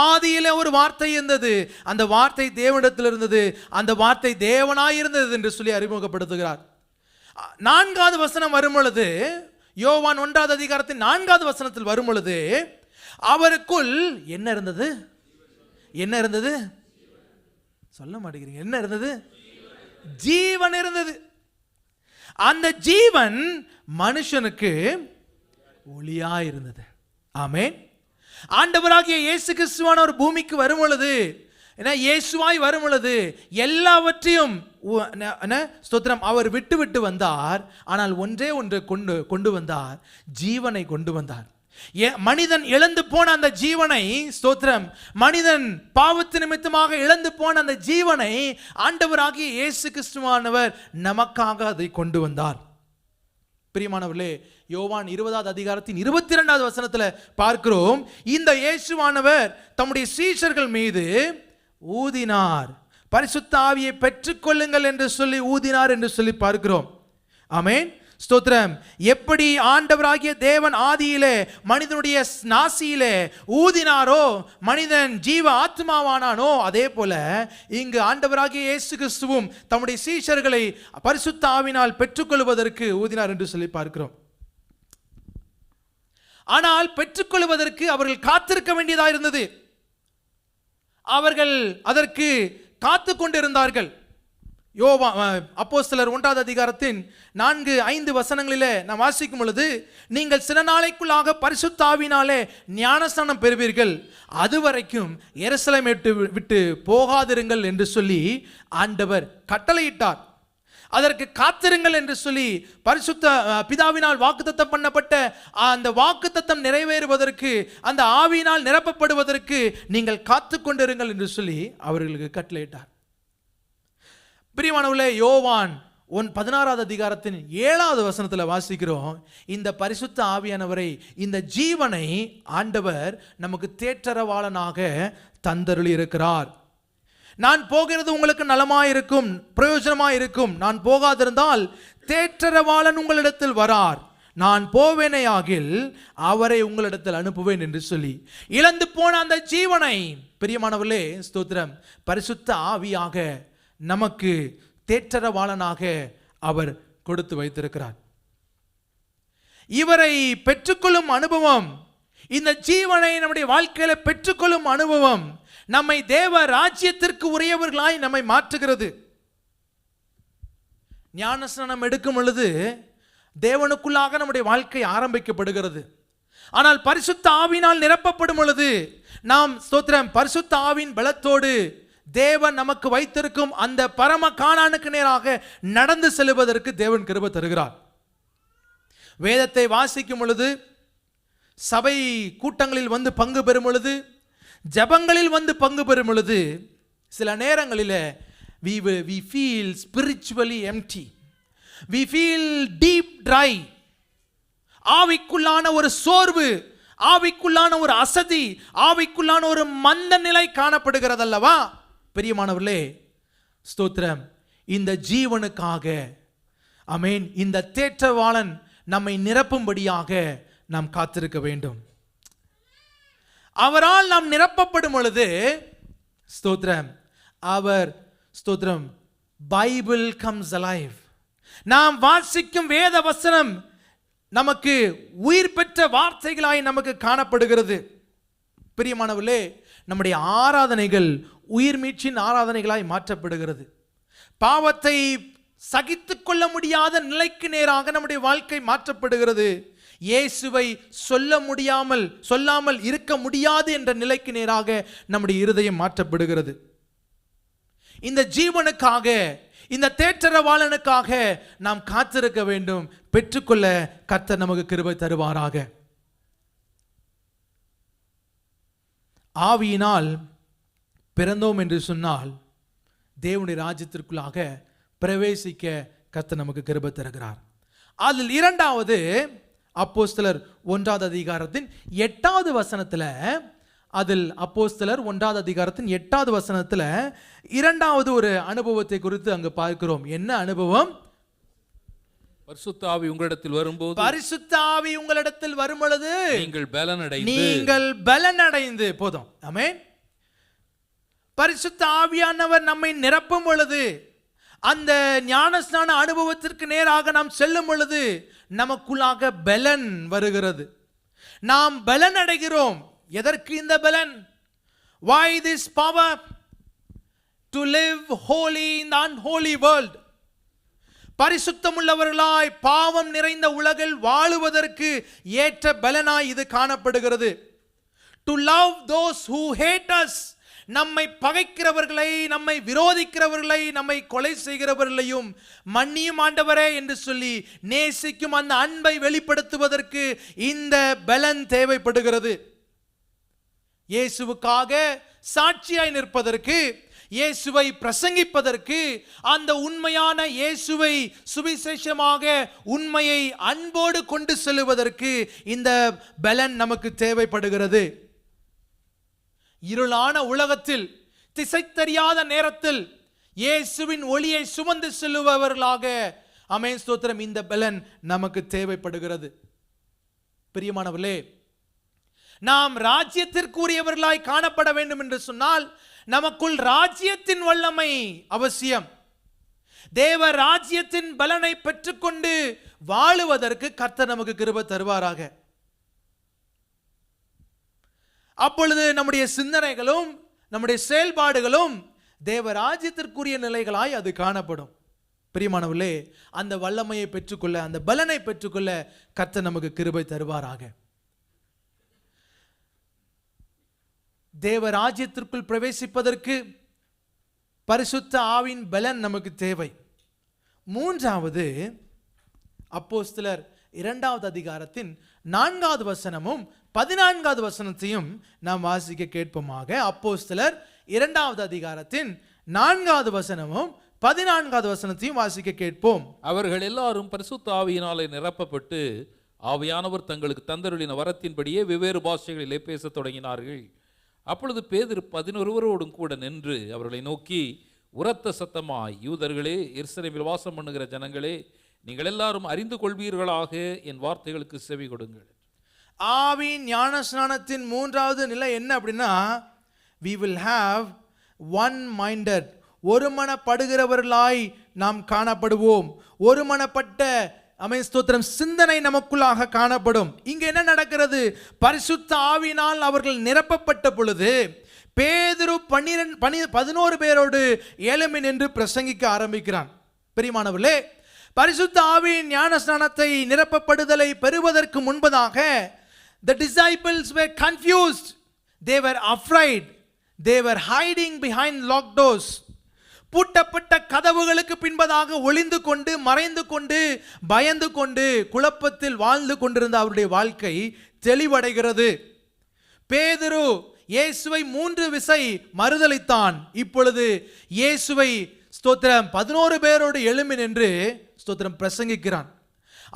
ஆதியிலே ஒரு வார்த்தை இருந்தது, அந்த வார்த்தை தேவனிடத்தில் இருந்தது, அந்த வார்த்தை தேவனாய் இருந்தது என்று சொல்லி அறிமுகப்படுத்துகிறார். 4வது வசனம் வரும் பொழுது, யோவான் 1வது அதிகாரத்தின் 4வது வசனத்தில் வரும் பொழுது, அவருக்குள் என்ன இருந்தது? என்ன இருந்தது? சொல்ல மாட்டேங்கிறீங்க. என்ன இருந்தது? ஜீவன் இருந்தது. அந்த ஜீவன் மனுஷனுக்கு ஒளியா இருந்தது. ஆமென். ஆண்டவராகிய இயேசு கிறிஸ்துவான ஒரு பூமிக்கு வரும் பொழுது, இயேசுவாய் வரும் பொழுது எல்லாவற்றையும் ஸ்தோத்திரம் அவர் விட்டு விட்டு வந்தார். ஆனால் ஒன்றே ஒன்று கொண்டு வந்தார், ஜீவனை கொண்டு வந்தார். மனிதன் இழந்து போன அந்த ஜீவனை, ஸ்தோத்திரம், மனிதன் பாவத்து நிமித்தமாக இழந்து போன அந்த ஜீவனை ஆண்டவராகிய இயேசு கிறிஸ்துவானவர் நமக்காக அதை கொண்டு வந்தார். பிரியமானவர்களே, யோவான் 20வது அதிகாரத்தின் 22வது வசனத்தில் பார்க்கிறோம், இந்த இயேசுவானவர் தம்முடைய சீஷர்கள் மீது ஊதினார், பரிசுத்த ஆவியை பெற்றுக்கொள்ளுங்கள் என்று சொல்லி ஊதினார் என்று சொல்லி பார்க்கிறோம். ஆமென். ஸ்தோத்திரம். எப்படி ஆண்டவராகிய தேவன் ஆதியிலே மனிதனுடைய நாசியிலே ஊதினாரோ மனிதன் ஜீவ ஆத்மாவானானோ, அதே போல இங்கு ஆண்டவராகிய இயேசு கிறிஸ்துவும் தம்முடைய சீஷர்களை பரிசுத்த ஆவியினால் பெற்றுக்கொள்வதற்கு ஊதினார் என்று சொல்லி பார்க்கிறோம். ஆனால் பெற்றுக்கொள்வதற்கு அவர்கள் காத்திருக்க வேண்டியதாக இருந்தது. அவர்கள் அதற்கு காத்து கொண்டிருந்தார்கள். அப்போஸ்தலர் 1வது அதிகாரத்தின் 4-5 வசனங்களிலே நாம் வாசிக்கும் பொழுது, நீங்கள் சில நாளைக்குள்ளாக பரிசுத்த ஆவியினாலே ஞானஸ்நானம் பெறுவீர்கள், அதுவரைக்கும் எருசலேமை விட்டு போகாதிருங்கள் என்று சொல்லி ஆண்டவர் கட்டளையிட்டார். அதற்கு காத்திருங்கள் என்று சொல்லி பரிசுத்த பிதாவினால் வாக்குத்தத்தம் பண்ணப்பட்ட அந்த வாக்குத்தத்தம் நிறைவேறுவதற்கு, அந்த ஆவியினால் நிரப்பப்படுவதற்கு நீங்கள் காத்து கொண்டிருங்கள் என்று சொல்லி அவர்களுக்கு கட்டளையிட்டார். பிரியமானவர்களே, யோவான் 16வது அதிகாரத்தின் 7வது வசனத்தில் வாசிக்கிறோம், இந்த பரிசுத்த ஆவியானவரை, இந்த ஜீவனை ஆண்டவர் நமக்கு தேற்றரவாளனாக தந்தருளி இருக்கிறார். நான் போகிறது உங்களுக்கு நலமாயிருக்கும், பிரயோஜனமாயிருக்கும். நான் போகாதிருந்தால் தேற்றரவாளன் உங்களிடத்தில் வரார். நான் போவேனேயாகில் அவரை உங்களிடத்தில் அனுப்புவேன் என்று சொல்லி இழந்து போன அந்த ஜீவனை, பிரியமானவர்களே ஸ்தோத்திரம், பரிசுத்த ஆவியாக நமக்கு தேற்றரவாளனாக அவர் கொடுத்து வைத்திருக்கிறார். இவரை பெற்றுக்கொள்ளும் அனுபவம், இந்த ஜீவனை நம்முடைய வாழ்க்கையில பெற்றுக்கொள்ளும் அனுபவம் நம்மை தேவ ராஜ்யத்திற்கு உரியவர்களாய் நம்மை மாற்றுகிறது. ஞானஸ்நானம் எடுக்கும் பொழுது தேவனுக்குள்ளாக நம்முடைய வாழ்க்கை ஆரம்பிக்கப்படுகிறது. ஆனால் பரிசுத்த ஆவியினால் நிரப்பப்படும் பொழுது நாம் ஸ்தோத்திரம் பரிசுத்த ஆவியின் பலத்தோடு தேவன் நமக்கு வைத்திருக்கும் அந்த பரம கானானுக்கு நேராக நடந்து செல்வதற்கு தேவன் கிருபை தருகிறார். வேதத்தை வாசிக்கும் பொழுது, சபை கூட்டங்களில் வந்து பங்கு பெறும் பொழுது, ஜபங்களில் வந்து பங்கு பெறும் பொழுது, சில நேரங்களில் we feel spiritually empty, we feel deep dry. ஆவிக்குள்ளான ஒரு சோர்வு, ஆவிக்குள்ளான ஒரு அசதி, ஆவிக்குள்ளான ஒரு மந்த நிலை காணப்படுகிறது அல்லவா? பிரியமானவர்களே ஸ்தோத்திரம், இந்த ஜீவனுக்காக ஆமென், இந்த தேற்றவாளன் நம்மை நிரப்பும்படியாக நாம் காத்திருக்க வேண்டும். அவரால் நாம் நிரப்பப்படும் பொழுது ஸ்தோத்திரம், அவர் ஸ்தோத்திரம் பைபிள் கம்ஸ் அலைவ். நாம் வாசிக்கும் வேத வசனம் நமக்கு உயிர் பெற்ற வார்த்தைகளாய் நமக்கு காணப்படுகிறது. பிரியமானவர்களே, நம்முடைய ஆராதனைகள் உயிர் மீட்சின் ஆராதனைகளாய் மாற்றப்படுகிறது. பாவத்தை சகித்து கொள்ள முடியாத நிலைக்கு நேராக நம்முடைய வாழ்க்கை மாற்றப்படுகிறது. இயேசுவை சொல்லாமல் இருக்க முடியாது என்ற நிலைக்கு நேராக நம்முடைய இருதயம் மாற்றப்படுகிறது. இந்த ஜீவனுக்காக, இந்த தேற்றரவாளனுக்காக நாம் காத்திருக்க வேண்டும். பெற்றுக்கொள்ள கர்த்தர் நமக்கு கிருபை தருவாராக. ஆவியினால் பிறந்தோம் என்று சொன்னால் தேவனுடைய ராஜ்யத்திற்குள்ளாக பிரவேசிக்க கர்த்தர் நமக்கு கிருபை தருகிறார். அதில் இரண்டாவது அப்போஸ்தலர் 1வது அதிகாரத்தின் 8வது வசனத்தில், அதில் அப்போஸ்தலர் 1வது அதிகாரத்தின் 8வது வசனத்தில் இரண்டாவது ஒரு அனுபவத்தை குறித்து அங்கு பார்க்கிறோம். என்ன அனுபவம்? பரிசுத்த ஆவி உங்களிடத்தில் வரும்போது, பரிசுத்த ஆவி உங்களிடத்தில் வரும் பொழுது நீங்கள் பலனடைந்து போதும். ஆமென். பரிசுத்த ஆவியானவர் நம்மை நிரப்பும் பொழுது, அந்த ஞானஸ்நான அனுபவத்திற்கு நேராக நாம் செல்லும் பொழுது நமக்குள்ளாக பலன் வருகிறது. நாம் பலன் அடைகிறோம். எதற்கு இந்த பலன்? Why this power? To live holy in the unholy world. பரிசுத்தமுள்ளவர்களாய் பாவம் நிறைந்த உலகில் வாழுவதற்கு ஏற்ற பலனாய் இது காணப்படுகிறது. To love those who hate us. நம்மை பகைக்கிறவர்களை, நம்மை விரோதிக்கிறவர்களை, நம்மை கொலை செய்கிறவர்களையும் மன்னியும் ஆண்டவரே என்று சொல்லி நேசிக்கும் அந்த அன்பை வெளிப்படுத்துவதற்கு இந்த பலன் தேவைப்படுகிறது. இயேசுவுக்காக சாட்சியாய் நிற்பதற்கு, இயேசுவை பிரசங்கிப்பதற்கு, அந்த உண்மையான இயேசுவை சுவிசேஷமாக உண்மையை அன்போடு கொண்டு செல்லுவதற்கு இந்த பலன் நமக்கு தேவைப்படுகிறது. இருளான உலகத்தில், திசை தெரியாத நேரத்தில் இயேசுவின் ஒளியை சுமந்து செல்லுபவர்களாக ஆமென் ஸ்தோத்திரம் இந்த பலன் நமக்கு தேவைப்படுகிறது. பிரியமானவர்களே, நாம் ராஜ்யத்திற்குரியவர்களாய் காணப்பட வேண்டும் என்று சொன்னால் நமக்குள் ராஜ்யத்தின் வல்லமை அவசியம். தேவ ராஜ்யத்தின் பலனை பெற்றுக்கொண்டு வாழுவதற்கு கர்த்தர் நமக்கு கிருபை தருவாராக. அப்பொழுது நம்முடைய சிந்தனைகளும் நம்முடைய செயல்பாடுகளும் தேவ ராஜ்யத்திற்குரிய நிலைகளாய் அது காணப்படும். பிரியமானவர்களே, அந்த வல்லமையை பெற்றுக்கொள்ள, அந்த பலனை பெற்றுக்கொள்ள கர்த்தர் நமக்கு கிருபை தருவாராக. தேவ ராஜ்யத்திற்குள் பிரவேசிப்பதற்கு பரிசுத்த ஆவின் பலன் நமக்கு தேவை. மூன்றாவது, அப்போஸ்தலர் 2வது அதிகாரத்தின் 4வது வசனமும் 14வது வசனத்தையும் நாம் வாசிக்க கேட்போமாக. அப்போஸ்தலர் 2வது அதிகாரத்தின் 4வது வசனமும் 14வது வசனத்தையும் வாசிக்க கேட்போம். அவர்கள் எல்லாரும் பரிசுத்த ஆவியினாலே நிரப்பப்பட்டு ஆவியானவர் தங்களுக்கு தந்தருளின வரத்தின்படியே வெவ்வேறு பாஷைகளிலே பேசத் தொடங்கினார்கள். அப்பொழுது பேதுரு 11 கூட நின்று அவர்களை நோக்கி உரத்த சத்தமாய், யூதர்களே, எருசலேமில் வாசம் பண்ணுகிற ஜனங்களே, நீங்கள் எல்லாரும் அறிந்து கொள்வீர்களாக என் வார்த்தைகளுக்கு செவி கொடுங்கள். ஆவியின் ஞானஸ்நானத்தின் மூன்றாவது நிலை என்ன அப்படின்னா, we will have one minded, ஒருமனப்படுகிறவர்களாய் நாம் காணப்படுவோம். ஒருமனப்பட்ட ஸ்தோத்திரம் சிந்தனை நமக்குள்ளாக காணப்படும். இங்க என்ன நடக்கிறது? பரிசுத்த ஆவியினால் அவர்கள் நிரப்பப்பட்ட பொழுது பேதுரு 11 பேரோடு ஏழுமை நின்று பிரசங்கிக்க ஆரம்பிக்கிறான். பிரியமானவர்களே, பரிசுத்த ஆவியின் ஞானஸ்நானத்தை நிரப்பப்படுதலை பெறுவதற்கு முன்பதாக the disciples were confused, they were afraid, they were hiding behind locked doors. பூட்டப்பட்ட கதவுகளுக்கு பின்பதாக ஒளிந்து கொண்டு, மறைந்து கொண்டு, பயந்து கொண்டு, குழப்பத்தில் வாழ்ந்து கொண்டிருந்த அவருடைய வாழ்க்கை தெளிவடைகிறது. பேதுரு இயேசுவை 3 விசை மறுதலித்தான். இப்பொழுது இயேசுவை ஸ்தோத்திரம் 11 பேரோடு எழும்பி நின்று ஸ்தோத்திரம் பிரசங்கிக்கிறான்.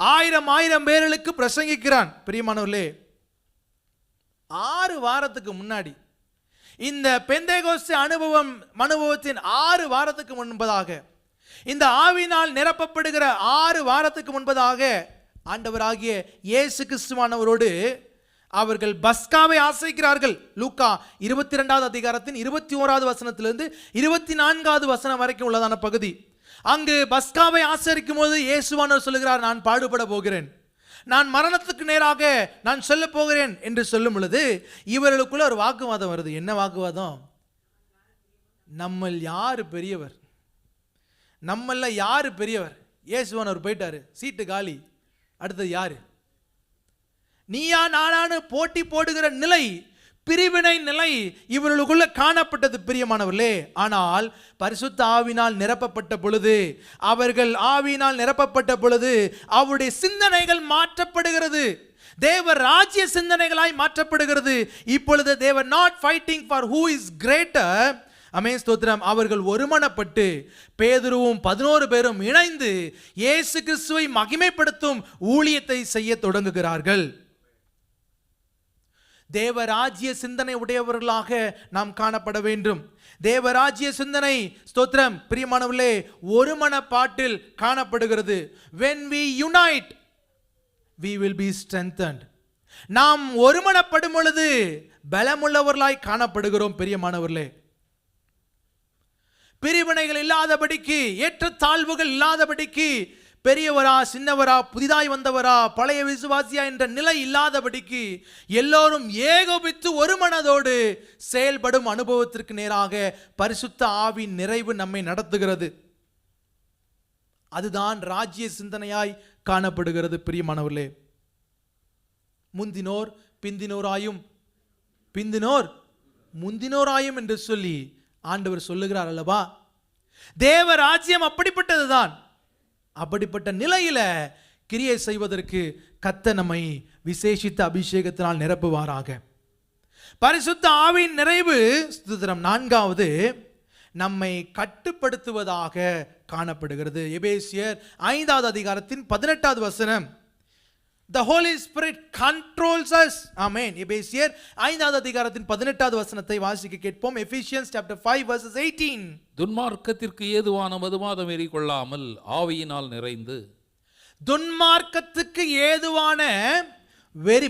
1000 பேர்களுக்கு பிரசங்கிக்கிறான். பிரியமானவர்களே, 6 வாரத்துக்கு முன்னாடி, இந்த பெந்தேகோஸ்தே அனுபவத்தின் 6 வாரத்துக்கு முன்பதாக, இந்த ஆவினால் நிரப்பப்படுகிற 6 வாரத்துக்கு முன்பதாக ஆண்டவராகிய இயேசு கிறிஸ்துவானவரோடு அவர்கள் பஸ்காவை ஆசைக்கிறார்கள். லூக்கா 22வது அதிகாரத்தின் 21வது வசனத்திலிருந்து 24வது வசனம் வரைக்கும் உள்ளதான பகுதி. அங்கு பஸ்காவை ஆசரிக்கும் போது இயேசுவானவர் சொல்லுகிறார், நான் பாடுபட போகிறேன், நான் மரணத்துக்கு நேராக நான் சொல்ல போகிறேன் என்று சொல்லும் பொழுது இவர்களுக்குள்ள ஒரு வாக்குவாதம் வருது. என்ன வாக்குவாதம்? நம்மள் யாரு பெரியவர், நம்மள யாரு பெரியவர்? இயேசுவானவர் போயிட்டாரு, சீட்டு காலி, அடுத்தது யாரு? நீயா நானானு போட்டி போடுகிற நிலை, பிரிவினை நிலை இவர்களுக்குள்ள காணப்பட்டது. பிரியமானவர்களே, ஆனால் பரிசுத்த ஆவியினால் நிரப்பப்பட்ட பொழுது, அவர்கள் ஆவியினால் நிரப்பப்பட்ட பொழுது அவருடைய சிந்தனைகள் மாற்றப்படுகிறது. தேவ ராஜ்ய சிந்தனைகளாய் மாற்றப்படுகிறது. இப்பொழுது they were not fighting for who is greater. ஆமென், ஸ்தோத்திரம். அவர்கள் ஒருமனப்பட்டு பேதுருவும் 11 பேரும் இணைந்து இயேசு கிறிஸ்துவை மகிமைப்படுத்தும் ஊழியத்தை செய்ய தொடங்குகிறார்கள். தேவராஜ்ய சிந்தனை உடையவர்களாக நாம் காணப்பட வேண்டும். தேவராஜ்ய சிந்தனை ஸ்தோத்திரம் பிரியமானவர்களே ஒருமனப்பாட்டில் காணப்படுகிறது. when we unite we will be strengthened. நாம் ஒருமனப்படும் பொழுது பலமுள்ளவர்களாய் காணப்படுகிறோம். பிரியமானவர்களே, பிரிவினைகள் இல்லாதபடிக்கு, ஏற்றத்தாழ்வுகள் இல்லாதபடிக்கு, பெரியவரா சின்னவரா, புதிதாய் வந்தவரா பழைய விசுவாசியா என்ற நிலை இல்லாதபடிக்கு எல்லோரும் ஏகோபித்து ஒரு மனதோடு செயல்படும் அனுபவத்திற்கு நேராக பரிசுத்த ஆவியின் நிறைவு நம்மை நடத்துகிறது. அதுதான் ராஜ்ய சிந்தனையாய் காணப்படுகிறது. பிரியமானவர்களே, முந்தினோர் பிந்தினோராயும் பிந்தினோர் முந்தினோராயும் என்று சொல்லி ஆண்டவர் சொல்லுகிறார் அல்லவா? தேவ ராஜ்யம் அப்படிப்பட்டதுதான். அப்படிப்பட்ட நிலையில கிரியை செய்வதற்கு கர்த்தர் நம்மை விசேஷித்த அபிஷேகத்தினால் நிரப்புவாராக. பரிசுத்த ஆவியின் நிறைவு ஸ்தோத்திரம் 4வது நம்மை கட்டுப்படுத்துவதாக காணப்படுகிறது. எபேசியர் 5வது அதிகாரத்தின் 18வது வசனம், The Holy Spirit controls us. Amen. எபேசியர் 5வது அதிகாரத்தின் 18வது வசனத்தை வாசிக்க கேட்போம். Ephesians chapter 5 verses 18. துன்மார்க்கத்திற்கு ஏதுவான மதுபானம் ஏறிக்கொள்ளாமல் ஆவியினால் நிறைந்து. துன்மார்க்கத்துக்கு ஏதுவான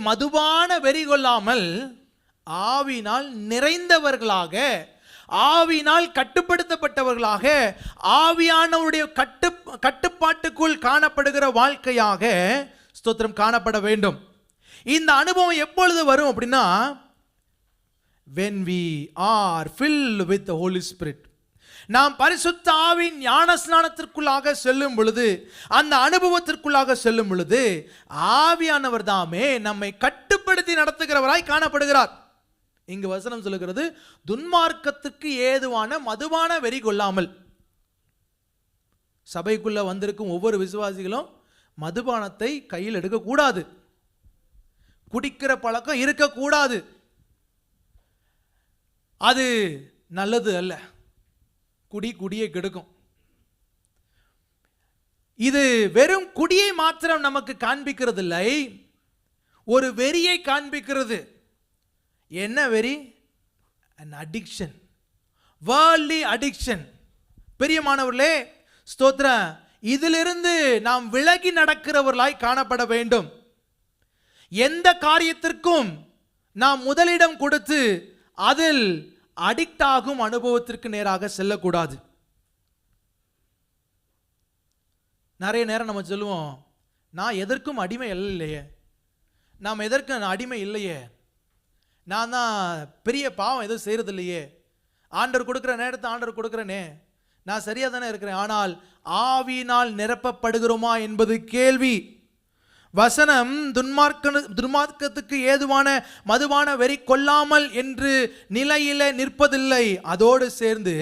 மதுபான வெறி கொள்ளாமல் ஆவியினால் நிறைந்தவர்களாக, ஆவியினால் கட்டுப்படுத்தப்பட்டவர்களாக, ஆவியானவருடைய கட்டுப்பாட்டுக்குள் காணப்படுகிற வாழ்க்கையாக ஸ்தோத்திரம் காணப்பட வேண்டும். இந்த அனுபவம் எப்பொழுது வரும் அப்படின்னா, when we are filled with the Holy Spirit. நாம் பரிசுத்த ஆவியின் ஞானஸ்நானத்திற்குள்ளாக செல்லும் பொழுது, அந்த அனுபவத்திற்குள்ளாக செல்லும் பொழுது ஆவியானவர் தாமே நம்மை கட்டுப்படுத்தி நடத்துகிறவராய் காணப்படுகிறார். இங்கு வசனம் சொல்லுகிறது, துன்மார்க்கத்துக்கு ஏதுவான மதுபான வெறி கொள்ளாமல். சபைக்குள்ள வந்திருக்கும் ஒவ்வொரு விசுவாசிகளும் மதுபானத்தை கையில் எடுக்கக்கூடாது, குடிக்கிற பழக்கம் இருக்கக்கூடாது. அது நல்லது அல்ல. குடியை கெடுக்கும். இது வெறும் குடியை மாத்திரம் நமக்கு காண்பிக்கிறது இல்லை, ஒரு வெறியை காண்பிக்கிறது. என்ன வெறி? an addiction, worldly addiction. பிரியமானவர்களே, ஸ்தோத்திரம், இதிலிருந்து நாம் விலகி நடக்கிறவர்களாய் காணப்பட வேண்டும். எந்த காரியத்திற்கும் நாம் முதலிடம் கொடுத்து அதில் அடிக்ட் ஆகும் அனுபவத்திற்கு நேராக செல்லக்கூடாது. நிறைய நேரம் நம்ம சொல்லுவோம், நான் எதற்கும் அடிமை இல்லையே, நாம் எதற்கும் அடிமை இல்லையே, நான் தான் பெரிய பாவம் எதுவும் செய்கிறது இல்லையே, ஆண்டவர் கொடுக்குற நேரத்தை ஆண்டவர் கொடுக்குறேனே, நான் சரியாக தானே இருக்கிறேன். ஆனால் ஆவியினால் நிரப்பப்படுகிறோமா என்பது கேள்வி. வசனம் துன்மார்க்கத்துக்கு ஏதுவான மதுவான வெறி கொள்ளாமல் என்று நிலையில நிற்பதில்லை, அதோடு சேர்ந்து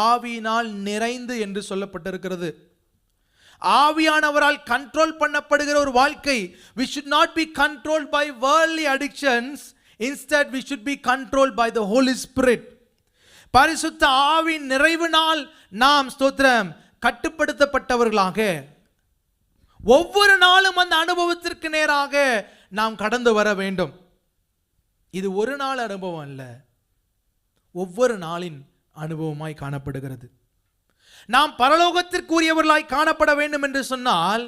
ஆவியினால் நிறைந்து என்று சொல்லப்பட்டிருக்கிறது. ஆவியானவரால் கண்ட்ரோல் பண்ணப்படுகிற ஒரு வாழ்க்கை. we should not be controlled by worldly addictions, instead we should be controlled by the Holy Spirit. பரிசுத்த ஆவியின் நிறைவினால் நாம் ஸ்தோத்திரம் கட்டுப்படுத்தப்பட்டவர்களாக ஒவ்வொரு நாளும் அந்த அனுபவத்திற்கு நேராக நாம் கடந்து வர வேண்டும். இது ஒரு நாள் அனுபவம் அல்ல, ஒவ்வொரு நாளின் அனுபவமாய் காணப்படுகிறது. நாம் பரலோகத்திற்குரியவர்களாய் காணப்பட வேண்டும் என்று சொன்னால்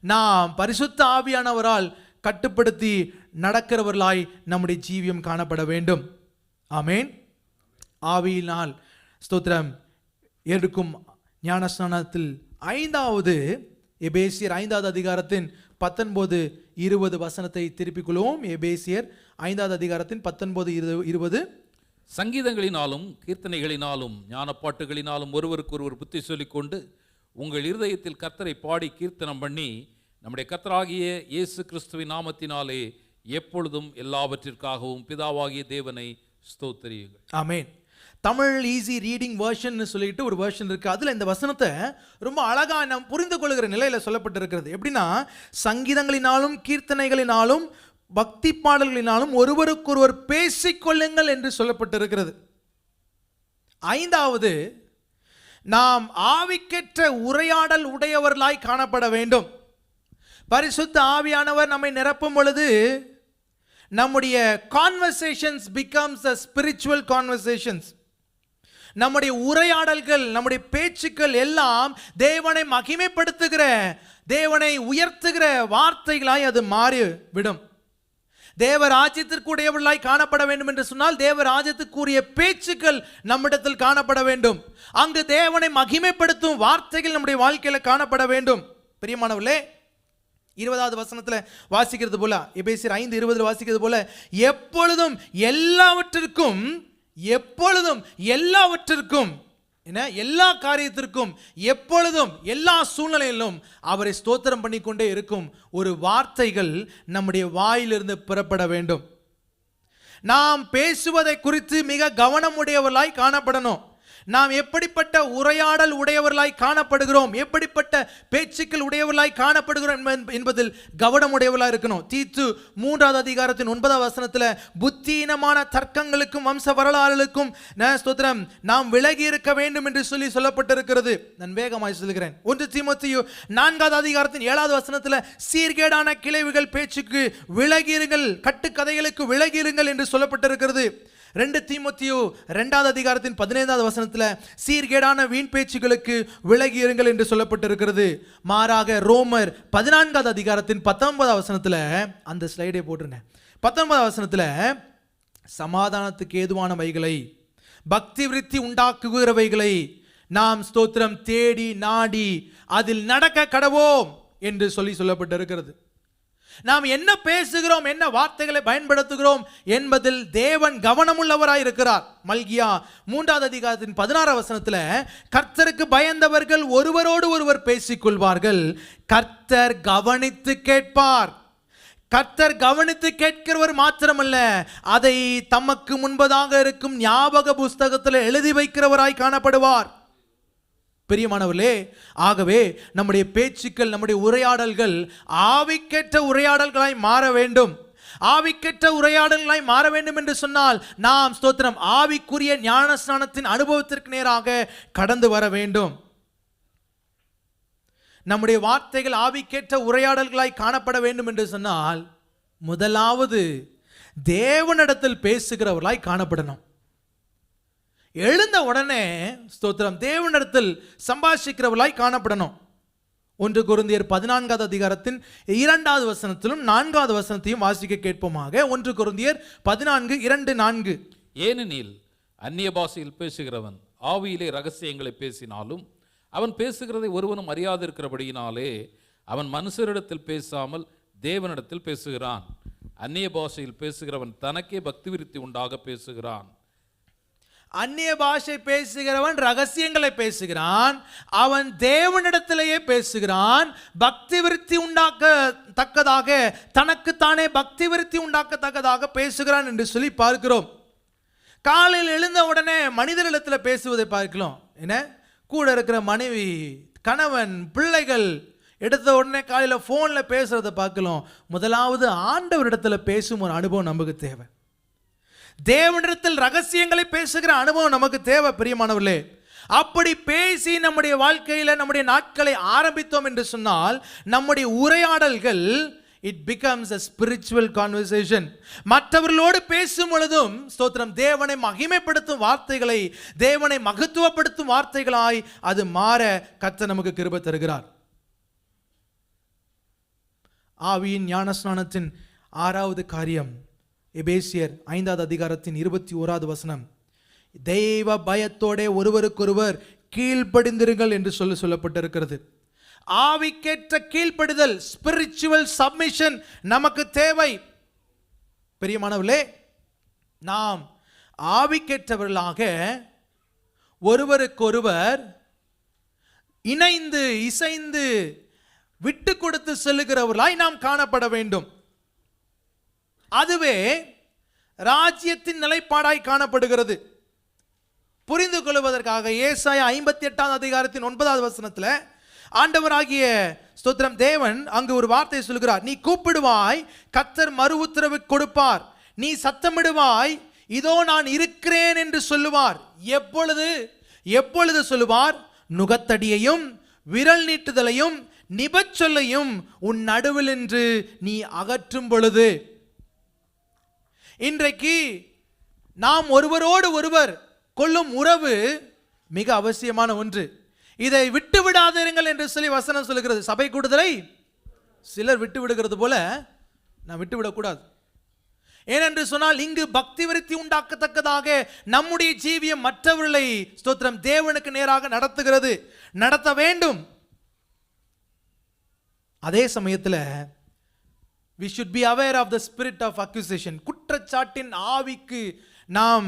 நாம் பரிசுத்த ஆவியானவரால் கட்டுப்படுத்தி நடக்கிறவர்களாய் நம்முடைய ஜீவியம் காணப்பட வேண்டும். ஆமேன். ஆவியினால் ஸ்தோத்திரம் எடுக்கும் ஞானஸ்நானத்தில் 5வது எபேசியர் 5வது அதிகாரத்தின் 19-20 வசனத்தை திருப்பிக் கொள்வோம். எபேசியர் 5வது அதிகாரத்தின் 19-20. சங்கீதங்களினாலும் கீர்த்தனைகளினாலும் ஞானப்பாட்டுகளினாலும் ஒருவருக்கொருவர் புத்தி சொல்லிக்கொண்டு உங்கள் இருதயத்தில் கர்த்தரை பாடி கீர்த்தனம் பண்ணி நம்முடைய கர்த்தராகிய இயேசு கிறிஸ்துவின் நாமத்தினாலே எப்பொழுதும் எல்லாவற்றிற்காகவும் பிதாவாகிய தேவனை ஸ்தோத்திரியுங்கள். ஆமென். தமிழ் ஈஸி ரீடிங் வெர்ஷன் சொல்லிட்டு ஒரு வெர்ஷன் இருக்கு. அதுல இந்த வசனத்தை ரொம்ப அழகா நாம் புரிந்து கொள்கிற நிலையில சொல்லப்பட்டிருக்கிறது. எப்படின்னா, சங்கீதங்களினாலும் கீர்த்தனைகளினாலும் பக்தி பாடல்களினாலும் ஒருவருக்கொருவர் பேசிக்கொள்ளுங்கள் என்று சொல்லப்பட்டிருக்கிறது. 5வது, நாம் ஆவிக்கேற்ற உரையாடல் உடையவர்களாய் காணப்பட வேண்டும். பரிசுத்த ஆவியானவர் நம்மை நிரப்பும் பொழுது நம்முடைய conversations becomes a spiritual conversations. நம்முடைய உரையாடல்கள், நம்முடைய பேச்சுக்கள் எல்லாம் தேவனை மகிமைப்படுத்துகிற, தேவனை உயர்த்துகிற வார்த்தைகளாய் அது மாறிவிடும். தேவ ராஜ்யத்திற்குரியவர்களாய் காணப்பட வேண்டும் என்று சொன்னால் தேவ ராஜ்யத்துக்குரிய பேச்சுக்கள் நம்மிடத்தில் காணப்பட வேண்டும். அங்கு தேவனை மகிமைப்படுத்தும் வார்த்தைகள் நம்முடைய வாழ்க்கையில காணப்பட வேண்டும். பிரியமானவர்களே, 20வது வசனத்துல வாசிக்கிறது போல, எபேசியர் 5:20 வாசிக்கிறது போல, எப்பொழுதும் எல்லாவற்றிற்கும் எல்லா காரியத்திற்கும் எப்பொழுதும் எல்லா சூழ்நிலையிலும் அவரை ஸ்தோத்திரம் பண்ணிக்கொண்டே இருக்கும் ஒரு வார்த்தைகள் நம்முடைய வாயிலிருந்து புறப்பட வேண்டும். நாம் பேசுவதை குறித்து மிக கவனமுடையவர்களாய் காணப்படணும். நாம் எப்படிப்பட்ட உரையாடல் உடையவர்களாய் காணப்படுகிறோம், எப்படிப்பட்ட பேச்சுக்கள் உடையவர்களாய் காணப்படுகிறோம் என்பதில் கவனமுடையவர்களாய் இருக்கணும். தீத்து 3வது அதிகாரத்தின் 9வது வசனத்தில் புத்தீனமான தர்க்கங்களுக்கும் வம்ச வரலாறுகளுக்கும் ஸ்தோத்திரம் நாம் விலகி இருக்க வேண்டும் என்று சொல்லப்பட்டிருக்கிறது. நான் வேகமாய் சொல்கிறேன். 1 தீமோத்தேயு 4வது அதிகாரத்தின் 7வது வசனத்தில் சீர்கேடான கிளைவுகள் பேச்சுக்கு விலகிருங்கள், கட்டுக்கதைகளுக்கு விலகிருங்கள் என்று சொல்லப்பட்டிருக்கிறது. 2 தீமோத்தேயு 2வது அதிகாரத்தின் 15வது வசனத்தில் சீர்கேடான வீண் பேச்சுகளுக்கு விலகி இருங்கள் என்று சொல்லப்பட்டிருக்கிறது. மாறாக ரோமர் 14வது அதிகாரத்தின் 19வது வசனத்தில், அந்த ஸ்லைடை போட்டிருந்தேன், 19வது வசனத்தில் சமாதானத்துக்கு ஏதுவானவைகளை, பக்தி விருத்தி உண்டாக்குகிறவைகளை நாம் ஸ்தோத்திரம் தேடி நாடி அதில் நடக்க கடவோம் என்று சொல்லப்பட்டிருக்கிறது. நாம் என்ன பேசுகிறோம், என்ன வார்த்தைகளை பயன்படுத்துகிறோம் என்பதில் தேவன் கவனமுள்ளவராய் இருக்கிறார். மல்கியா 3வது அதிகாரத்தின் 16வது வசனத்தில் கர்த்தருக்கு பயந்தவர்கள் ஒருவரோடு ஒருவர் பேசிக்கொள்வார்கள், கர்த்தர் கவனித்து கேட்பார். கர்த்தர் கவனித்து கேட்கிறவர் மாத்திரமல்ல, அதை தமக்கு முன்பதாக இருக்கும் ஞாபக புஸ்தகத்தில் எழுதி வைக்கிறவராய் காணப்படுவார். பிரியமானவர்களே, ஆகவே நம்முடைய பேச்சுக்கள், நம்முடைய உரையாடல்கள் ஆவிக்கேற்ற உரையாடல்களாய் மாற வேண்டும். ஆவிக்கேற்ற உரையாடல்களாய் மாற வேண்டும் என்று சொன்னால் நாம் ஸ்தோத்திரம் ஆவிக்குரிய ஞானஸ்நானத்தின் அனுபவத்திற்கு நேராக கடந்து வர வேண்டும். நம்முடைய வார்த்தைகள் ஆவிக்கேற்ற உரையாடல்களாய் காணப்பட வேண்டும் என்று சொன்னால் முதலாவது தேவனிடத்தில் பேசுகிறவர்களாய் காணப்படணும். எழுந்த உடனே ஸ்தோத்திரம் தேவனிடத்தில் சம்பாஷிக்கிறவர்களாய் காணப்படணும். 1 கொரிந்தியர் 14வது அதிகாரத்தின் 2வது வசனத்திலும் 4வது வசனத்தையும் வாசிக்க கேட்போமாக. 1 கொரிந்தியர் 14:2-4. ஏனெனில் அந்நிய பாஷையில் பேசுகிறவன் ஆவியிலே ரகசியங்களை பேசினாலும் அவன் பேசுகிறதை ஒருவனும் அறியாதிருக்கிறபடியினாலே அவன் மனுஷரிடத்தில் பேசாமல் தேவனிடத்தில் பேசுகிறான். அந்நிய பாஷையில் பேசுகிறவன் தனக்கே பக்தி விருத்தி உண்டாக பேசுகிறான். அந்நிய பாஷை பேசுகிறவன் ரகசியங்களை பேசுகிறான், அவன் தேவனிடத்திலேயே பேசுகிறான். பக்தி விருத்தி உண்டாக்கத்தக்கதாக, தனக்குத்தானே பக்தி விருத்தி உண்டாக்கத்தக்கதாக பேசுகிறான் என்று சொல்லி பார்க்கிறோம். காலையில் எழுந்த உடனே மனிதர்களிடத்தில் பேசுவதை பார்க்கலாம். என்ன, கூட இருக்கிற மனைவி, கணவன், பிள்ளைகள் எடுத்த உடனே காலையில் ஃபோனில் பேசுகிறத பார்க்கலாம். முதலாவது ஆண்டவரிடத்தில் பேசும் ஒரு அனுபவம் நமக்கு தேவை. தேவனிடத்தில் ரகசியங்களை பேசுகிற அனுபவம் நமக்கு தேவை பிரியமானவர்களே. அப்படி பேசி நம்முடைய வாழ்க்கையில் நம்முடைய நாட்களை ஆரம்பித்தோம் என்று சொன்னால் நம்முடைய உரையாடல்கள் it becomes a spiritual conversation. மற்றவர்களோடு பேசும் பொழுதும் ஸ்தோத்திரம் தேவனை மகிமைப்படுத்தும் வார்த்தைகளை, தேவனை மகத்துவப்படுத்தும் வார்த்தைகளாய் அது மாற கர்த்தர் நமக்கு கிருபை தருகிறார். ஆவியின் ஞானஸ்நானத்தின் 6வது காரியம், எபேசியர் 5வது அதிகாரத்தின் 21வது வசனம், தெய்வ பயத்தோட ஒருவருக்கொருவர் கீழ்ப்படிந்திருங்கள் என்று சொல்லப்பட்டிருக்கிறது. ஆவிக்கேற்ற கீழ்ப்படிதல், ஸ்பிரிச்சுவல் சப்மிஷன் நமக்கு தேவை. பிரியமானவர்களே, நாம் ஆவிக்கேற்றவர்களாக ஒருவருக்கொருவர் இணைந்து இசைந்து விட்டு கொடுத்து செல்லுகிறவர்களாய் நாம் காணப்பட வேண்டும். அதுவே ராஜ்யத்தின் நிலைப்பாடாய் காணப்படுகிறது. புரிந்து கொள்வதற்காக ஏசாயா 58வது அதிகாரத்தின் 9வது வசனத்தில் ஆண்டவராகிய ஸ்தோத்திரம் தேவன் அங்கு ஒரு வார்த்தை சொல்கிறார். நீ கூப்பிடுவாய், கர்த்தர் மறு உத்தரவு கொடுப்பார். நீ சத்தமிடுவாய், இதோ நான் இருக்கிறேன் என்று சொல்லுவார். எப்பொழுது சொல்லுவார்? நுகத்தடியையும் விரல் நீட்டுதலையும் நிபச்சொல்லையும் உன் நடுவில் என்று நீ அகற்றும் பொழுது. இன்றைக்கு நாம் ஒருவரோடு ஒருவர் கொள்ளும் உறவு மிக அவசியமான ஒன்று. இதை விட்டு விடாதீர்கள் என்று சொல்லி வசனம் சொல்லுகிறது. சபை கூடுதலை சிலர் விட்டு விடுகிறது போல நான் விட்டு விடக்கூடாது. ஏனென்று சொன்னால் இங்கு பக்தி விருத்தி உண்டாக்கத்தக்கதாக நம்முடைய ஜீவியம் மற்றவர்களை ஸ்தோத்திரம் தேவனுக்கு நேராக நடத்துகிறது, நடத்த வேண்டும். அதே சமயத்தில் we should be aware of the spirit of accusation. குற்றச்சாட்டின் ஆவிக்கு நாம்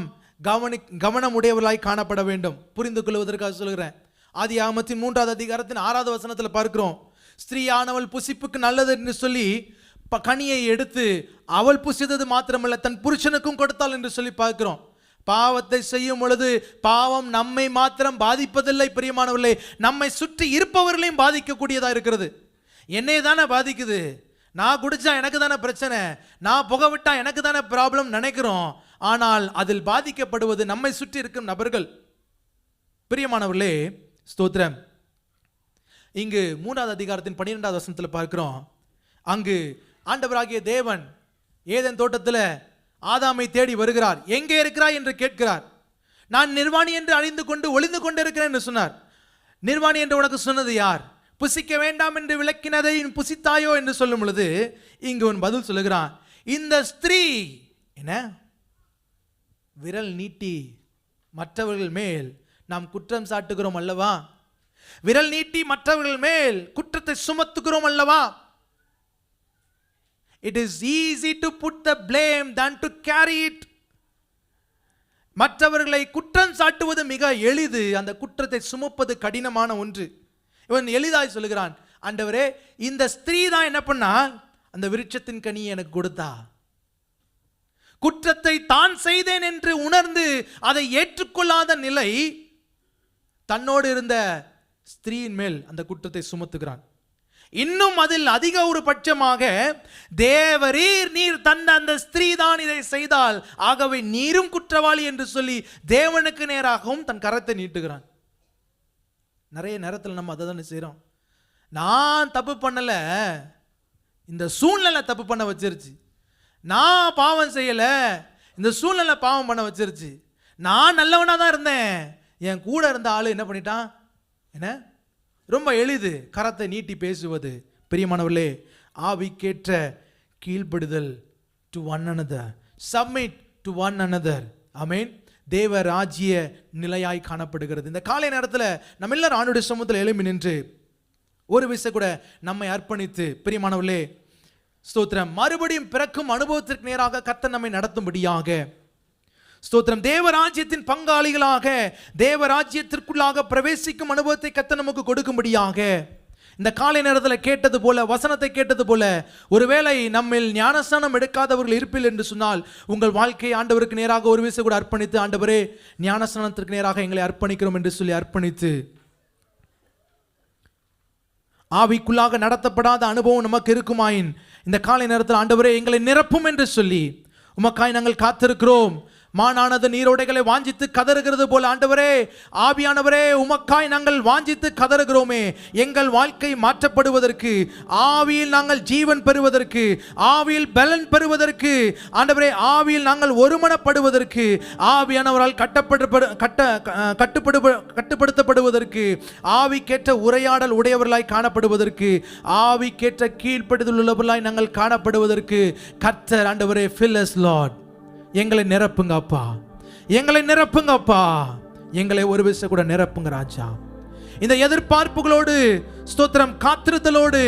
கவனம் உடையவர்களாய் காணப்பட வேண்டும். புரிந்து கொள்வதற்காக சொல்கிறேன். ஆதியாகமத்தின் 3வது அதிகாரத்தின் 6வது வசனத்தில் பார்க்கிறோம். ஸ்திரீயானவள் புசிப்புக்கு நல்லது என்று சொல்லி கனியை எடுத்து அவள் புசித்தது மாத்திரமல்ல தன் புருஷனுக்கும் கொடுத்தாள் என்று சொல்லி பார்க்கிறோம். பாவத்தை செய்யும் பொழுது பாவம் நம்மை மாத்திரம் பாதிப்பதில்லை பிரியமானவர்களே, நம்மை சுற்றி இருப்பவர்களையும் பாதிக்கக்கூடியதாக இருக்கிறது. என்னை தானே பாதிக்குது, நான் குடிச்சா எனக்கு தானே பிரச்சனை, நான் புகை விட்டா எனக்கு தானே ப்ராப்ளம் நினைக்கிறோம். ஆனால் அதில் பாதிக்கப்படுவது நம்மை சுற்றி இருக்கும் நபர்கள். பிரியமானவர்களே ஸ்தோத்திரம், இங்கு 3வது அதிகாரத்தின் 12வது வசனத்தில் பார்க்கிறோம். அங்கு ஆண்டவராகிய தேவன் ஏதேன் தோட்டத்தில் ஆதாமை தேடி வருகிறார். எங்கே இருக்கிறாய் என்று கேட்கிறார். நான் நிர்வாணி என்று அறிந்து கொண்டு ஒளிந்து கொண்டு இருக்கிறேன் என்று சொன்னார். நிர்வாணி என்று உனக்கு சொன்னது யார்? புசிக்க வேண்டாம் என்று விளக்கினதை புசித்தாயோ என்று சொல்லும் பொழுது இங்கு உன் பதில் சொல்லுகிறான். இந்த ஸ்திரீ என்ன விரல் நீட்டி மற்றவர்கள் மேல் நாம் குற்றம் சாட்டுகிறோம் அல்லவா? விரல் நீட்டி மற்றவர்கள் மேல் குற்றத்தை சுமத்துகிறோம் அல்லவா? It is easy to put the blame than to carry it. மற்றவர்களை குற்றம் சாட்டுவது மிக எளிது, அந்த குற்றத்தை சுமப்பது கடினமான ஒன்று. இவன் எளிதாய் சொல்லுகிறான், ஆண்டவரே இந்த ஸ்திரீ தான் என்ன பண்ணா, அந்த விருட்சத்தின் கனியை எனக்கு கொடுத்தா. குற்றத்தை தான் செய்தேன் என்று உணர்ந்து அதை ஏற்றுக்கொள்ளாத நிலை தன்னோடு இருந்த ஸ்திரீயின் மேல் அந்த குற்றத்தை சுமத்துகிறான். இன்னும் அதில் அதிக ஒரு பட்சமாக தேவரீர் நீர் தந்த அந்த ஸ்திரீ தான் இதை செய்தால், ஆகவே நீரும் குற்றவாளி என்று சொல்லி தேவனுக்கு நேராகவும் தன் கரத்தை நீட்டுகிறான். நிறைய நேரத்தில் நம்ம அதை தானே செய்கிறோம். நான் தப்பு பண்ணல, இந்த சூழ்நிலை தப்பு பண்ண வச்சிருச்சு. நான் பாவம் செய்யலை, இந்த சூழ்நிலை பாவம் பண்ண வச்சிருச்சு. நான் நல்லவனா தான் இருந்தேன், என் கூட இருந்த ஆளு என்ன பண்ணிட்டான், என்ன ரொம்ப எளிது கரத்தை நீட்டி பேசுவது. பிரியமானவர்களே, ஆவிக்கேற்ற கீழ்ப்படுதல் to one another, submit to one another. ஆமென். தேவ ராஜ்ய நிலையாய் காணப்படுகிறது. இந்த காலை நேரத்தில் நம்ம எல்லாரும் ஆண்டுடைய சமூகத்தில் எழும்பி நின்று ஒரு விஷயம் கூட நம்மை அர்ப்பணித்து, பிரியமானவர்களே ஸ்தோத்திரம், மறுபடியும் பிறக்கும் அனுபவத்திற்கு நேராக கர்த்தர் நம்மை நடத்தும்படியாக, ஸ்தோத்திரம், தேவராஜ்யத்தின் பங்காளிகளாக தேவராஜ்யத்திற்குள்ளாக பிரவேசிக்கும் அனுபவத்தை கர்த்தர் நமக்கு கொடுக்கும்படியாக, இந்த காலை நேரத்தில் கேட்டது போல, வசனத்தை கேட்டது போல, ஒருவேளை நம்மில் ஞானஸ்நானம் எடுக்காதவர்கள் இருப்பில் என்று சொன்னால், உங்கள் வாழ்க்கையை ஆண்டவருக்கு நேராக ஒரு விஷயம் கூட அர்ப்பணித்து, ஆண்டவரே ஞானஸ்நானத்திற்கு நேராக எங்களை அர்ப்பணிக்கிறோம் என்று சொல்லி அர்ப்பணித்து, ஆவிக்குள்ளாக நடத்தப்படாத அனுபவம் நமக்கு இருக்குமாயின், இந்த காலை நேரத்தில் ஆண்டவரே எங்களை நிரப்பும் என்று சொல்லி உமக்காய் நாங்கள் காத்திருக்கிறோம். மானானது நீரோடைகளை வாஞ்சித்து கதறுகிறது போல ஆண்டவரே, ஆவியானவரே, உமக்காய் நாங்கள் வாஞ்சித்து கதறுகிறோமே. எங்கள் வாழ்க்கை மாற்றப்படுவதற்கு, ஆவியில் நாங்கள் ஜீவன் பெறுவதற்கு, ஆவியில் பலன் பெறுவதற்கு, ஆண்டவரே ஆவியில் நாங்கள் ஒருமனப்படுவதற்கு, ஆவியானவரால் கட்டுப்படுத்தப்படுவதற்கு, ஆவிக்கேற்ற உரையாடல் உடையவர்களாய் காணப்படுவதற்கு, ஆவிக்கேற்ற கீழ்ப்படுதல் உள்ளவர்களாய் நாங்கள் காணப்படுவதற்கு கர்த்தர் ஆண்டவரே fill us Lord, எங்களை நிரப்புங்க அப்பா, எங்களை நிரப்புங்க அப்பா, எங்களை ஒரு விஷயம் கூட நிரப்புங்க ராஜா. இந்த எதிர்பார்ப்புகளோடு, ஸ்தோத்திரம், காத்திருத்தலோடு,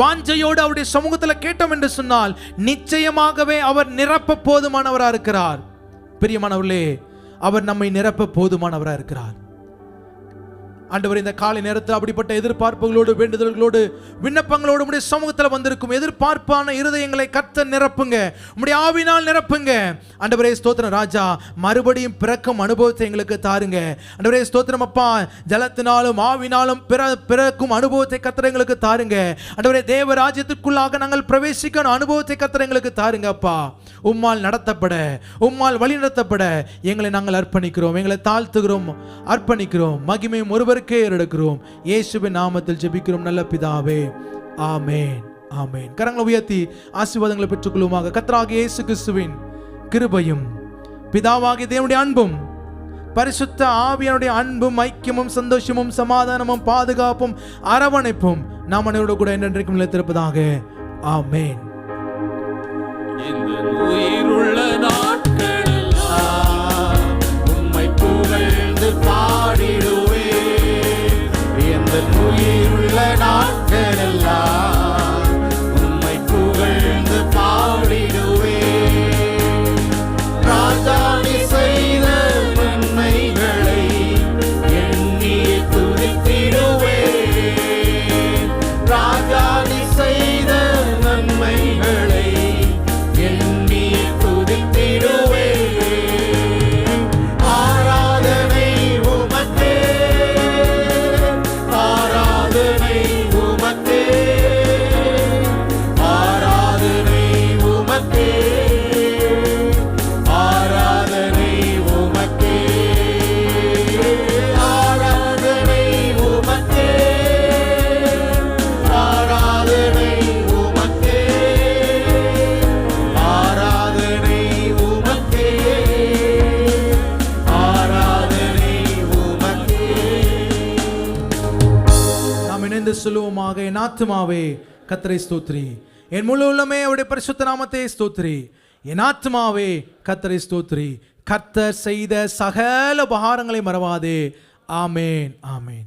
வாஞ்சையோடு அவருடைய சமூகத்தில் கேட்டோம் என்று சொன்னால் நிச்சயமாகவே அவர் நிரப்ப போதுமானவராக இருக்கிறார். பிரியமானவர்களே, அவர் நம்மை நிரப்ப போதுமானவராக இருக்கிறார். ஆண்டவர், இந்த காலை நேரத்தில் அப்படிப்பட்ட எதிர்பார்ப்புகளோடு, வேண்டுதல்களோடு, விண்ணப்பங்களோடு உம்முடைய சமூகத்தில் வந்திருக்கும் எதிர்பார்ப்பான இருதயங்களை கர்த்தர் நிரப்புங்க, உம்முடைய ஆவினால் நிரப்புங்க. ஆண்டவரே ஸ்தோத்திரம் ராஜா, மறுபடியும் பிறக்கும் அனுபவத்தை எங்களுக்கு தாருங்க. ஆண்டவரே ஸ்தோத்திரம் அப்பா, ஜலத்தினாலும் ஆவினாலும் பிறக்கும் அனுபவத்தை கர்த்தர் எங்களுக்கு தாருங்க. ஆண்டவரே, தேவ ராஜ்யத்திற்குள்ளாக நாங்கள் பிரவேசிக்கணும் அனுபவத்தை கர்த்தர் எங்களுக்கு தாருங்க அப்பா. உம்மால் நடத்தப்பட, உம்மால் வழி நடத்தப்பட எங்களை நாங்கள் அர்ப்பணிக்கிறோம், எங்களை தாழ்த்துகிறோம், அர்ப்பணிக்கிறோம். மகிமையும் ஒருவர் எடுக்கிறோம். இயேசுவின் நாமத்தில் ஜெபிக்கிறோம் நல்ல பிதாவே, ஆமென், ஆமென். கரங்களை உயர்த்தி ஆசீர்வாதங்களை பெற்றுக்கொள்வோமாக. கர்த்தராகிய இயேசு கிறிஸ்துவின் கிருபையும், பிதாவாகிய தேவனுடைய அன்பும், பரிசுத்த ஆவியானுடைய அன்பும், ஐக்கியமும், சந்தோஷமும், சமாதானமும், பாதுகாப்பும், அரவணைப்பும் நாம் அனைவரோடு கூட என்றென்றைக்கும் நிலைத்திருப்பதாக. ஆமென். இந்த உயிருள்ள நாட்களெல்லாம் உம்மை புகழ்ந்து பாடிடுவேன். இந்த உயிருள்ள நாட்களெல்லாம் உம்மை புகழ்ந்து பாடிடுவேன். ராஜா நீ செய்த நன்மைகளை எண்ணி துதித்திடுவேன். ராஜா நீ செய்த நன்மைகளை எண்ணி துதித்திடுவேன். ஆராதனை உமக்கே, ஆராதனை உமக்கே, ஆராதனை உமக்கே, ஆராதனை உமக்கே, ஆராதனை உமக்கே, ஆராதனை உமக்கே, ஆராதனை உமக்கே, ஆராதனை உமக்கே. நாம் இணைந்து சொல்லுவோமாக. என் ஆத்துமாவே கர்த்தரை ஸ்தோத்திரி, என் முழு உள்ளமே அவருடைய பரிசுத்த நாமத்தை ஸ்தோத்திரி. என் ஆத்துமாவே கர்த்தரை ஸ்தோத்திரி, கர்த்தர் செய்த சகல உபகாரங்களை மறவாதே. ஆமென், ஆமென்.